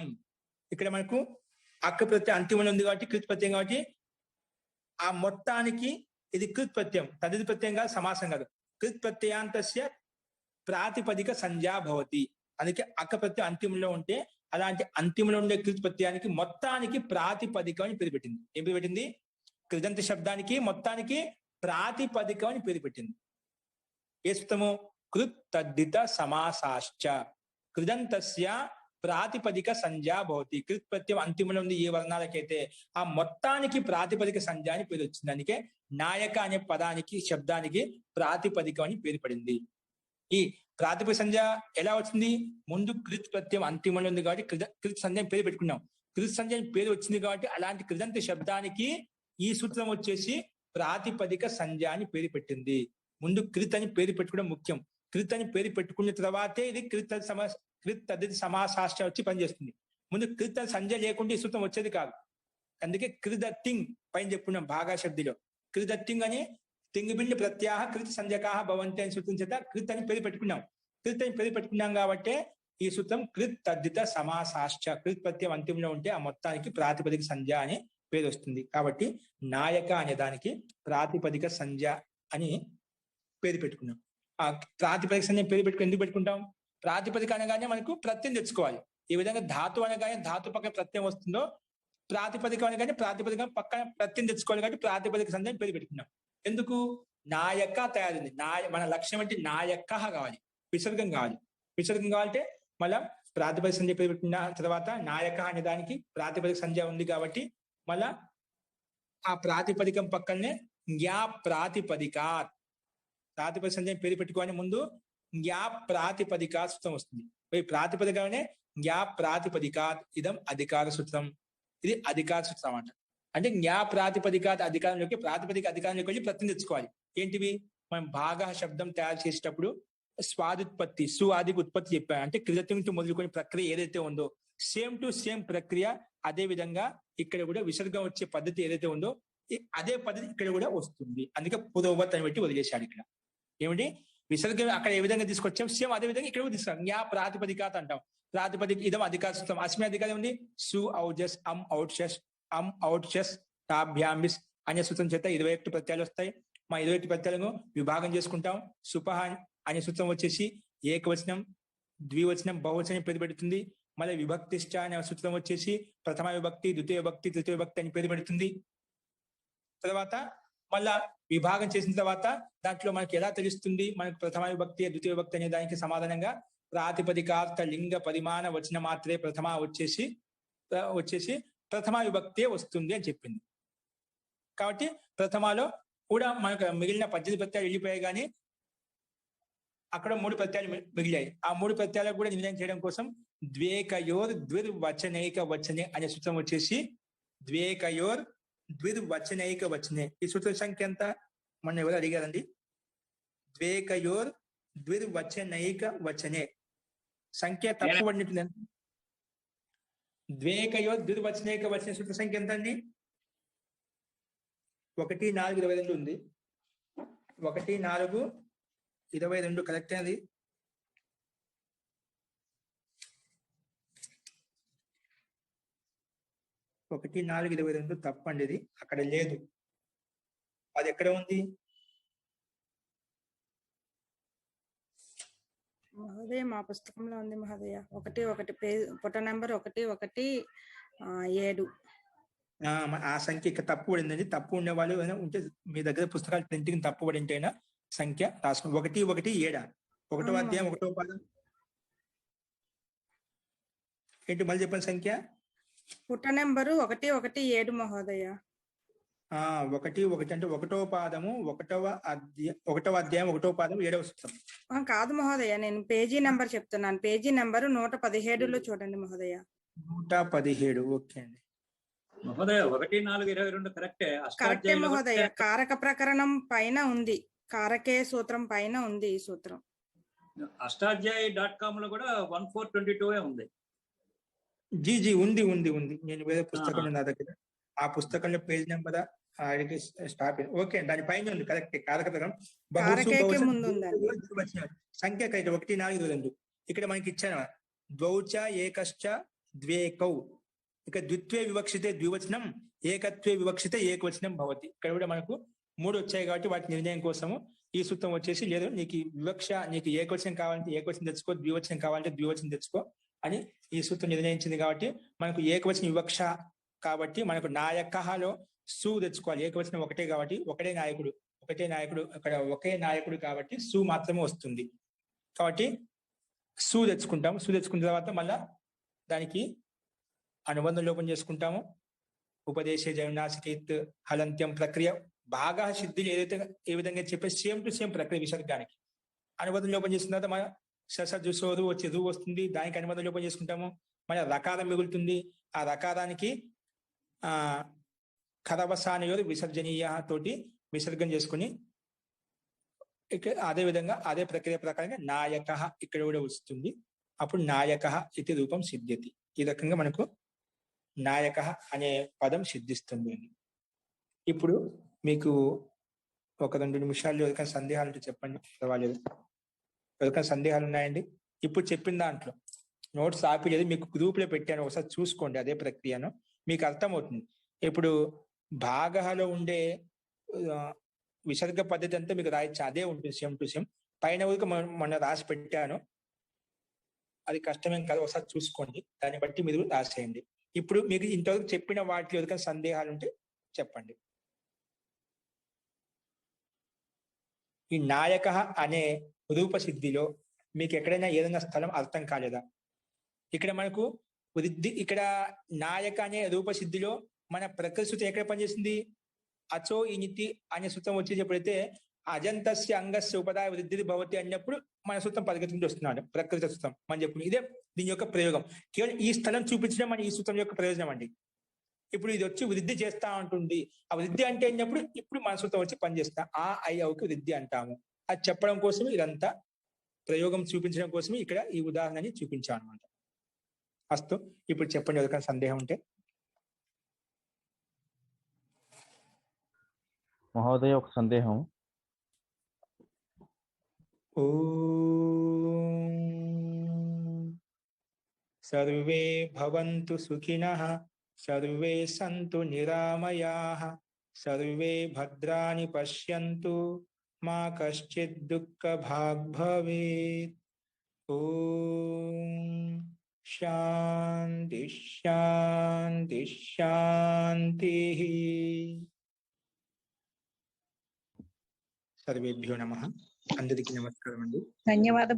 ఇక్కడ మనకు అక్క ప్రత్యయం అంతిమంలో ఉంది కాబట్టి కృత్ ప్రత్యయం కాబట్టి ఆ మొత్తానికి ఇది కృత్ ప్రత్యయం, తదిత ప్రత్యయం కాదు, సమాసం కాదు. కృత్ ప్రత్యయాంతస్య ప్రాతిపదిక సంజ్ఞా భవతి. అందుకే అక్క ప్రత్యయం అంతిమంలో ఉంటే అలాంటి అంతిమంలో ఉండే కృత్ ప్రత్యయానికి మొత్తానికి ప్రాతిపదికం అని పేరు పెట్టింది. ఏం పేరు పెట్టింది? కృదంత శబ్దానికి మొత్తానికి ప్రాతిపదికం అని పేరు పెట్టింది. ఏ సూత్రము? కృత్ తద్దిత సమాసాశ్చ కృదంతస్య ప్రాతిపదిక సంజ్ఞా భవతి. కృత్ ప్రత్యయం అంతిమంలో ఉంది ఏ వర్ణాలకైతే ఆ మొత్తానికి ప్రాతిపదిక సంజ్ఞ అని పేరు వచ్చింది. అందుకే నాయక అనే పదానికి శబ్దానికి ప్రాతిపదికం అని పేరు పడింది. ఈ ప్రాతిపదిక సంజ్ఞ ఎలా వచ్చింది? ముందు కృత్ ప్రత్యయం అంతిమంలో ఉంది కాబట్టి కృత్ సంజ్ఞ పేరు పెట్టుకున్నాం. కృత్ సంజ్ఞ పేరు వచ్చింది కాబట్టి అలాంటి కృదంత శబ్దానికి ఈ సూత్రం వచ్చేసి ప్రాతిపదిక సంజ్ఞ అని పేరు పెట్టింది. ముందు కృత్ అని పేరు పెట్టుకోవడం ముఖ్యం. కృత్ అని పేరు పెట్టుకున్న తర్వాతే ఇది కృత్ తద్దిత సమాసాశ్చ వచ్చి పనిచేస్తుంది. ముందు కృత్ సంజ్ఞ లేకుంటే ఈ సూత్రం వచ్చేది కాదు. అందుకే కృదత్తింగ్ పైన చెప్పుకున్నాం భాగా శబ్దిలో. కృదత్తింగ్ అని తింగిబిండి ప్రత్యాహ కృత్ సంజ్ఞకాహ భవంతి అని సూత్రం చేత కృత్ అని పేరు పెట్టుకున్నాం. కృత్ అని పేరు పెట్టుకున్నాం కాబట్టి ఈ సూత్రం కృత్ తద్దిత సమాసాశ్చ కృత్ ప్రత్యయం అంతిమంలో ఉంటే ఆ మొత్తానికి ప్రాతిపదిక సంజ్ఞ అని పేరు వస్తుంది. కాబట్టి నాయక అనే దానికి ప్రాతిపదిక సంజ్ఞ అని పేరు పెట్టుకున్నాం. ఆ ప్రాతిపదిక సంజ్ఞ పేరు పెట్టుకుని ఎందుకు పెట్టుకుంటాం? ప్రాతిపదిక అనగానే మనకు ప్రత్యయం తెచ్చుకోవాలి. ఈ విధంగా ధాతు అనగానే ధాతు పక్కన ప్రత్యయం వస్తుందో ప్రాతిపదికం అనగానే ప్రాతిపదికం పక్కన ప్రత్యయం తెచ్చుకోవాలి కాబట్టి ప్రాతిపదిక సంజ్ఞ పేరు పెట్టుకున్నాం. ఎందుకు? నాయక తయారైంది. మన లక్ష్యం అంటే నాయక కావాలి, విసర్గం కావాలి. విసర్గం కావాలంటే మళ్ళా ప్రాతిపదిక సంజ్ఞ పేరు పెట్టుకున్న తర్వాత నాయక అనే దానికి ప్రాతిపదిక సంజ్ఞ ఉంది కాబట్టి మళ్ళా ఆ ప్రాతిపదికం పక్కనే జ్ఞా ప్రాతిపదికాత్ ప్రాతిపదిక సంజ్ఞ పేరు పెట్టుకోని ముందు జ్ఞా ప్రాతిపదికా సూత్రం వస్తుంది. ప్రాతిపదికనే జ్ఞా ప్రాతిపదికాత్ ఇదం అధికార సూత్రం. ఇది అధికార సూత్రం అంట. అంటే జ్ఞా ప్రాతిపదికాత్ అధికారంలోకి ప్రాతిపదిక అధికారంలోకి వెళ్ళి ప్రత్యయం తెచ్చుకోవాలి. ఏంటివి? మనం భాగా శబ్దం తయారు చేసేటప్పుడు స్వాదుత్పత్తి ఆదికి ఉత్పత్తి చెప్పాను. అంటే కృతం నుంచి మొదలుకొని ప్రక్రియ ఏదైతే ఉందో సేమ్ టు సేమ్ ప్రక్రియ అదే విధంగా ఇక్కడ కూడా విసర్గం వచ్చే పద్ధతి ఏదైతే ఉందో అదే పద్ధతి ఇక్కడ కూడా వస్తుంది. అందుకే పూర్వవత్ అని పెట్టి వదిలేశాడు. ఇక్కడ ఏమిటి? విసర్గం అక్కడ ఏ విధంగా తీసుకొచ్చాం సేమ్ అదే విధంగా ఇక్కడ తీసుకున్నాం. జ్ఞా ప్రాతిపదికాత్ అంటాం. ప్రాతిపదిక ఇదం అధికార సూత్రం. అస్మి అధికారం ఉంది. సు ఔజస్ అం ఔట్షస్ తాభ్యాంబిస్ అనే సూత్రం చేత 21 ప్రత్యయాలు వస్తాయి. మా 21 ప్రత్యయాలను విభాగం చేసుకుంటాం. సుపహ అనే సూత్రం వచ్చేసి ఏకవచనం, ద్వివచనం, బహువచనం పేరు పెడుతుంది. మళ్ళీ విభక్తిష్ట అనే సూత్రం వచ్చేసి ప్రథమ విభక్తి, ద్వితీయ విభక్తి, తృతీయ విభక్తి అని పేరు పెడుతుంది. తర్వాత మళ్ళా విభాగం చేసిన తర్వాత దాంట్లో మనకి ఎలా తెలుస్తుంది మనకు ప్రథమ విభక్తి ద్వితీయ విభక్తి అనే దానికి సమాధానంగా ప్రాతిపదికార్థ లింగ పరిమాణ వచన మాత్రే ప్రథమ వచ్చేసి ప్రథమ విభక్తే వస్తుంది అని చెప్పింది. కాబట్టి ప్రథమలో కూడా మనకు మిగిలిన 18 ప్రత్యయాలు వెళ్ళిపోయాయి, కానీ అక్కడ 3 ప్రత్యయాలు మిగిలాయి. ఆ 3 ప్రత్యయాలకు కూడా నిర్ణయం చేయడం కోసం ద్వేకయోర్ ద్విర్వచనైక వచనే అనే సూత్రం వచ్చేసి ద్వేకయోర్ ద్విర్వచనైక వచనే. ఈ సూత్ర సంఖ్య ఎంత? మొన్న ఎవరు అడిగారండి? ద్వేకయోర్ ద్విర్వచనైక వచనే సంఖ్య తప్పు పడినట్టుంది. ద్వేకయోర్ ద్విర్వచనైక వచనే సూత్ర సంఖ్య ఎంత అండి? 1, 4, 22 ఉంది. 1, 4, 22 కరెక్ట్ అది. ఒకటి 4, 22 తప్పండి. ఇది అక్కడ లేదు. అది ఎక్కడ ఉంది? మహోదయ మా పుస్తకంలో ఉంది మహోదయ. 1 పేజ్ పుట నెంబర్ 117. ఆ సంఖ్య ఇక్కడ తప్పు పడిందండి. తప్పు ఉండే వాళ్ళు ఉంటే మీ దగ్గర పుస్తకాలు ప్రింటింగ్ తప్పు పడింటైనా సంఖ్య రాసుకోండి. 1, 1, 7 1వ అధ్యాయం 1వ పాదం ఏంటి? మళ్ళీ చెప్పండి సంఖ్య. పుట నెంబరు 117 మహోదయ. 1, 1 అంటే 1వ పాదము 1వ అధ్యాయం 1వ పాదం 7వ సూత్రం. కాదు మహోదయ, నేను పేజీ నెంబర్ చెప్తున్నాను. పేజీ నెంబరు 117లో చూడండి మహోదయ. 117. ఓకే అండి మహోదయ. 1, 4, 22 కరెక్టే. కరెక్టే మహోదయ. కారక ప్రకరణం పైన ఉంది, కారకే సూత్రం పైన ఉంది ఈ సూత్రం. అష్టాధ్యాయి.com లో కూడా 1422 ఉంది. జీ ఉంది. నేను వేరే పుస్తకం నా దగ్గర. ఆ పుస్తకంలో పేజ్ నెంబర్ స్టాప్. ఓకే, దాని పైన ఉంది. కరెక్ట్. కారక ప్రకరణం సంఖ్య కరెక్ట్. 1, 4, 22 ఇక్కడ మనకి ఇచ్చాను. ద్వౌచ ఏకశ్చ ద్వేకౌ. ఇక ద్విత్వే వివక్షితే ద్వివచనం, ఏకత్వే వివక్షితే ఏకవచనం భవతి. ఇక్కడ కూడా మనకు 3 వచ్చాయి కాబట్టి వాటి నిర్ణయం కోసము ఈ సూత్రం వచ్చేసి లేదు నీకు వివక్ష, నీకు ఏకవచనం కావాలంటే ఏకవచనం తెచ్చుకో, ద్వివచనం కావాలంటే ద్వివచనం తెచ్చుకో. అని ఈ సూత్రం నిర్ణయించింది. కాబట్టి మనకు ఏకవచన వివక్ష కాబట్టి మనకు నాయకలో సు తెచ్చుకోవాలి. ఏకవచనం ఒకటే కాబట్టి ఒకటే నాయకుడు అక్కడ ఒకే నాయకుడు కాబట్టి సు మాత్రమే వస్తుంది. కాబట్టి సు తెచ్చుకుంటాము. సు తెచ్చుకున్న తర్వాత మళ్ళా దానికి అనుబంధం లోపం చేసుకుంటాము. ఉపదేశ జనునాసికేత్ హలంత్యం ప్రక్రియ బాగా సిద్ధిని ఏదైతే ఏ విధంగా చెప్పే సేమ్ టు సేమ్ ప్రక్రియ విసర్గానికి అనుబంధం లోపం చేసుకున్న తర్వాత మన ససజుసోరు వచ్చి రు వస్తుంది. దానికి అనుబంధం లోపం చేసుకుంటాము. మన రకారం మిగులుతుంది. ఆ రకారానికి కరవసానయోరు విసర్జనీయ తోటి విసర్గం చేసుకుని ఇక్కడ అదే విధంగా అదే ప్రక్రియ ప్రకారంగా నాయక ఇక్కడ కూడా వస్తుంది. అప్పుడు నాయక ఇది రూపం సిద్ధ్యతి. ఈ రకంగా మనకు నాయక అనే పదం సిద్ధిస్తుంది. ఇప్పుడు మీకు ఒక 2 నిమిషాలు ఎవరికైనా సందేహాలు ఉంటే చెప్పండి, పర్వాలేదు. ఎవరికైనా సందేహాలు ఉన్నాయండి? ఇప్పుడు చెప్పిన దాంట్లో నోట్స్ ఆపిలేదు, మీకు గ్రూప్ లో పెట్టాను, ఒకసారి చూసుకోండి. అదే ప్రక్రియను మీకు అర్థమవుతుంది. ఇప్పుడు భాగలో ఉండే విసర్గ పద్ధతి అంతా మీకు రాయొచ్చు, అదే ఉంటుంది సేమ్ టు సేమ్. పైన ఊరికి మొన్న రాసి పెట్టాను, అది కష్టమేం కాదు, ఒకసారి చూసుకోండి. దాన్ని బట్టి మీరు రాసేయండి. ఇప్పుడు మీకు ఇంతవరకు చెప్పిన వాటిలో ఎవరికైనా సందేహాలు ఉంటే చెప్పండి. ఈ నాయక అనే రూప సిద్ధిలో మీకు ఎక్కడైనా ఏదైనా స్థలం అర్థం కాలేదా? ఇక్కడ మనకు వృద్ధి, ఇక్కడ నాయక అనే రూప సిద్ధిలో మన ప్రకృతి సూత్రం ఎక్కడ పనిచేసింది? అచో ఇనితి అనే సూత్రం వచ్చేది. ఎప్పుడైతే అజంతస్య అంగస్య ఉపదాయ వృద్ధి భవతి అన్నప్పుడు మన సూత్రం పరిగెత్తుకుంటూ వస్తున్నాడు, ప్రకృతి సూత్రం మనం చెప్పుకుని. ఇదే దీని యొక్క ప్రయోగం. కేవలం ఈ స్థలం చూపించడం మన ఈ సూత్రం యొక్క ప్రయోజనం అండి. ఇప్పుడు ఇది వచ్చి వృద్ధి చేస్తా ఉంటుంది. ఆ వృద్ధి అంటే అయినప్పుడు ఇప్పుడు మన సూత్రం వచ్చి పనిచేస్తా ఆ ఐకి వృద్ధి అంటాము. అది చెప్పడం కోసం ఇదంతా ప్రయోగం చూపించడం కోసమే ఇక్కడ ఈ ఉదాహరణని చూపించాను అనమాట. అస్తు, ఇప్పుడు చెప్పండి ఎవరికైనా సందేహం ఉంటే. మహోదయ, ఒక సందేహం. సర్వే భవంతు సుఖినః, సర్వే సంతు నిరామయాః, సర్వే భద్రాణి పశ్యంతు, మా కశ్చిత్ దుఃఖభాగ్ భవేత్. ఓం శాంతి శాంతి శాంతి. సర్వేభ్యో నమః. అందరికీ నమస్కారం అండి. ధన్యవాద